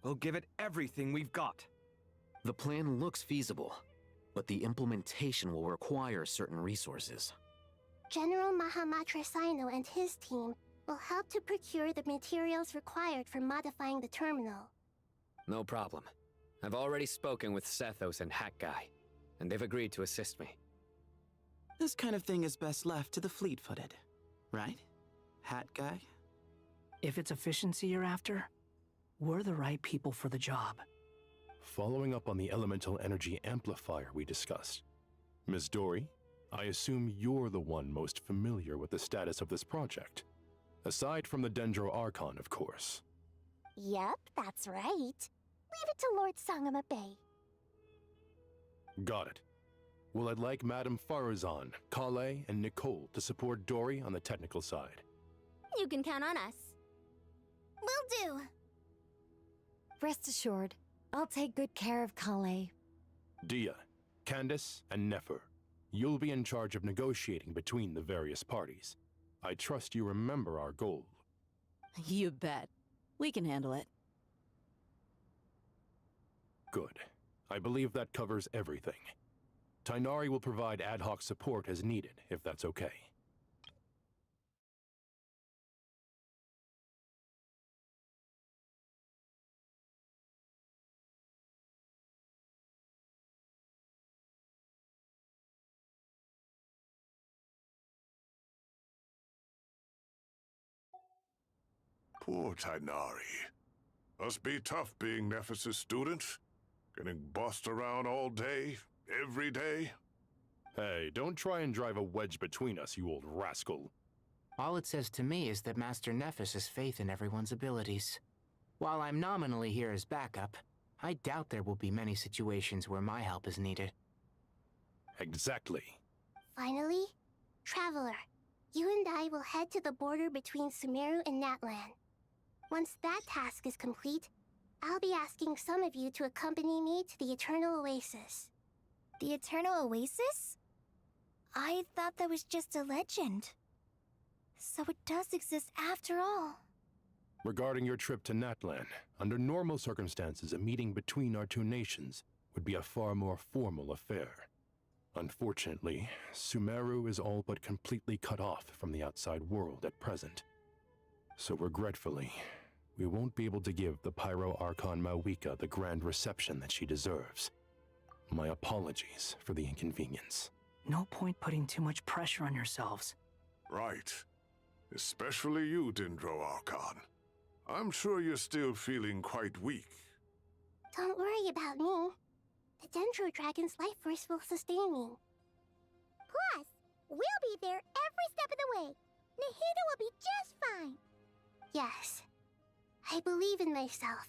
We'll give it everything we've got. The plan looks feasible, but the implementation will require certain resources. General Mahamatra Sino and his team will help to procure the materials required for modifying the terminal. No problem. I've already spoken with Sethos and Hat Guy, and they've agreed to assist me. This kind of thing is best left to the fleet-footed, right? Hat Guy? If it's efficiency you're after, we're the right people for the job. Following up on the elemental energy amplifier we discussed, Ms. Dory, I assume you're the one most familiar with the status of this project. Aside from the Dendro Archon, of course. Yep, that's right. Leave it to Lord Sangamabe. Got it. Well, I'd like Madame Farazan, Kale, and Nicole to support Dory on the technical side. You can count on us. Will do. Rest assured, I'll take good care of Kale. Dia, Candace, and Nefer, you'll be in charge of negotiating between the various parties. I trust you remember our goal. You bet. We can handle it. Good. I believe that covers everything. Tainari will provide ad hoc support as needed, if that's okay. Poor Tainari. Must be tough being Nephis' student. Getting bossed around all day, every day. Hey, don't try and drive a wedge between us, you old rascal. All it says to me is that Master Nephis has faith in everyone's abilities. While I'm nominally here as backup, I doubt there will be many situations where my help is needed. Exactly. Finally, Traveler, you and I will head to the border between Sumeru and Natlan. Once that task is complete, I'll be asking some of you to accompany me to the Eternal Oasis. The Eternal Oasis? I thought that was just a legend. So it does exist after all. Regarding your trip to Natlan, under normal circumstances, a meeting between our two nations would be a far more formal affair. Unfortunately, Sumeru is all but completely cut off from the outside world at present. So regretfully, we won't be able to give the Pyro Archon Mawika the grand reception that she deserves. My apologies for the inconvenience. No point putting too much pressure on yourselves. Right. Especially you, Dendro Archon. I'm sure you're still feeling quite weak. Don't worry about me. The Dendro Dragon's life force will sustain me. Plus, We'll be there every step of the way. Nahida will be just fine. Yes. I believe in myself.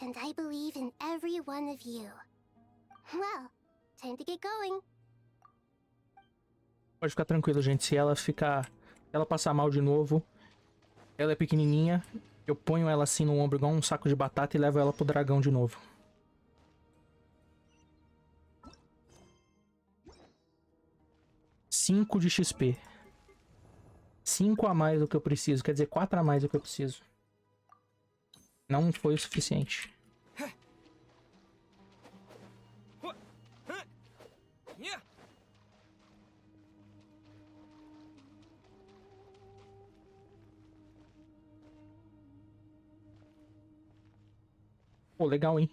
And I believe in every one of you. Well, time to get going. Pode ficar tranquilo, gente. Se ela passar mal de novo, ela é pequenininha, eu ponho ela assim no ombro igual um saco de batata e levo ela pro dragão de novo. $5 de XP. 5 a mais do que eu preciso. Quer dizer, 4 a mais do que eu preciso. Não foi o suficiente. Pô, legal, hein?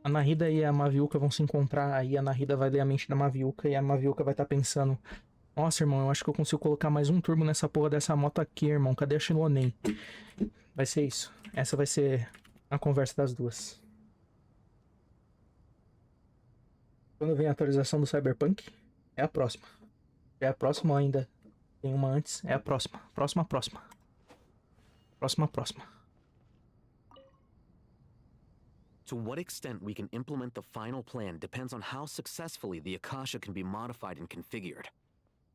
A Nahida e a Maviuca vão se encontrar, aí a Nahida vai ler a mente da Maviuca e a Maviuca vai estar pensando: nossa, irmão, eu acho que eu consigo colocar mais um turbo nessa porra dessa moto aqui, irmão. Cadê a Shilonen? Vai ser isso. Essa vai ser a conversa das duas. Quando vem a atualização do Cyberpunk, é a próxima. É a próxima ainda. Tem uma antes, é a próxima. Próxima. To what extent we can implement the final plan depends on how successfully the Akasha can be modified and configured.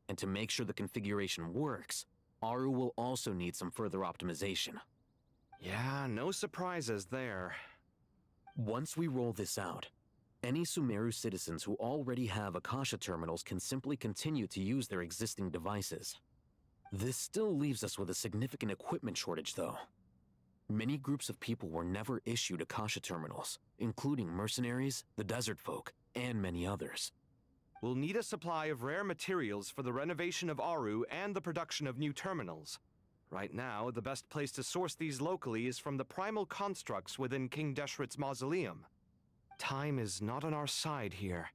And to make sure the configuration works, Aru will also need some further optimization. Yeah, no surprises there. Once we roll this out, any Sumeru citizens who already have Akasha terminals can simply continue to use their existing devices. This still leaves us with a significant equipment shortage, though. Many groups of people were never issued Akasha terminals, including mercenaries, the desert folk, and many others. We'll need a supply of rare materials for the renovation of Aru and the production of new terminals. Right now, the best place to source these locally is from the primal constructs within King Deshret's mausoleum. Time is not on our side here.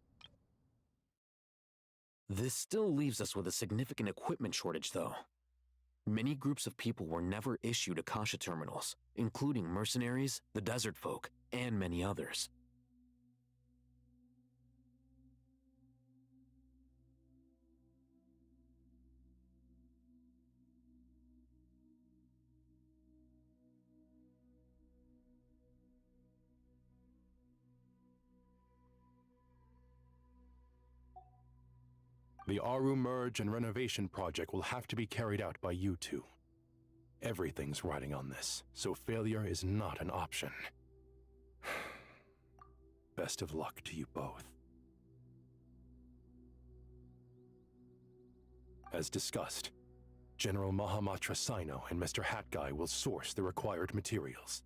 This still leaves us with a significant equipment shortage, though. Many groups of people were never issued Akasha terminals, including mercenaries, the desert folk, and many others. The Aru merge and renovation project will have to be carried out by you two. Everything's riding on this, so failure is not an option. Best of luck to you both. As discussed, General Mahamatra Sino and Mr. Hat Guy will source the required materials.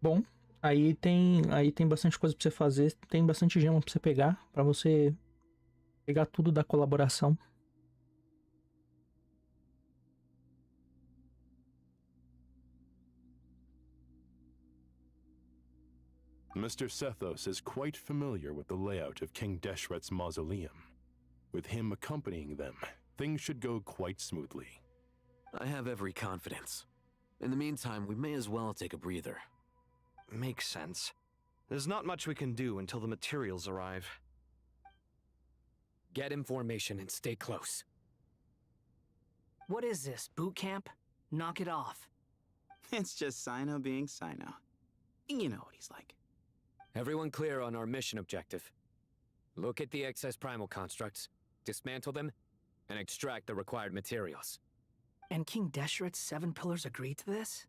Bom, aí tem bastante coisa pra você fazer, tem bastante gema pra você pegar, pra você pegar tudo da colaboração. Mr. Sethos is quite familiar with the layout of King Deshret's mausoleum. With him accompanying them, things should go quite smoothly. I have every confidence. In the meantime, we may as well take a breather. Makes sense. There's not much we can do until the materials arrive. Get information and stay close. What is this, boot camp? Knock it off. It's just Sino being Sino. You know what he's like. Everyone clear on our mission objective. Look at the excess primal constructs, dismantle them, and extract the required materials. And King Deshret's 7 pillars agreed to this?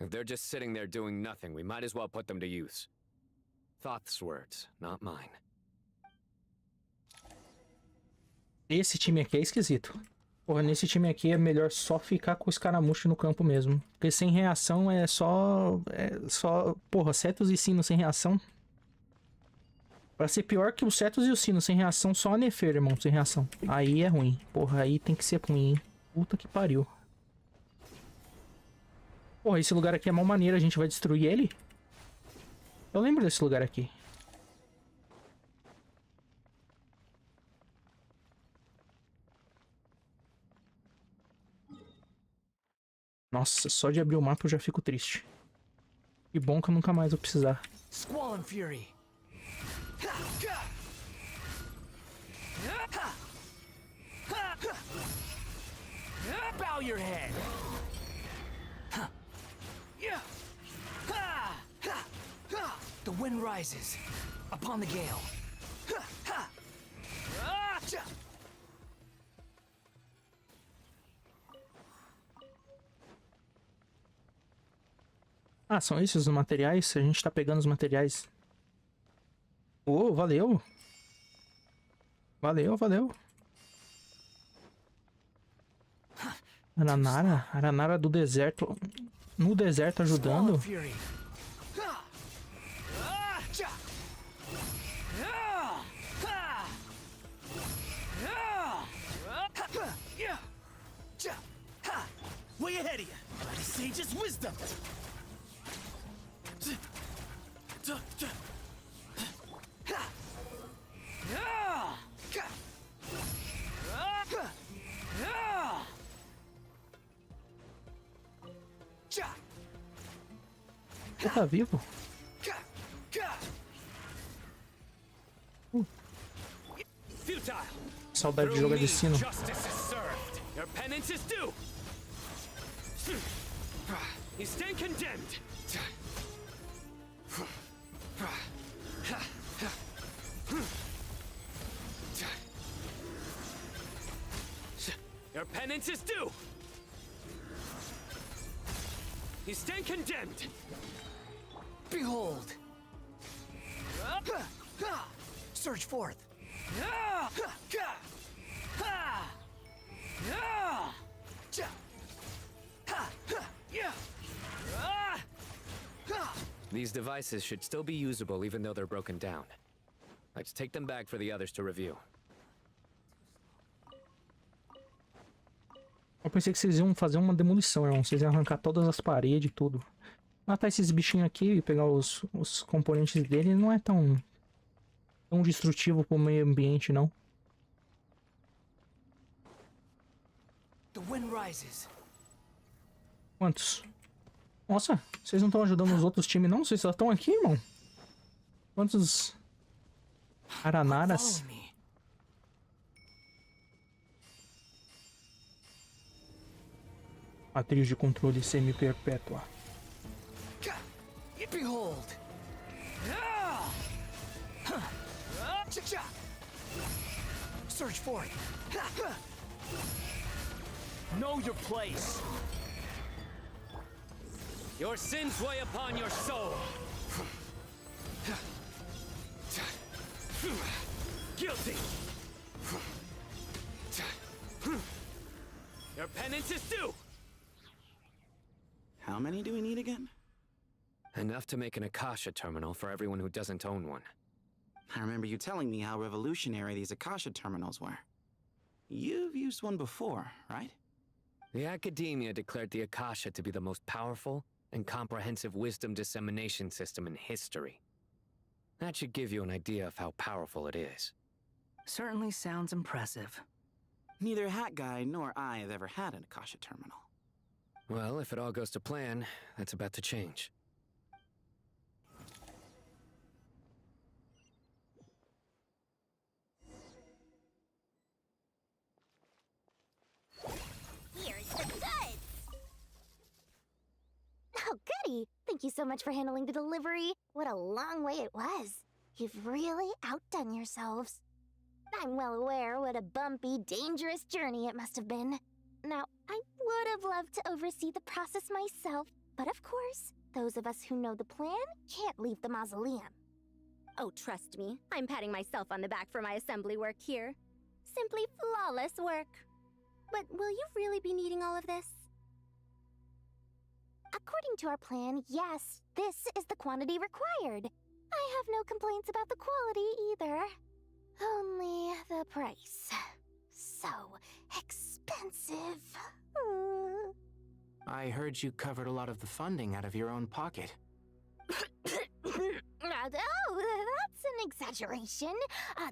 If they're just sitting there doing nothing, we might as well put them to use. Thoth's words, not mine. Esse time aqui é esquisito. Porra, nesse time aqui é melhor só ficar com o escaramuche no campo mesmo. Porque sem reação é só... Porra, Cetus e Sino sem reação. Pra ser pior que o Cetus e o Sino sem reação, só a Nefer, irmão, sem reação. Aí é ruim. Porra, aí tem que ser ruim, hein? Puta que pariu. Porra, esse lugar aqui é mal maneiro. A gente vai destruir ele? Eu lembro desse lugar aqui. Nossa, só de abrir o mapa eu já fico triste. Que bom que eu nunca mais vou precisar. Squall and Fury. bow your head. The wind rises upon the gale. Ah, são esses os materiais? A gente tá pegando os materiais. Oh, valeu. Valeu, valeu. Aranara? Aranara do deserto. No deserto ajudando. Way ahead of you. The sage's wisdom. Você tá vivo? Saudade de jogar de sino. Your penance is due. You stand condemned. Your penance is due. You stand condemned. Behold. Surge forth. These devices should still be usable even though they're broken down. Let's take them back for the others to review. Eu pensei que vocês iam fazer uma demolição, irmão. Vocês iam arrancar todas as paredes e tudo. Matar esses bichinhos aqui e pegar os componentes dele não é tão destrutivo pro meio ambiente, não. The wind rises. Quantos? Nossa, vocês não estão ajudando os outros times, não? Vocês só estão aqui, irmão? Quantos aranaras? Matriz de controle semi-perpétua. Behold. Search for it. Know your place. Your sins weigh upon your soul. Guilty. Your penance is due. How many do we need again? Enough to make an Akasha terminal for everyone who doesn't own one. I remember you telling me how revolutionary these Akasha terminals were. You've used one before, right? The academia declared the Akasha to be the most powerful and comprehensive wisdom dissemination system in history. That should give you an idea of how powerful it is. Certainly sounds impressive. Neither Hat Guy nor I have ever had an Akasha terminal. Well, if it all goes to plan, that's about to change. Here's the goods! Oh, goody! Thank you so much for handling the delivery. What a long way it was. You've really outdone yourselves. I'm well aware what a bumpy, dangerous journey it must have been. Now, I would have loved to oversee the process myself, but of course, those of us who know the plan can't leave the mausoleum. Oh, trust me, I'm patting myself on the back for my assembly work here. Simply flawless work. But will you really be needing all of this? According to our plan, yes, this is the quantity required. I have no complaints about the quality either. Only the price. So expensive. I heard you covered a lot of the funding out of your own pocket. Oh, that's an exaggeration.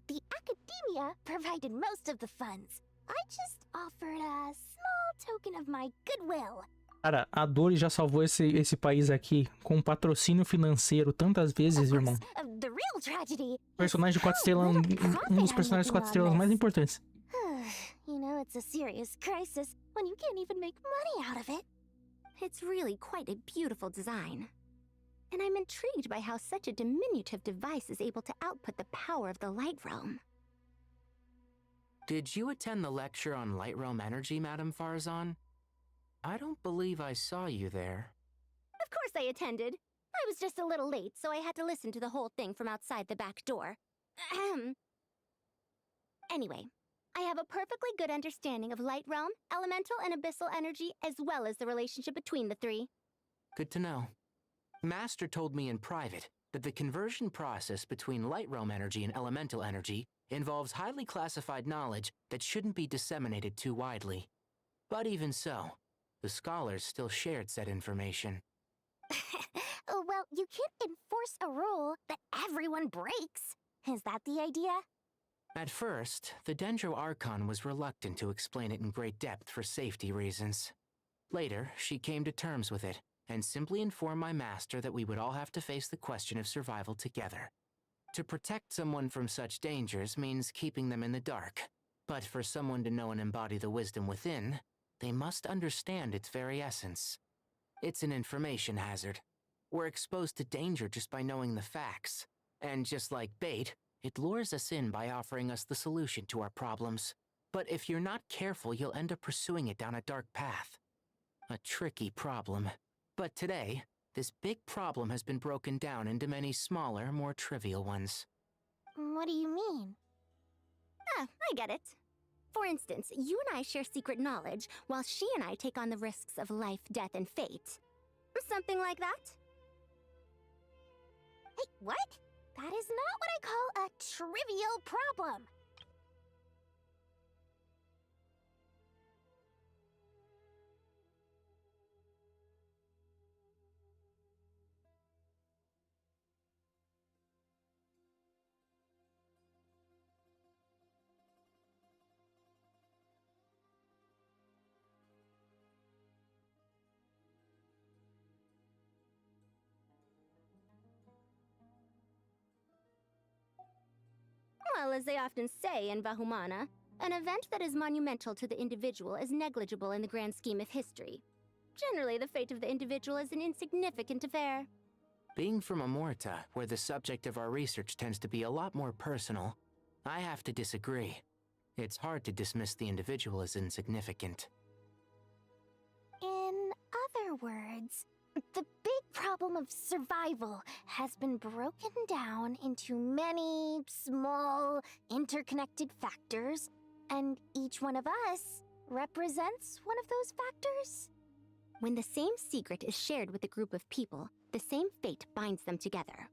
The academia provided most of the funds. I just offered a small token of my goodwill. Cara, a Dori já salvou esse país aqui com patrocínio financeiro tantas vezes, irmão. The real tragedy. Personagem de 4 estrelas, um dos personagens de 4 estrelas mais importantes. You know, know it's a serious crisis when you can't even make money out of it. It's really quite a beautiful design. And I'm intrigued by how such a diminutive device is able to output the power of the Light Realm. Did you attend the lecture on Light Realm energy, Madame Farzan? I don't believe I saw you there. Of course I attended. I was just a little late, so I had to listen to the whole thing from outside the back door. Ahem. Anyway, I have a perfectly good understanding of Light Realm, elemental and abyssal energy, as well as the relationship between the three. Good to know. Master told me in private that the conversion process between Light Realm energy and elemental energy involves highly classified knowledge that shouldn't be disseminated too widely. But even so, the scholars still shared said information. Well, you can't enforce a rule that everyone breaks. Is that the idea? At first, the Dendro Archon was reluctant to explain it in great depth for safety reasons. Later, she came to terms with it, and simply informed my master that we would all have to face the question of survival together. To protect someone from such dangers means keeping them in the dark, but for someone to know and embody the wisdom within, they must understand its very essence. It's an information hazard. We're exposed to danger just by knowing the facts, and just like bait, it lures us in by offering us the solution to our problems. But if you're not careful, you'll end up pursuing it down a dark path. A tricky problem. But today, this big problem has been broken down into many smaller, more trivial ones. What do you mean? Ah, I get it. For instance, you and I share secret knowledge, while she and I take on the risks of life, death, and fate. Something like that? Hey, what? That is not what I call a trivial problem. Well, as they often say in Vahumana, an event that is monumental to the individual is negligible in the grand scheme of history. Generally, the fate of the individual is an insignificant affair. Being from Amorta, where the subject of our research tends to be a lot more personal, I have to disagree. It's hard to dismiss the individual as insignificant. In other words, the big problem of survival has been broken down into many small, interconnected factors, and each one of us represents one of those factors. When the same secret is shared with a group of people, the same fate binds them together.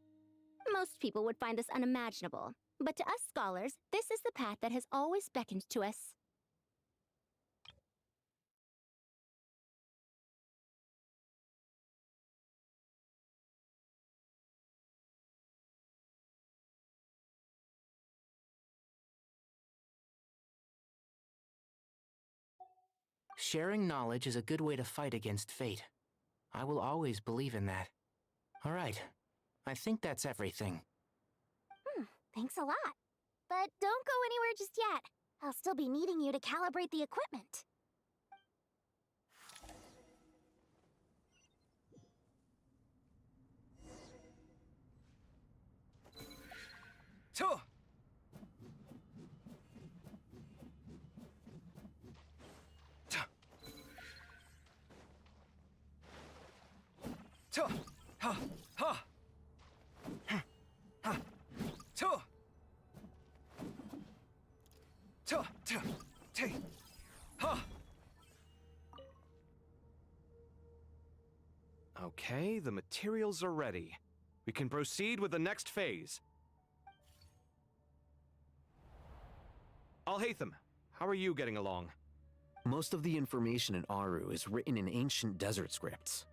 Most people would find this unimaginable, but to us scholars, this is the path that has always beckoned to us. Sharing knowledge is a good way to fight against fate. I will always believe in that. All right, I think that's everything. Thanks a lot. But don't go anywhere just yet. I'll still be needing you to calibrate the equipment. Okay, the materials are ready. We can proceed with the next phase. Alhaitham, how are you getting along? Most of the information in Aru is written in ancient desert scripts.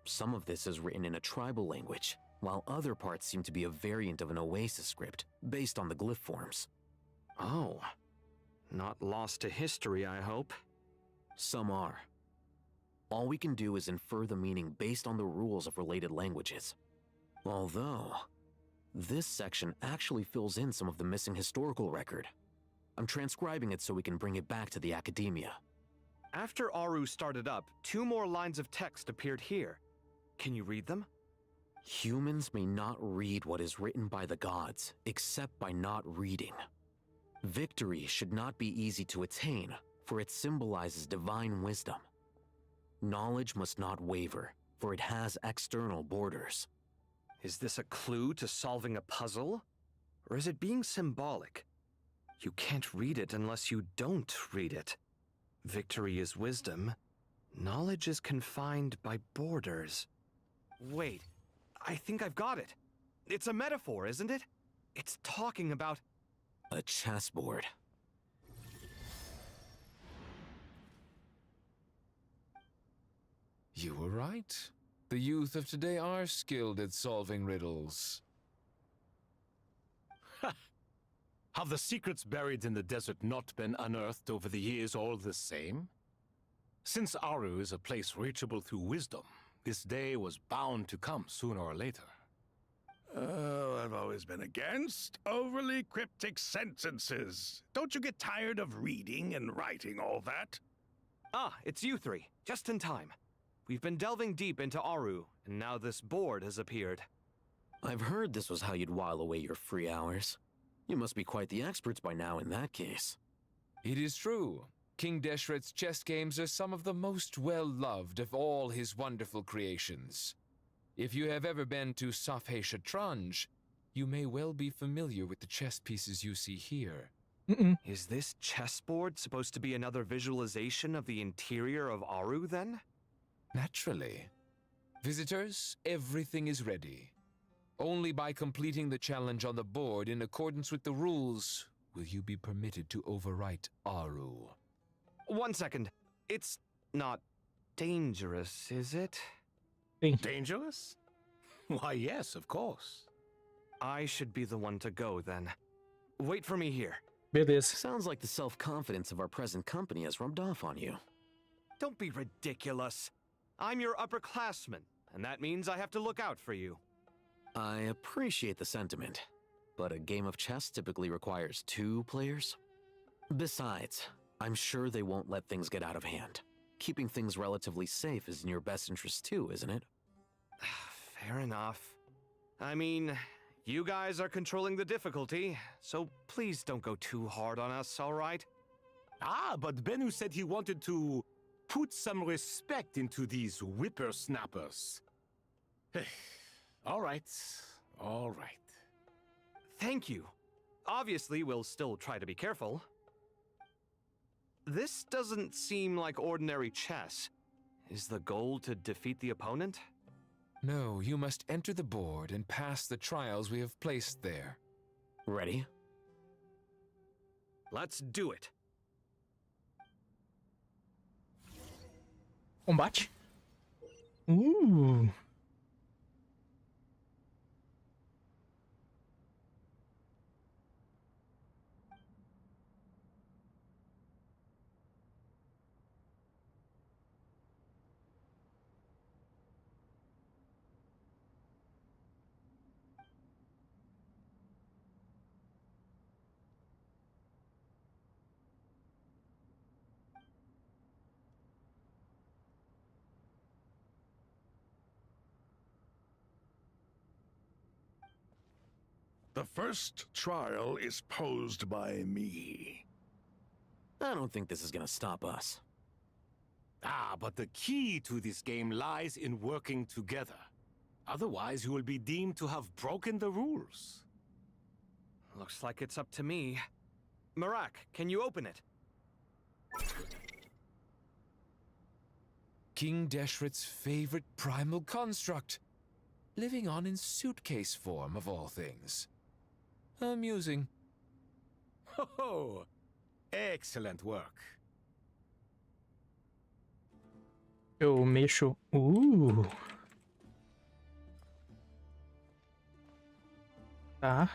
Some of this is written in a tribal language, while other parts seem to be a variant of an Oasis script, based on the glyph forms. Oh. Not lost to history, I hope. Some are. All we can do is infer the meaning based on the rules of related languages. Although, this section actually fills in some of the missing historical record. I'm transcribing it so we can bring it back to the academia. After Aru started up, 2 more lines of text appeared here. Can you read them? Humans may not read what is written by the gods, except by not reading. Victory should not be easy to attain, for it symbolizes divine wisdom. Knowledge must not waver, for it has external borders. Is this a clue to solving a puzzle? Or is it being symbolic? You can't read it unless you don't read it. Victory is wisdom. Knowledge is confined by borders. Wait, I think I've got it. It's a metaphor, isn't it? It's talking about... a chessboard. You were right. The youth of today are skilled at solving riddles. Have the secrets buried in the desert not been unearthed over the years all the same? Since Aru is a place reachable through wisdom, this day was bound to come sooner or later. Oh, I've always been against overly cryptic sentences. Don't you get tired of reading and writing all that? Ah, it's you 3. Just in time. We've been delving deep into Aru, and now this board has appeared. I've heard this was how you'd while away your free hours. You must be quite the experts by now in that case. It is true. King Deshret's chess games are some of the most well-loved of all his wonderful creations. If you have ever been to Safhe Shatranj, you may well be familiar with the chess pieces you see here. Is this chessboard supposed to be another visualization of the interior of Aru, then? Naturally. Visitors, everything is ready. Only by completing the challenge on the board in accordance with the rules will you be permitted to overwrite Aru. 1 second. It's not dangerous, is it? Dangerous? Why, yes, of course. I should be the one to go, then. Wait for me here. Sounds like the self-confidence of our present company has rubbed off on you. Don't be ridiculous. I'm your upperclassman, and that means I have to look out for you. I appreciate the sentiment, but a game of chess typically requires 2 players. Besides, I'm sure they won't let things get out of hand. Keeping things relatively safe is in your best interest too, isn't it? Fair enough. I mean, you guys are controlling the difficulty, so please don't go too hard on us, all right? Ah, but Bennu said he wanted to put some respect into these whippersnappers. All right, all right. Thank you. Obviously, we'll still try to be careful. This doesn't seem like ordinary chess. Is the goal to defeat the opponent? No, you must enter the board and pass the trials we have placed there. Ready? Let's do it. Combate. The first trial is posed by me. I don't think this is gonna stop us. Ah, but the key to this game lies in working together. Otherwise, you will be deemed to have broken the rules. Looks like it's up to me. Marak, can you open it? King Deshret's favorite primal construct. Living on in suitcase form, of all things. Amusing. Ho! Excellent work. Eu mexo. Tá.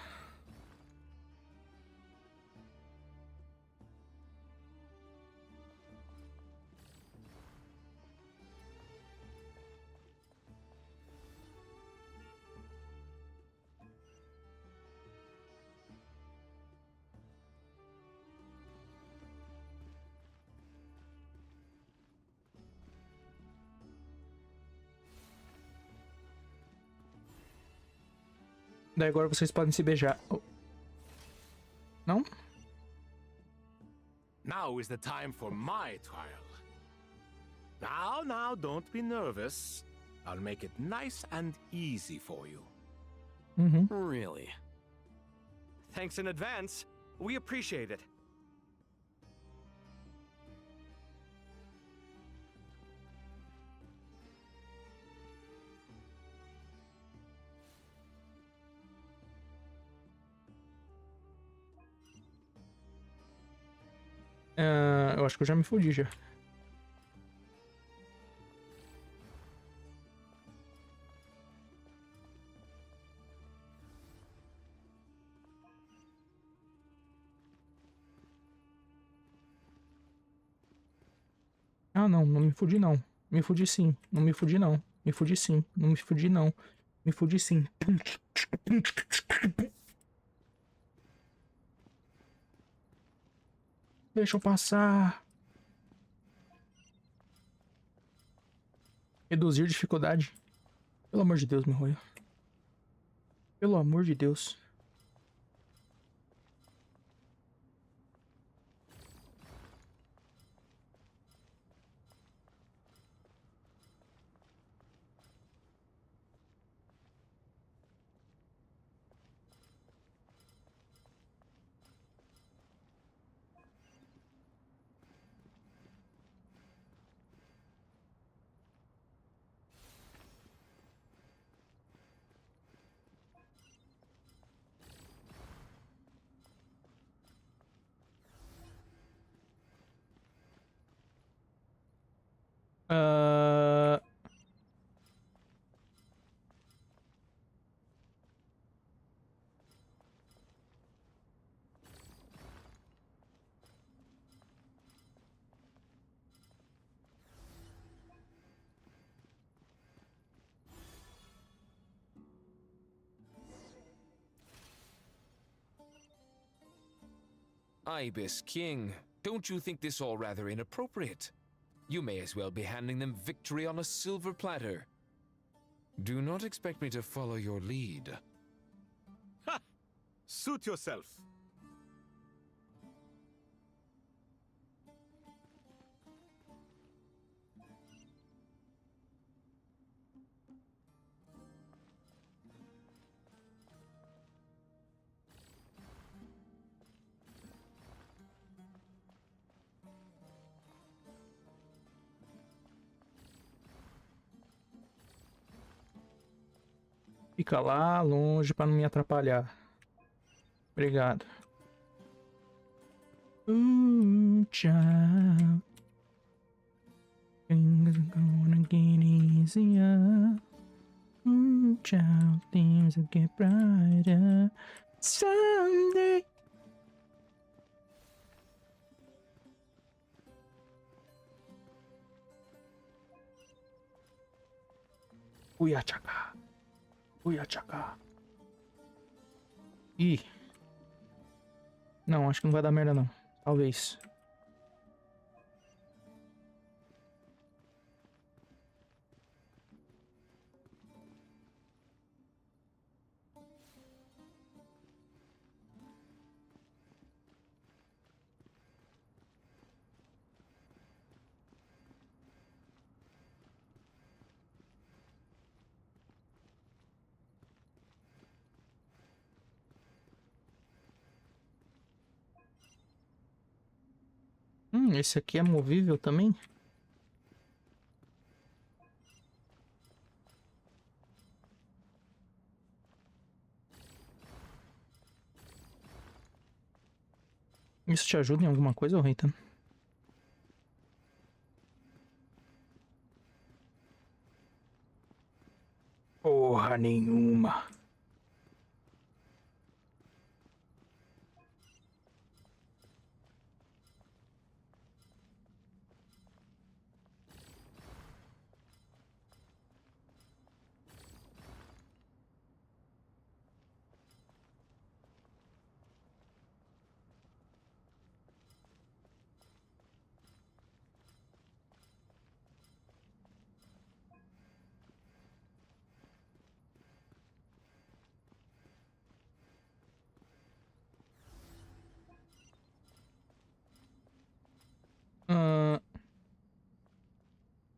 Daí agora vocês podem se beijar. Oh. Não? Now is the time for my trial. Now, don't be nervous. I'll make it nice and easy for you. Really? Thanks in advance. We appreciate it. Eu acho que eu já me fudi já. Ah, não me fudi não. Me fudi sim. Não me fudi não. Me fudi sim. Não me fudi não. Me fudi sim. Deixa eu passar. Reduzir dificuldade. Pelo amor de Deus, meu rolho. Pelo amor de Deus. Ibis King, don't you think this all rather inappropriate? You may as well be handing them victory on a silver platter. Do not expect me to follow your lead. Ha! Suit yourself. Fica lá longe pra não me atrapalhar. Obrigado. Child. Things are gonna get easier. Child, things will get brighter. Someday. Uiachaka. Uiachaka. Ih. Não, acho que não vai dar merda não. Talvez. Esse aqui é movível também? Isso te ajuda em alguma coisa, Rita? Porra nenhuma.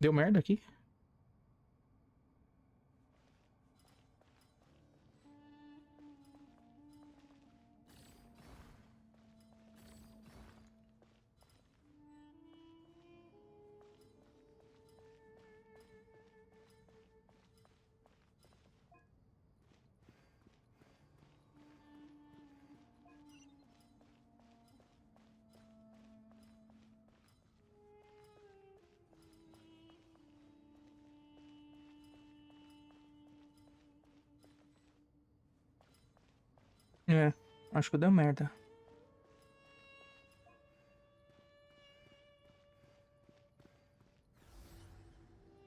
Deu merda aqui? É, acho que deu merda.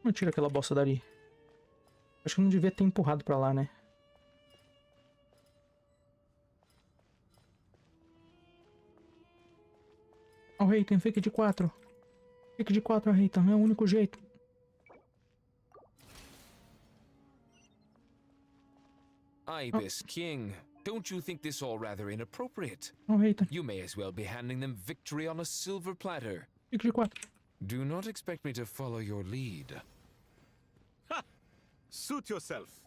Não tira aquela bosta dali. Acho que eu não devia ter empurrado pra lá, né? Ó, o Reitan, fake de 4. Fake de 4, Reitan, é o único jeito. Ibis, King, don't you think this all rather inappropriate? Oh, Reitan. You may as well be handing them victory on a silver platter. Fake de 4. Do not expect me to follow your lead. Ha! Suit yourself.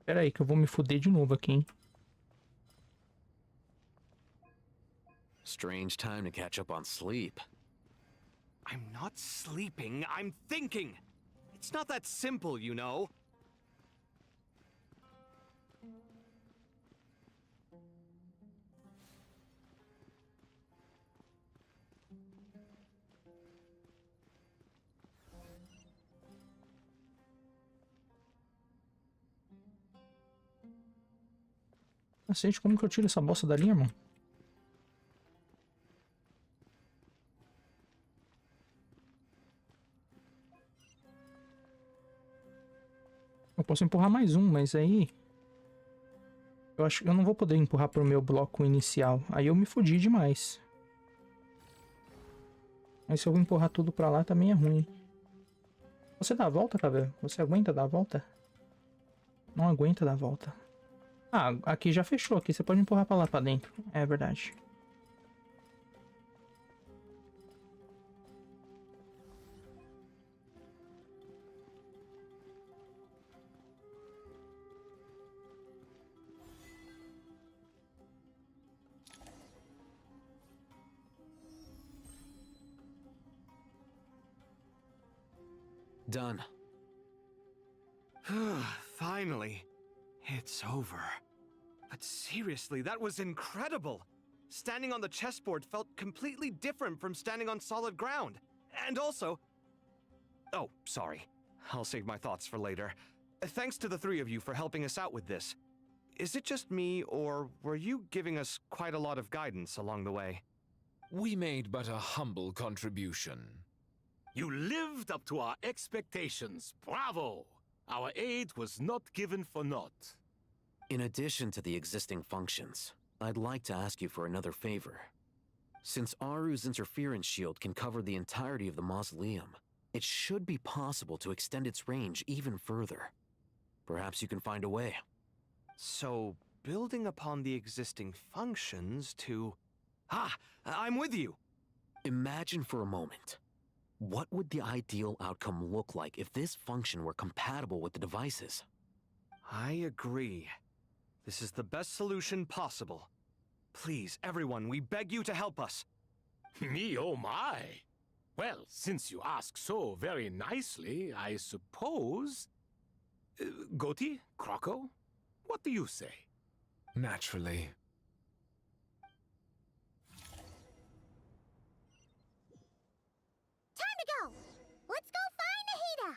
Pera aí que eu vou me fuder de novo aqui, hein? Strange time to catch up on sleep. I'm not sleeping, I'm thinking! It's not that simple, you know. Cacete, como que eu tiro essa bosta dali, irmão? Eu posso empurrar mais um, mas aí... Eu acho que eu não vou poder empurrar pro meu bloco inicial. Aí eu me fudi demais. Mas se eu empurrar tudo pra lá, também é ruim. Você dá a volta, cara? Você aguenta dar a volta? Não aguenta dar a volta. Ah, aqui já fechou. Aqui você pode empurrar pra lá pra dentro. É verdade. Done. Finally. It's over. But seriously, that was incredible! Standing on the chessboard felt completely different from standing on solid ground. And also... Oh, sorry. I'll save my thoughts for later. Thanks to the three of you for helping us out with this. Is it just me, or were you giving us quite a lot of guidance along the way? We made but a humble contribution. You lived up to our expectations. Bravo! Our aid was not given for naught. In addition to the existing functions, I'd like to ask you for another favor. Since Aru's interference shield can cover the entirety of the mausoleum, it should be possible to extend its range even further. Perhaps you can find a way. So, building upon the existing functions to... Ah! I'm with you! Imagine for a moment. What would the ideal outcome look like if this function were compatible with the devices? I agree. This is the best solution possible. Please, everyone, we beg you to help us. Me, oh my! Well, since you ask so very nicely, I suppose... Goti? Croco? What do you say? Naturally. Time to go! Let's go find Nahida!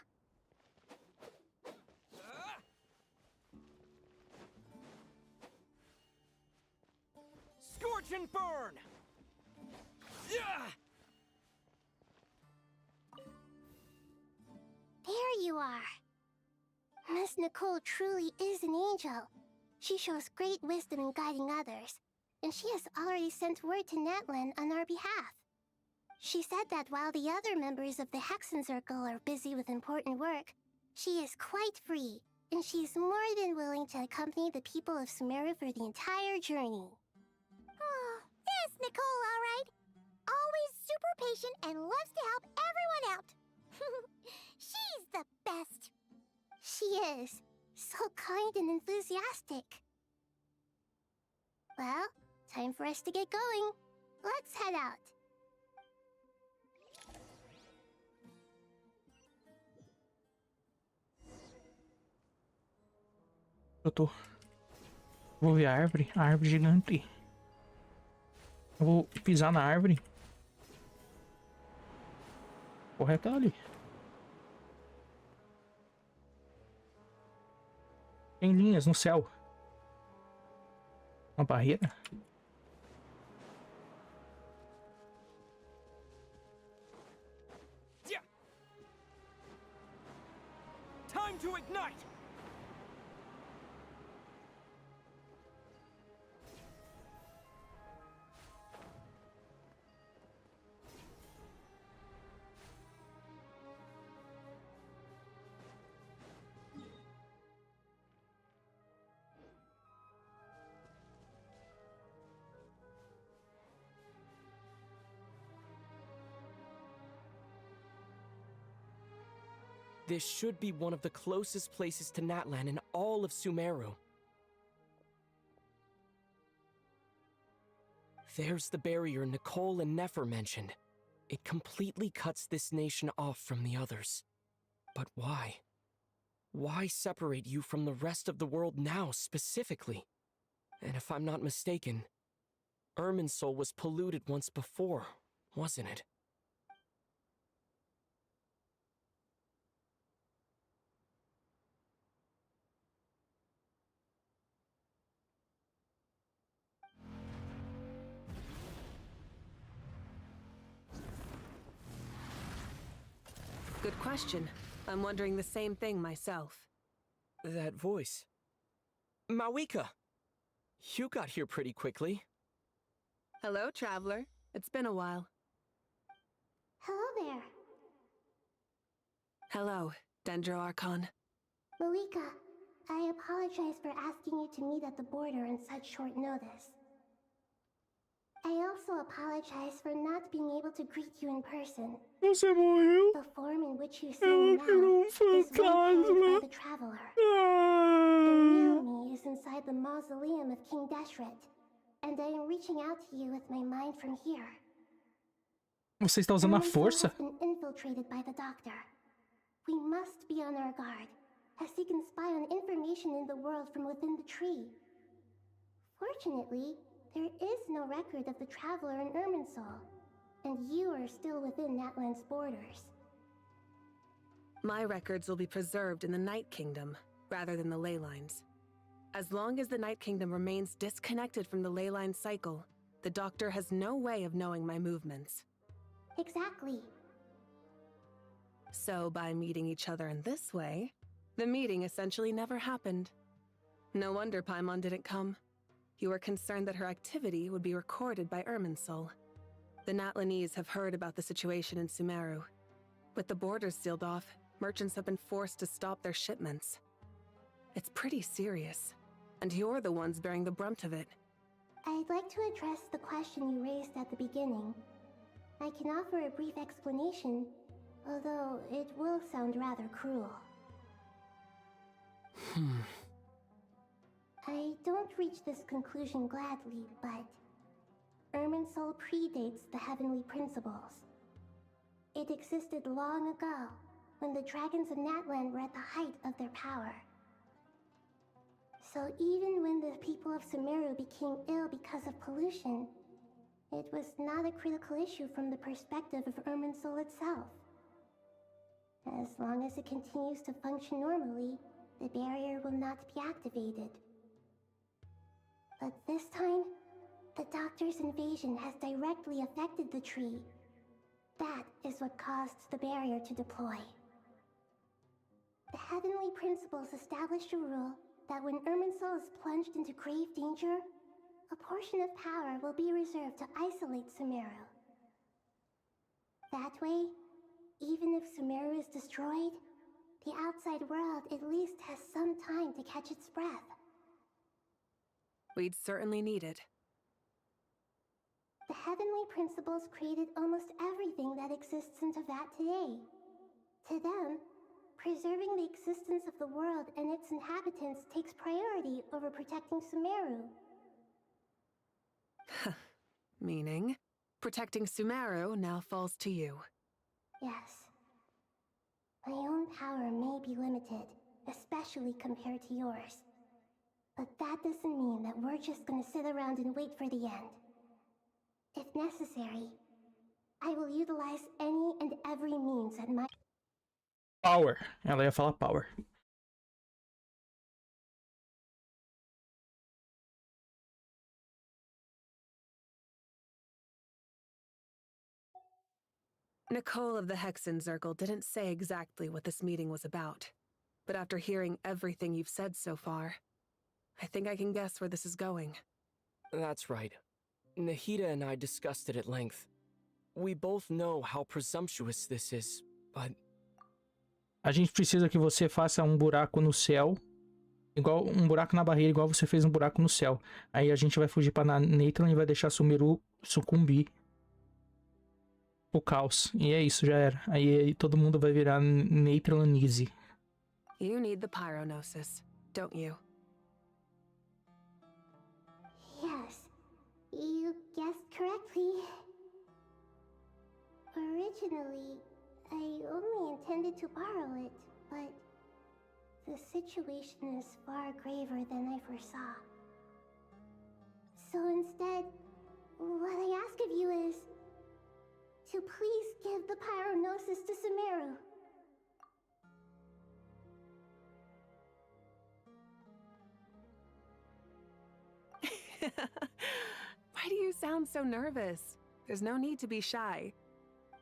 Scorch and burn! Yeah! There you are. Miss Nicole truly is an angel. She shows great wisdom in guiding others, and she has already sent word to Natlan on our behalf. She said that while the other members of the Hexen Circle are busy with important work, she is quite free, and she is more than willing to accompany the people of Sumeru for the entire journey. Oh, there's Nicole, all right. Always super patient and loves to help everyone out. She's the best. She is. So kind and enthusiastic. Well, time for us to get going. Let's head out. Vou ver a árvore gigante. Eu vou pisar na árvore. Correto ali. Tem linhas no céu. Uma barreira. Time to ignite! This should be one of the closest places to Natlan in all of Sumeru. There's the barrier Nicole and Nefer mentioned. It completely cuts this nation off from the others. But why? Why separate you from the rest of the world now, specifically? And if I'm not mistaken, Irminsul was polluted once before, wasn't it? Good question. I'm wondering the same thing myself. That voice. Mawika! You got here pretty quickly. Hello, traveler. It's been a while. Hello there. Hello, Dendro Archon. Mawika, I apologize for asking you to meet at the border on such short notice. I also apologize for not being able to greet you in person. Você morreu? The form in which you see me now is one held by the traveler. The real me is inside the mausoleum of King Deshret, and I am reaching out to you with my mind from here. Você está usando a força? Has been infiltrated by the doctor. We must be on our guard, as he can spy on information in the world from within the tree. Fortunately, there is no record of the traveler in Irminsul, and you are still within Natlan's borders. My records will be preserved in the Night Kingdom, rather than the ley lines. As long as the Night Kingdom remains disconnected from the ley line cycle, the Doctor has no way of knowing my movements. Exactly. So by meeting each other in this way, the meeting essentially never happened. No wonder Paimon didn't come. You were concerned that her activity would be recorded by Irminsul. The Natlanese have heard about the situation in Sumeru. With the borders sealed off, merchants have been forced to stop their shipments. It's pretty serious, and you're the ones bearing the brunt of it. I'd like to address the question you raised at the beginning. I can offer a brief explanation, although it will sound rather cruel. I don't reach this conclusion gladly, but Irminsul predates the heavenly principles. It existed long ago, when the dragons of Natlan were at the height of their power. So even when the people of Sumeru became ill because of pollution, it was not a critical issue from the perspective of Irminsul itself. As long as it continues to function normally, the barrier will not be activated. But this time, the Doctor's invasion has directly affected the tree. That is what caused the barrier to deploy. The heavenly principles established a rule that when Irminsul is plunged into grave danger, a portion of power will be reserved to isolate Sumeru. That way, even if Sumeru is destroyed, the outside world at least has some time to catch its breath. We'd certainly need it. The heavenly principles created almost everything that exists in Teyvat today. To them, preserving the existence of the world and its inhabitants takes priority over protecting Sumeru. Meaning, protecting Sumeru now falls to you. Yes. My own power may be limited, especially compared to yours. But that doesn't mean that we're just gonna sit around and wait for the end. If necessary, I will utilize any and every means at my... Power. Ela ia falar power. Nicole of the Hexen Circle didn't say exactly what this meeting was about. But after hearing everything you've said so far, I think I can guess where this is going. That's right. Nahida and I discussed it at length. We both know how presumptuous this is, but... A gente precisa que você faça um buraco no céu, igual um buraco na barreira, igual você fez um buraco no céu. Aí a gente vai fugir pra Natlan e vai deixar Sumeru sucumbir o caos. E é isso, já era. Aí todo mundo vai virar Natlanese. You need the Pyronosis, don't you? Yes, you guessed correctly. Originally, I only intended to borrow it, but the situation is far graver than I foresaw. So instead, what I ask of you is to please give the Pyronosis to Sumeru. Why do you sound so nervous? There's no need to be shy.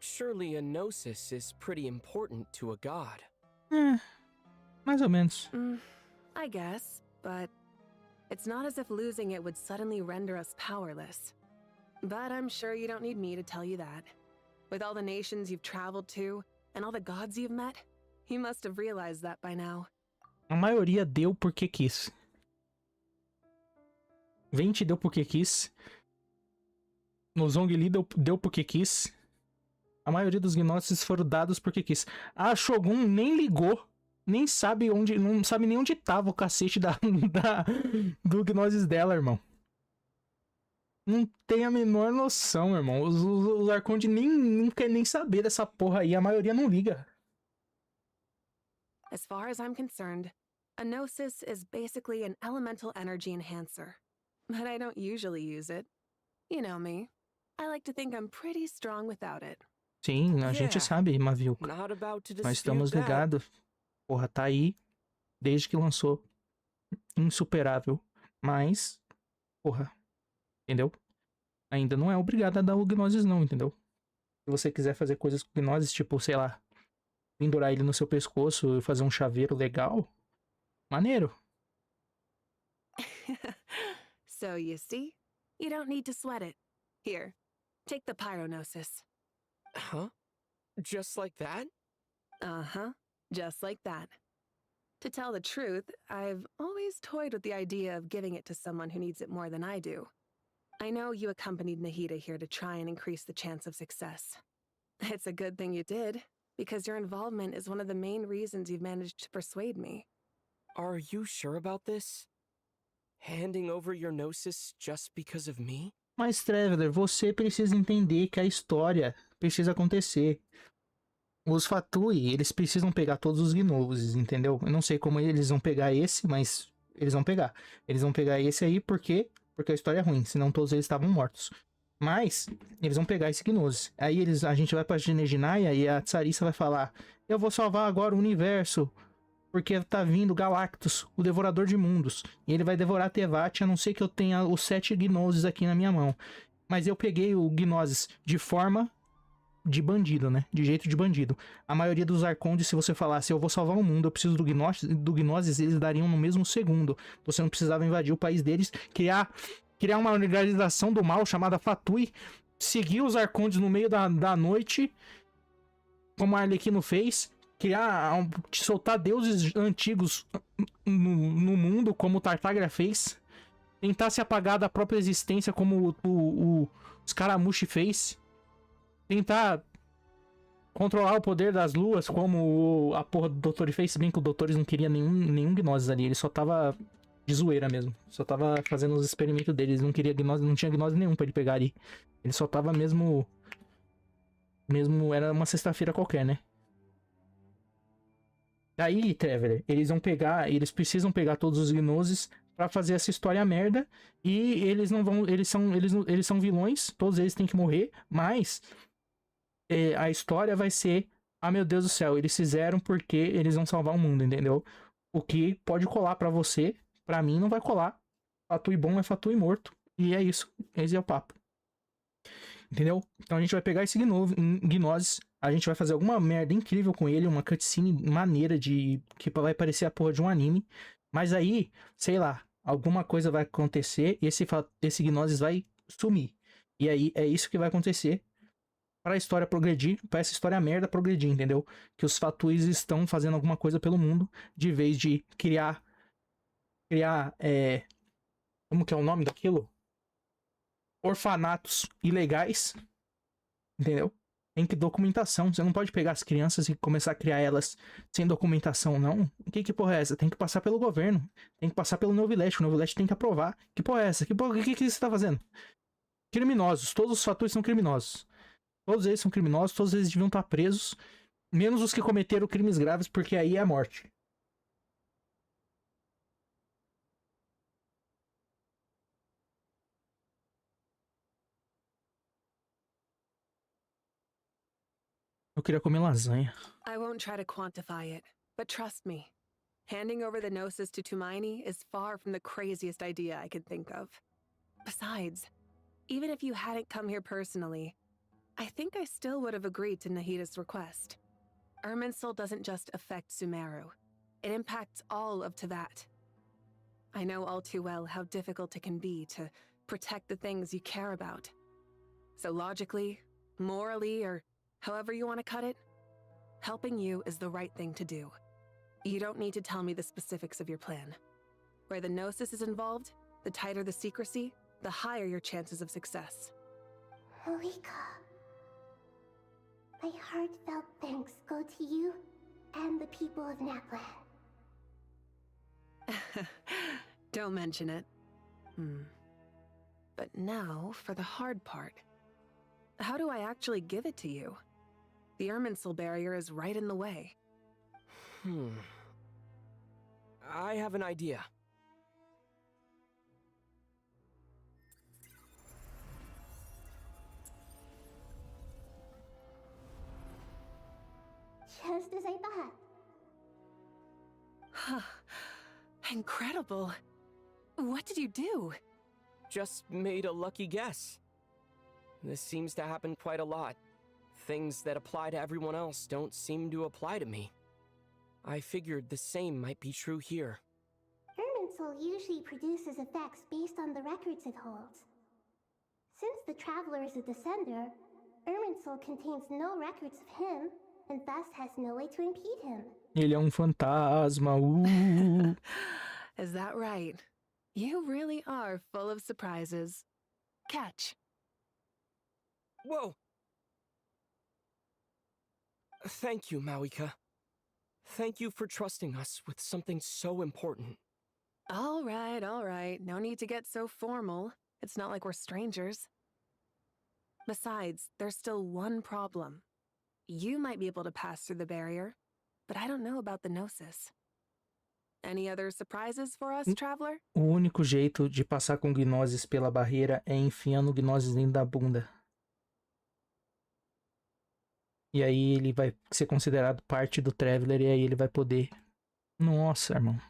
Surely a gnosis is pretty important to a god. Mais ou menos. I guess, but it's not as if losing it would suddenly render us powerless. But I'm sure you don't need me to tell you that. With all the nations you've traveled to, and all the gods you've met, you must have realized that by now. A maioria deu porque quis. 20 deu porque quis. No Zhongli deu porque quis. A maioria dos gnosis foram dados porque quis. A Shogun nem ligou. Nem sabe onde. Não sabe nem onde tava o cacete do gnosis dela, irmão. Não tem a menor noção, irmão. Os Arconde não quer nem saber dessa porra aí. A maioria não liga. As far as I'm concerned, a gnosis is basically an elemental energy enhancer. But I don't usually use it. You know me. I like to think I'm pretty strong without it. Sim, a gente sabe, Mavilka. Nós estamos ligados. Porra, tá aí desde que lançou. Insuperável. Mas, porra, entendeu? Ainda não é obrigado a dar o Gnosis não, entendeu? Se você quiser fazer coisas com Gnosis, tipo, sei lá, pendurar ele no seu pescoço e fazer um chaveiro legal, maneiro. So you see, you don't need to sweat it. Here, take the Pyronosis. Huh? Just like that? Uh-huh, just like that. To tell the truth, I've always toyed with the idea of giving it to someone who needs it more than I do. I know you accompanied Nahida here to try and increase the chance of success. It's a good thing you did, because your involvement is one of the main reasons you've managed to persuade me. Are you sure about this? Handing over your gnosis just because of me? Mas, Traveler, você precisa entender que a história precisa acontecer. Os Fatui, eles precisam pegar todos os Gnosis, entendeu? Eu não sei como eles vão pegar esse, mas eles vão pegar. Eles vão pegar esse aí porque a história é ruim, senão todos eles estavam mortos. Mas eles vão pegar esse Gnosis. Aí a gente vai pra Genejinaya e a Tsarissa vai falar: eu vou salvar agora o universo, porque tá vindo Galactus, o Devorador de Mundos. E ele vai devorar Tevat, a não ser que eu tenha os 7 Gnosis aqui na minha mão. Mas eu peguei o Gnosis de forma de bandido, né? De jeito de bandido. A maioria dos Arcondes, se você falasse, eu vou salvar o mundo, eu preciso do Gnosis, eles dariam no mesmo segundo. Você não precisava invadir o país deles, criar uma organização do mal chamada Fatui, seguir os Arcondes no meio da noite, como a Arlequino fez, soltar deuses antigos no mundo, como o Tartagra fez, tentar se apagar da própria existência, como o Scaramucci fez, tentar controlar o poder das luas, como a porra do Doutor fez, se bem que o Doutores não queria nenhum Gnosis ali, ele só tava de zoeira mesmo, só tava fazendo os experimentos deles, não queria Gnosis, não tinha Gnosis nenhum pra ele pegar ali, ele só tava mesmo era uma sexta-feira qualquer, né? Aí, Traveler, eles precisam pegar todos os Gnosis pra fazer essa história merda, e eles não vão, eles são vilões, todos eles têm que morrer, mas a história vai ser, ah, meu Deus do céu, eles fizeram porque eles vão salvar o mundo, entendeu? O que pode colar pra você, pra mim não vai colar. Fatui bom é Fatui morto, e é isso, esse é o papo. Entendeu? Então a gente vai pegar esse Gnosis, a gente vai fazer alguma merda incrível com ele, uma cutscene maneira que vai parecer a porra de um anime, mas aí, sei lá, alguma coisa vai acontecer e esse Gnosis vai sumir. E aí é isso que vai acontecer para a história progredir, para essa história merda progredir, entendeu? Que os Fatuis estão fazendo alguma coisa pelo mundo, de vez de criar como que é o nome daquilo? Orfanatos ilegais, entendeu? Tem que documentação. Você não pode pegar as crianças e começar a criar elas sem documentação, não. Que porra é essa? Tem que passar pelo governo. Tem que passar pelo Novileste. O Novileste tem que aprovar. Que porra é essa? Que você tá fazendo? Criminosos. Todos os Fatuis são criminosos. Todos eles são criminosos. Todos eles deviam estar presos. Menos os que cometeram crimes graves, porque aí é a morte. Eu queria comer lasanha. I won't try to quantify it, but trust me, handing over the Gnosis to Tumaini is far from the craziest idea I could think of. Besides, even if you hadn't come here personally, I think I still would have agreed to Nahida's request. Irminsul doesn't just affect Sumeru. It impacts all of Tevat. I know all too well how difficult it can be to protect the things you care about. So logically, morally, or however you want to cut it, helping you is the right thing to do. You don't need to tell me the specifics of your plan. Where the Gnosis is involved, the tighter the secrecy, the higher your chances of success. Malika, my heartfelt thanks go to you and the people of Natlan. Don't mention it. But now for the hard part. How do I actually give it to you? The Irminsul barrier is right in the way. I have an idea. Just as I thought. Incredible. What did you do? Just made a lucky guess. This seems to happen quite a lot. Things that apply to everyone else don't seem to apply to me. I figured the same might be true here. Irminsul usually produces effects based on the records it holds. Since the Traveler is a descender, Irminsul contains no records of him, and thus has no way to impede him. Ele é fantasma. Is that right? You really are full of surprises. Catch. Whoa! Thank you, Mawika. Thank you for trusting us with something so important. All right. No need to get so formal. It's not like we're strangers. Besides, there's still one problem. You might be able to pass through the barrier, but I don't know about the Gnosis. Any other surprises for us, traveler? O único jeito de passar com gnoses pela barreira é enfiando gnoses dentro da bunda. E aí ele vai ser considerado parte do Traveler e aí ele vai poder... Nossa, irmão.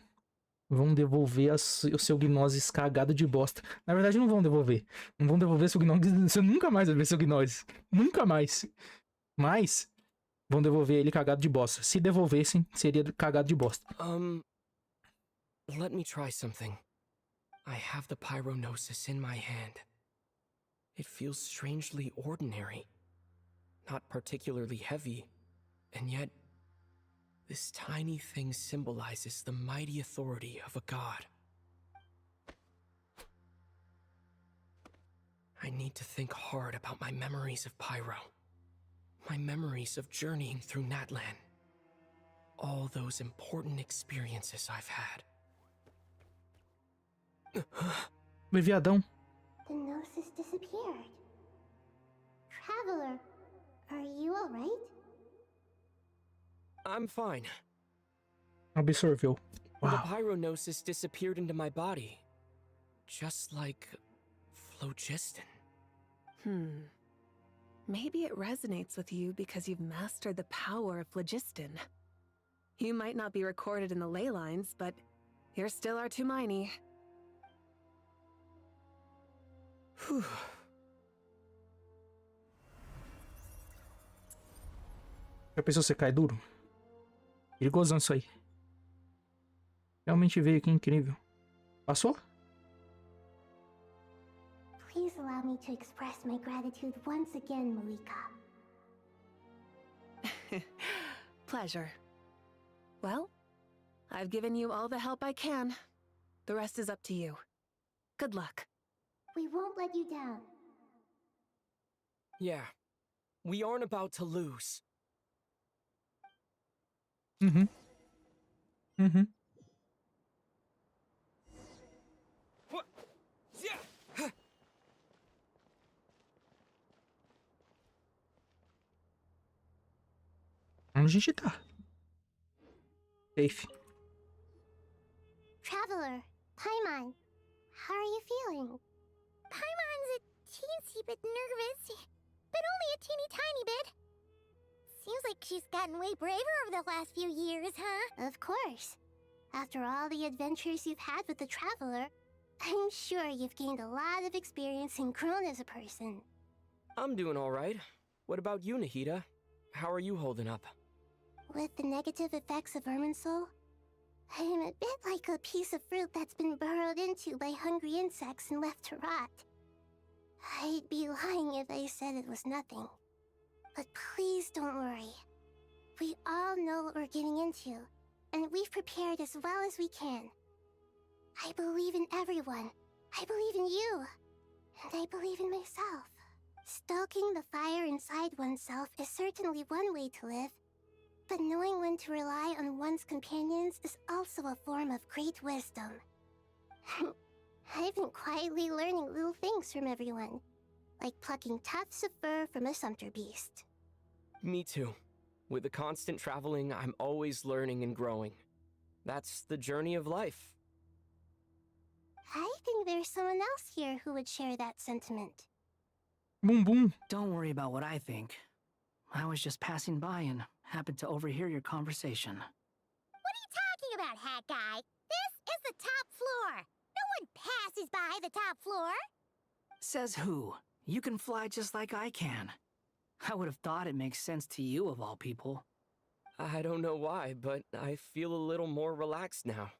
Vão devolver o seu gnoses cagado de bosta. Na verdade não vão devolver. Não vão devolver seu gnoses. Você nunca mais vai ver seu gnoses. Nunca mais. Mas vão devolver ele cagado de bosta. Se devolvessem, seria cagado de bosta. Let me try something. I have the Pyrognosis in my hand. It feels strangely ordinary. Not particularly heavy, and yet this tiny thing symbolizes the mighty authority of a god. I need to think hard about my memories of Pyro. My memories of journeying through Natlan. All those important experiences I've had. Oi, viadão. The Gnosis disappeared. Traveler, are you alright? I'm fine. Absorveu. The Uau. Pyrognosis disappeared into my body. Just like phlogiston. Maybe it resonates with you because you've mastered the power of phlogiston. You might not be recorded in the ley lines, but you're still our Tumini. Whew. Já pensou você cai duro? Perigosão isso aí. Realmente veio, que incrível. Passou? Please allow me to express my gratitude once again, Malika. Pleasure. Well, I've given you all the help I can. The rest is up to you. Good luck. We won't let you down. Yeah. We aren't about to lose. Uhum. Uhum. Onde a gente tá? Safe. Traveler, Paimon, how are you feeling? Paimon's a teensy bit nervous, but only a teeny tiny bit. Seems like she's gotten way braver over the last few years, huh? Of course. After all the adventures you've had with the Traveler, I'm sure you've gained a lot of experience and grown as a person. I'm doing all right. What about you, Nahida? How are you holding up? With the negative effects of Irminsul, I'm a bit like a piece of fruit that's been burrowed into by hungry insects and left to rot. I'd be lying if I said it was nothing. But please don't worry. We all know what we're getting into, and we've prepared as well as we can. I believe in everyone. I believe in you. And I believe in myself. Stoking the fire inside oneself is certainly one way to live. But knowing when to rely on one's companions is also a form of great wisdom. I've been quietly learning little things from everyone, like plucking tufts of fur from a sumpter beast. Me too. With the constant traveling, I'm always learning and growing. That's the journey of life. I think there's someone else here who would share that sentiment. Boom boom. Don't worry about what I think. I was just passing by and happened to overhear your conversation. What are you talking about, Hat Guy? This is the top floor. No one passes by the top floor. Says who? You can fly just like I can. I would have thought it makes sense to you of all people. I don't know why, but I feel a little more relaxed now.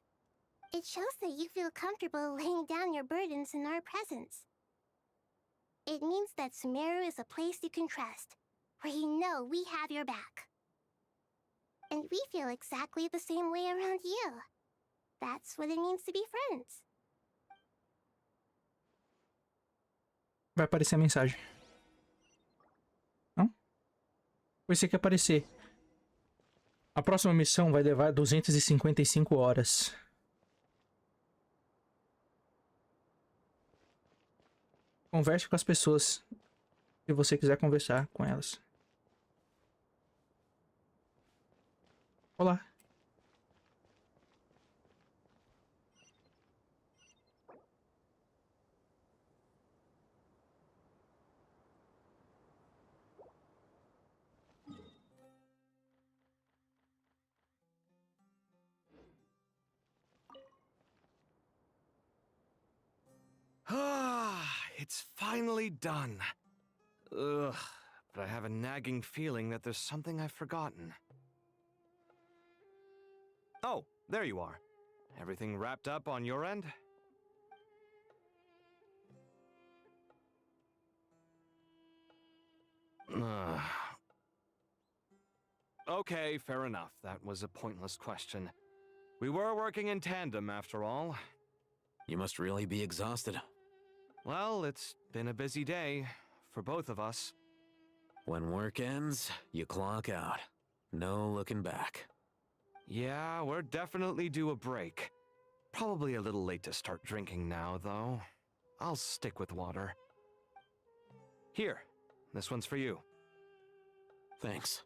It shows that you feel comfortable laying down your burdens in our presence. It means that Sumeru is a place you can trust, where you know we have your back. And we feel exactly the same way around you. That's what it means to be friends. Vai aparecer a mensagem. Não? Foi isso que aparecer. A próxima missão vai levar 255 horas. Converse com as pessoas se você quiser conversar com elas. Olá. Ah, it's finally done. Ugh, but I have a nagging feeling that there's something I've forgotten. Oh, there you are. Everything wrapped up on your end? Okay, fair enough. That was a pointless question. We were working in tandem, after all. You must really be exhausted. Well, it's been a busy day for both of us. When work ends, you clock out. No looking back. Yeah, we're definitely due a break. Probably a little late to start drinking now, though. I'll stick with water. Here, this one's for you. Thanks.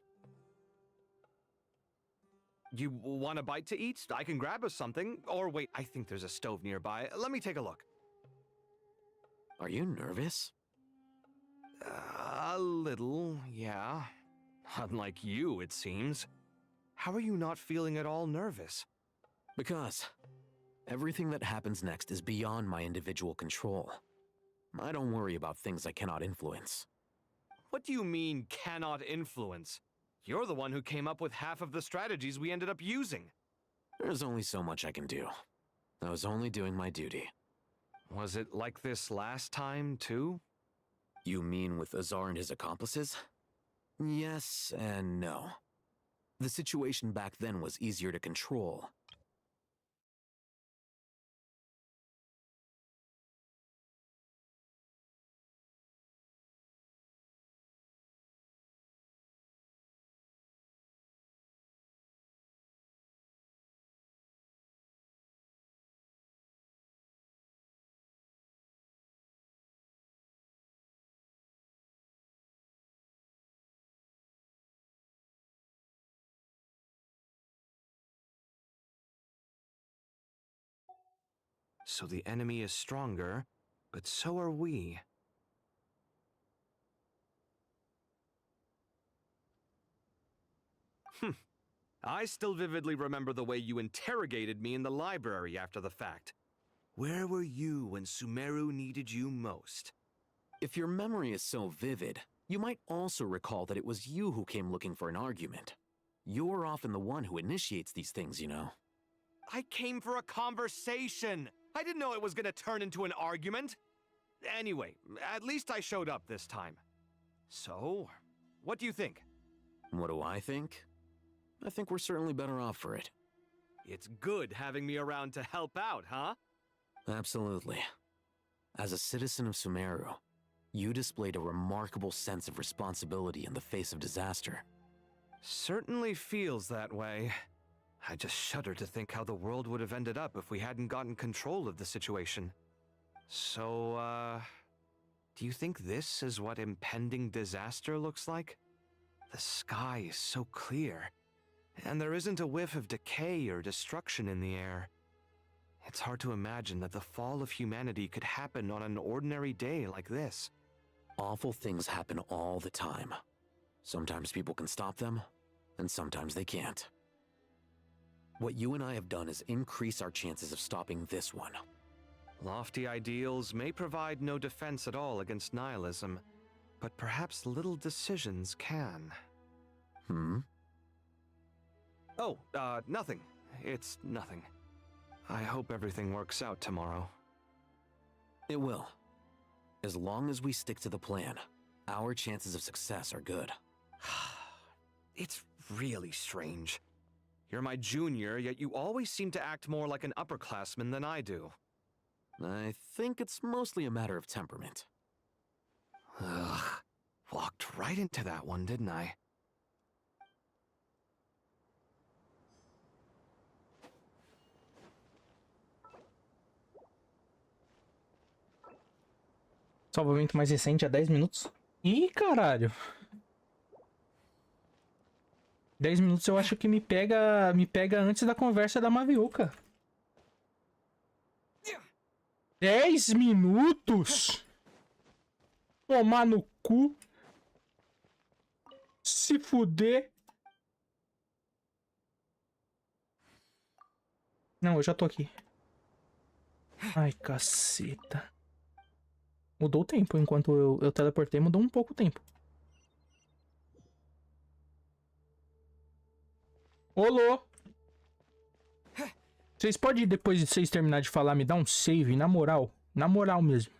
You want a bite to eat? I can grab us something. Or wait, I think there's a stove nearby. Let me take a look. Are you nervous? A little, yeah. Unlike you, it seems. How are you not feeling at all nervous? Because everything that happens next is beyond my individual control. I don't worry about things I cannot influence. What do you mean, cannot influence? You're the one who came up with half of the strategies we ended up using. There's only so much I can do. I was only doing my duty. Was it like this last time, too? You mean with Azar and his accomplices? Yes and no. The situation back then was easier to control. So the enemy is stronger, but so are we. I still vividly remember the way you interrogated me in the library after the fact. Where were you when Sumeru needed you most? If your memory is so vivid, you might also recall that it was you who came looking for an argument. You're often the one who initiates these things, you know. I came for a conversation! I didn't know it was gonna turn into an argument! Anyway, at least I showed up this time. So, what do you think? What do I think? I think we're certainly better off for it. It's good having me around to help out, huh? Absolutely. As a citizen of Sumeru, you displayed a remarkable sense of responsibility in the face of disaster. Certainly feels that way. I just shudder to think how the world would have ended up if we hadn't gotten control of the situation. So, do you think this is what impending disaster looks like? The sky is so clear, and there isn't a whiff of decay or destruction in the air. It's hard to imagine that the fall of humanity could happen on an ordinary day like this. Awful things happen all the time. Sometimes people can stop them, and sometimes they can't. What you and I have done is increase our chances of stopping this one. Lofty ideals may provide no defense at all against nihilism, but perhaps little decisions can. Oh, nothing. It's nothing. I hope everything works out tomorrow. It will. As long as we stick to the plan, our chances of success are good. It's really strange. You're my junior, yet you always seem to act more like an upperclassman than I do. I think it's mostly a matter of temperament. Ugh. Walked right into that one, didn't I? Salvamento mais recente há 10 minutos. Ih, caralho. 10 minutos eu acho que me pega antes da conversa da Maviuca. 10 minutos? Tomar no cu. Se fuder. Não, eu já tô aqui. Ai, caceta. Mudou o tempo. Enquanto eu teleportei, mudou um pouco o tempo. Olô! Vocês podem, depois de vocês terminar de falar, me dar um save, na moral. Na moral mesmo.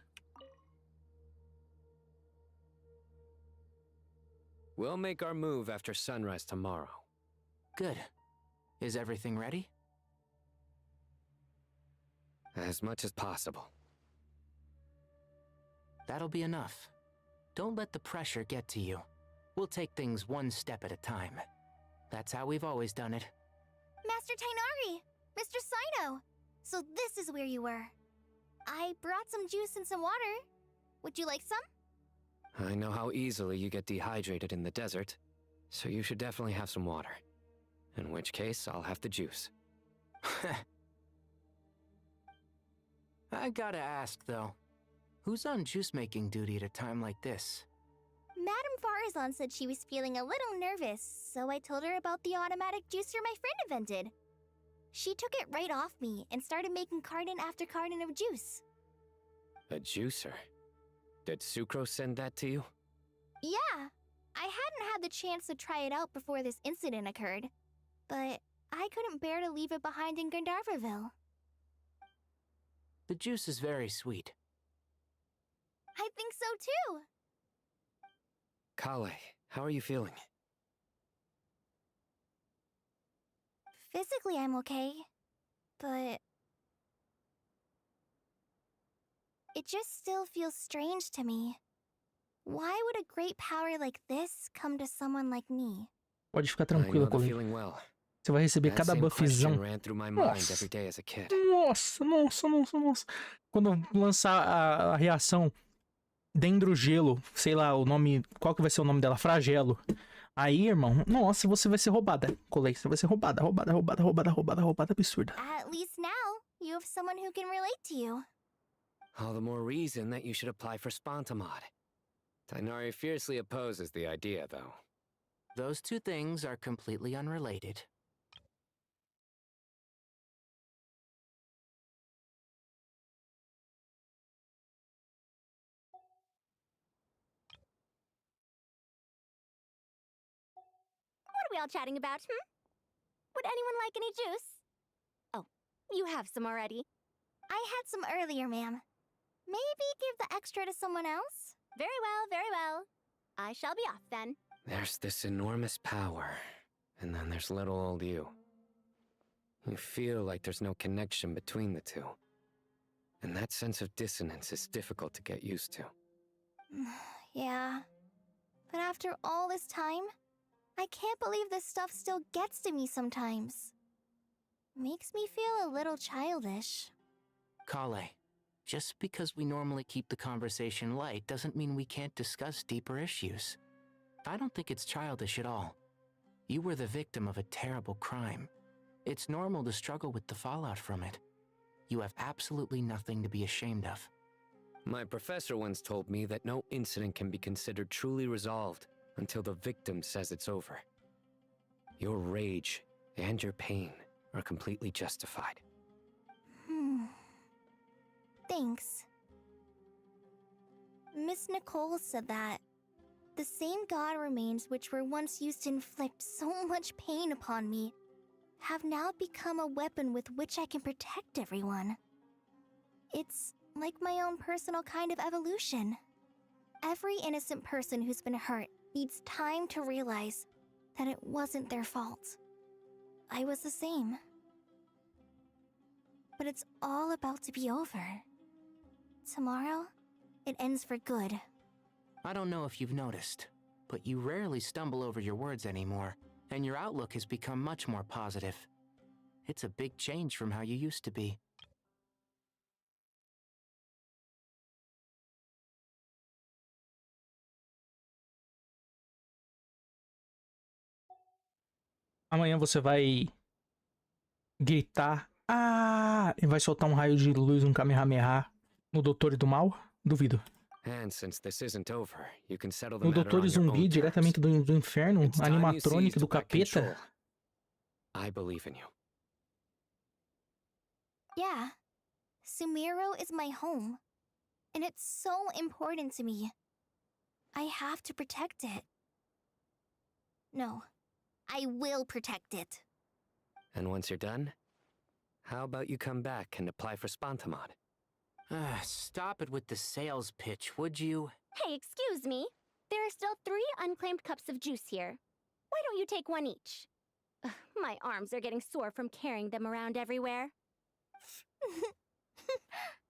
We'll make our move after sunrise tomorrow. Good. Is everything ready? As much as possible. That'll be enough. Don't let the pressure get to you. We'll take things one step at a time. That's how we've always done it. Master Tainari! Mr. Sino! So this is where you were. I brought some juice and some water. Would you like some? I know how easily you get dehydrated in the desert, so you should definitely have some water. In which case, I'll have the juice. I gotta ask, though. Who's on juice-making duty at a time like this? Madame Farazan said she was feeling a little nervous, so I told her about the automatic juicer my friend invented. She took it right off me and started making carton after carton of juice. A juicer? Did Sucrose send that to you? Yeah, I hadn't had the chance to try it out before this incident occurred, but I couldn't bear to leave it behind in Gandharvaville. The juice is very sweet. I think so too. Kale, how are you feeling? Physically, I'm okay, but it just still feels strange to me. Why would a great power like this come to someone like me? Pode ficar tranquilo, colega. Você vai receber cada buffzão. Nossa. Quando lançar a reação Dendrogelo, sei lá o nome, qual que vai ser o nome dela? Fragelo. Aí, irmão, nossa, você vai ser roubada, colega. Você vai ser roubada absurda. At least now, you have someone who can relate to you. All the more reason that you should apply for Spontamod. Tainari fiercely opposes the idea, though. Those two things are completely unrelated. What are we all chatting about, Would anyone like any juice? Oh, you have some already. I had some earlier, ma'am. Maybe give the extra to someone else? Very well. I shall be off then. There's this enormous power, and then there's little old you. You feel like there's no connection between the two. And that sense of dissonance is difficult to get used to. Yeah. But after all this time, I can't believe this stuff still gets to me sometimes. Makes me feel a little childish. Kale, just because we normally keep the conversation light doesn't mean we can't discuss deeper issues. I don't think it's childish at all. You were the victim of a terrible crime. It's normal to struggle with the fallout from it. You have absolutely nothing to be ashamed of. My professor once told me that no incident can be considered truly resolved until the victim says it's over. Your rage and your pain are completely justified. Thanks. Miss Nicole said that the same god remains which were once used to inflict so much pain upon me have now become a weapon with which I can protect everyone. It's like my own personal kind of evolution. Every innocent person who's been hurt needs time to realize that it wasn't their fault. I was the same. But it's all about to be over. Tomorrow, it ends for good. I don't know if you've noticed, but you rarely stumble over your words anymore, and your outlook has become much more positive. It's a big change from how you used to be. Amanhã você vai gritar. Ah! E vai soltar um raio de luz, um Kamehameha no Doutor do Mal? Duvido. And since this isn't over, you can settle the No matter Doutor on your Zumbi, own terms. diretamente do inferno, It's time you animatrônico seized do back capeta. control. I believe in you. Yeah. Sumeru is my home. And it's so important to me. I have to protect it. No. I will protect it. And once you're done, how about you come back and apply for Spontamod? Stop it with the sales pitch, would you? Hey, excuse me. There are still 3 unclaimed cups of juice here. Why don't you take one each? Ugh, my arms are getting sore from carrying them around everywhere.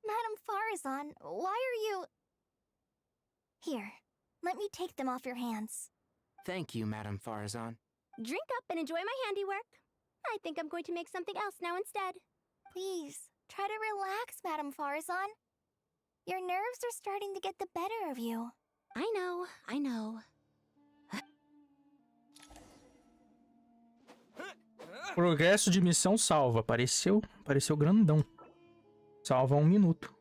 Madame Farazan, why are you... Here, let me take them off your hands. Thank you, Madame Farazan. Drink up and enjoy my handiwork. I think I'm going to make something else now instead. Please, try to relax, Madame Farazan. Your nerves are starting to get the better of you. I know. Progresso de missão salva. Apareceu grandão. Salva 1 minuto.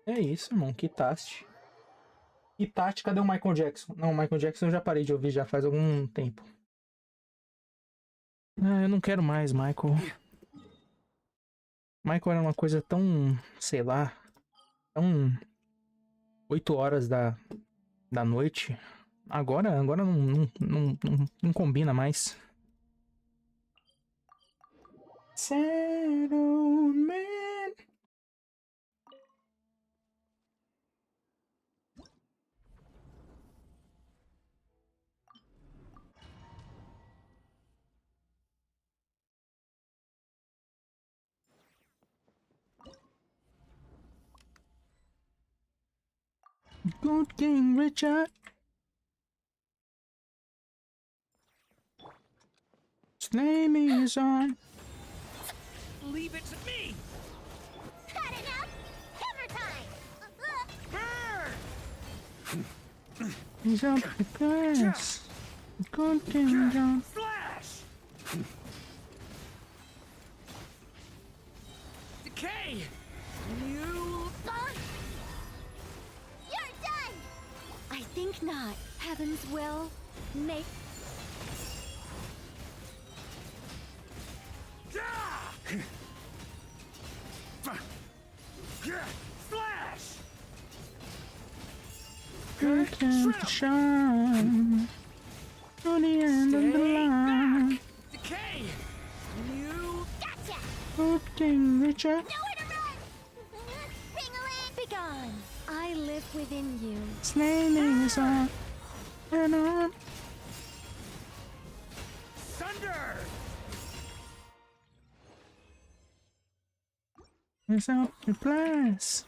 É isso, irmão. Quitaste. Quitaste, cadê o Michael Jackson? Não, o Michael Jackson eu já parei de ouvir já faz algum tempo. Ah, eu não quero mais, Michael. Michael era uma coisa tão, sei lá, tão 8 horas da noite. Agora não combina mais. Settlement. Good King Richard. His name is on. Leave it to me! Cut enough! Hammer time! He's up the glass. Good King John. Flash! Decay! You... You're done! I think not. Heaven's will make... Flash! Good King to shine. To the end of the line. Decay! You... Gotcha! Good King Richard. Nowhere to run! Ring-a-ling! Begone! I live within you. His name is on. And on. Thunder! He's up the glass.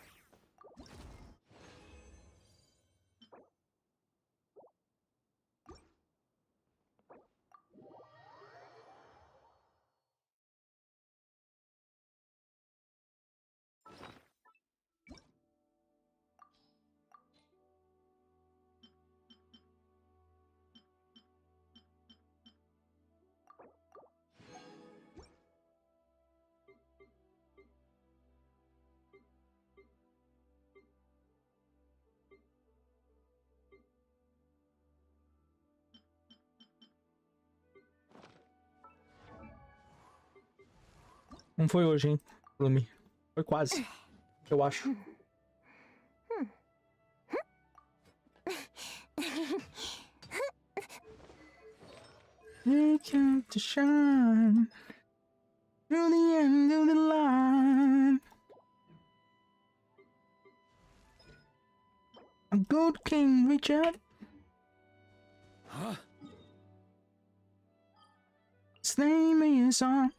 Não foi hoje, hein, Lumi? Foi quase. Eu acho. You come to shine through the end of the line. A good King Richard. Huh? His name is on.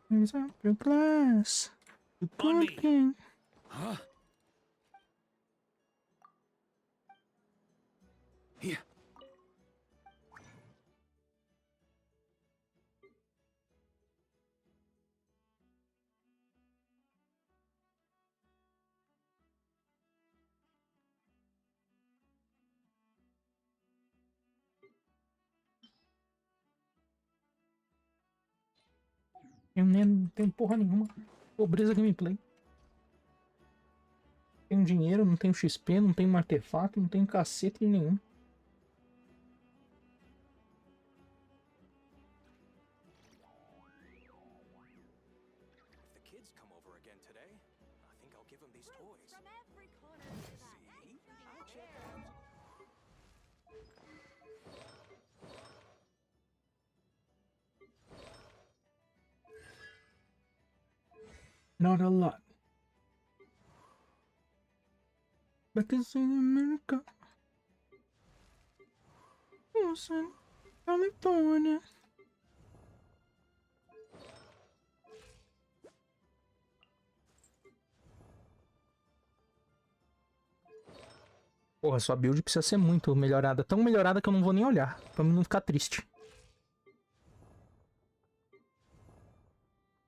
Raise up your glass. The good King. Huh? Here. Eu nem não tenho porra nenhuma. Pobreza gameplay. Não tenho dinheiro, não tenho XP, não tenho artefato, não tenho cacete nenhum. Not a lot. But it's in America. Listen, California. Porra, sua build precisa ser muito melhorada. Tão melhorada que eu não vou nem olhar. Pra mim não ficar triste.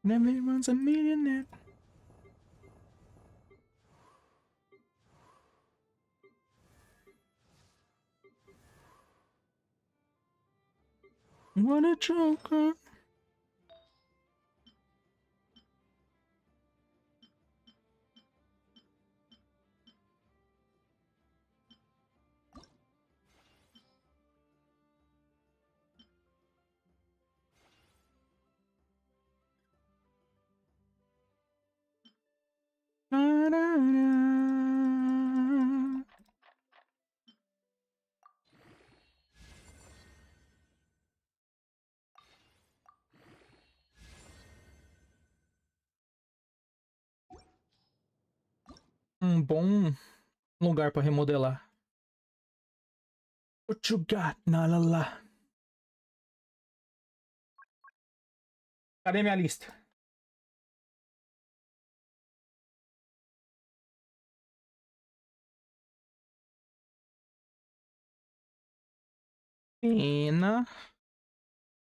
Never runs a millionaire. What a joker. Um bom lugar para remodelar. What you got, Nalala? Cadê minha lista? Pena.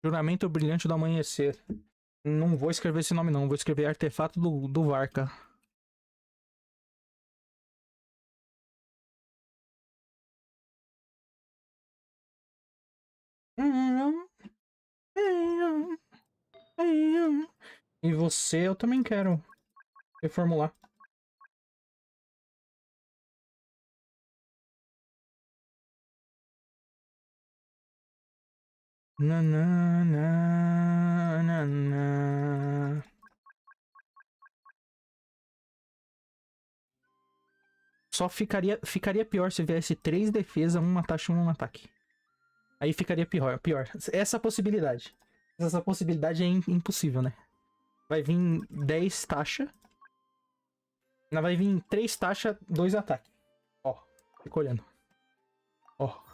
Juramento brilhante do amanhecer. Não vou escrever esse nome não, vou escrever artefato do Varka. E você eu também quero reformular. Só ficaria pior se viesse 3 defesa, 1 taxa e 1 ataque. Aí ficaria pior. Essa possibilidade é impossível, né? Vai vir 10 taxa. Não, vai vir 3 taxa, 2 ataque. Ó, fica olhando. Ó.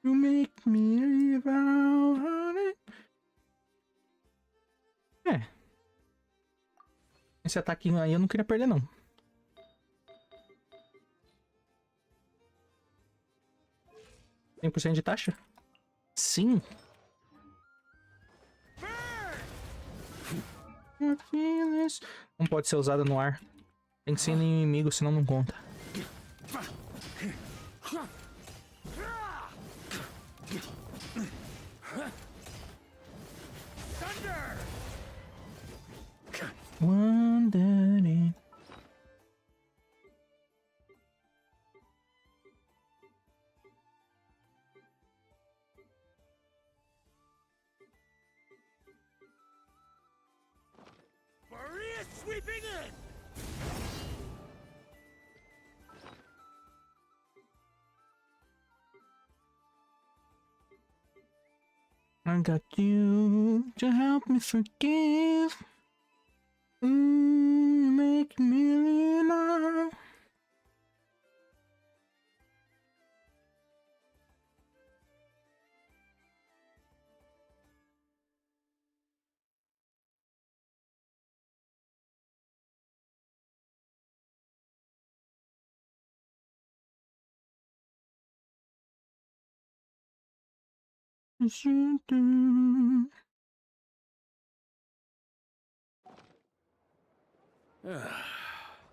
You make me live out. Esse ataque aí eu não queria perder, não. %100 de taxa? Sim. Não pode ser usada no ar. Tem que ser inimigo, senão não conta. Wondering. Maria sweeping in! I got you to help me forgive. Make me laugh. Yes, you do.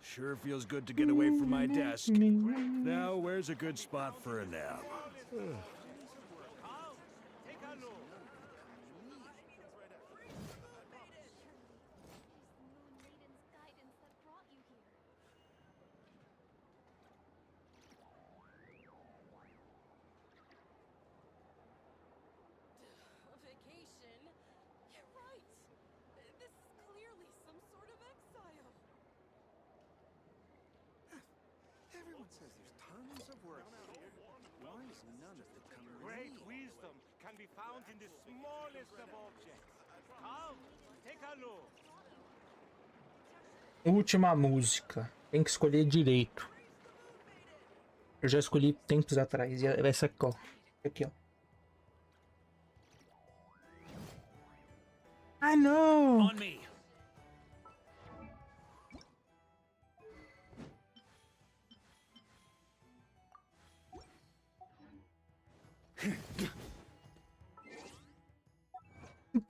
Sure feels good to get away from my desk. Now, where's a good spot for a nap? says there's tons of work here. Why is none of it coming? Great wisdom can be found in the smallest of objects. Come, take a look. Última música. Tem que escolher direito. Eu já escolhi tempos atrás. E essa aqui, ó. Aqui, ó. I know! On me.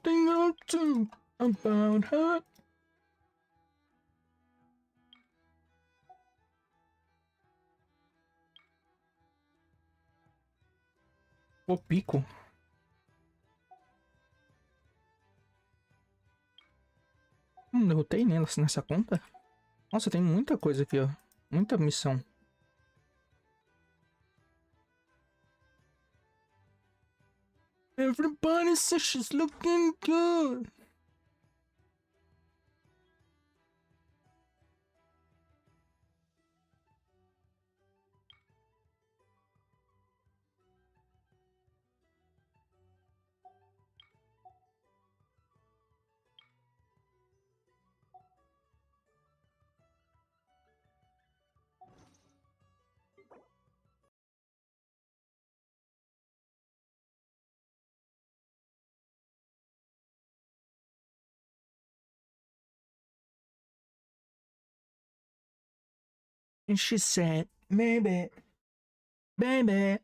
Thing or two about her. O pico. Derrotei nelas nessa conta. Nossa, tem muita coisa aqui, ó. Muita missão. Everybody says she's looking good. And she said, maybe, baby.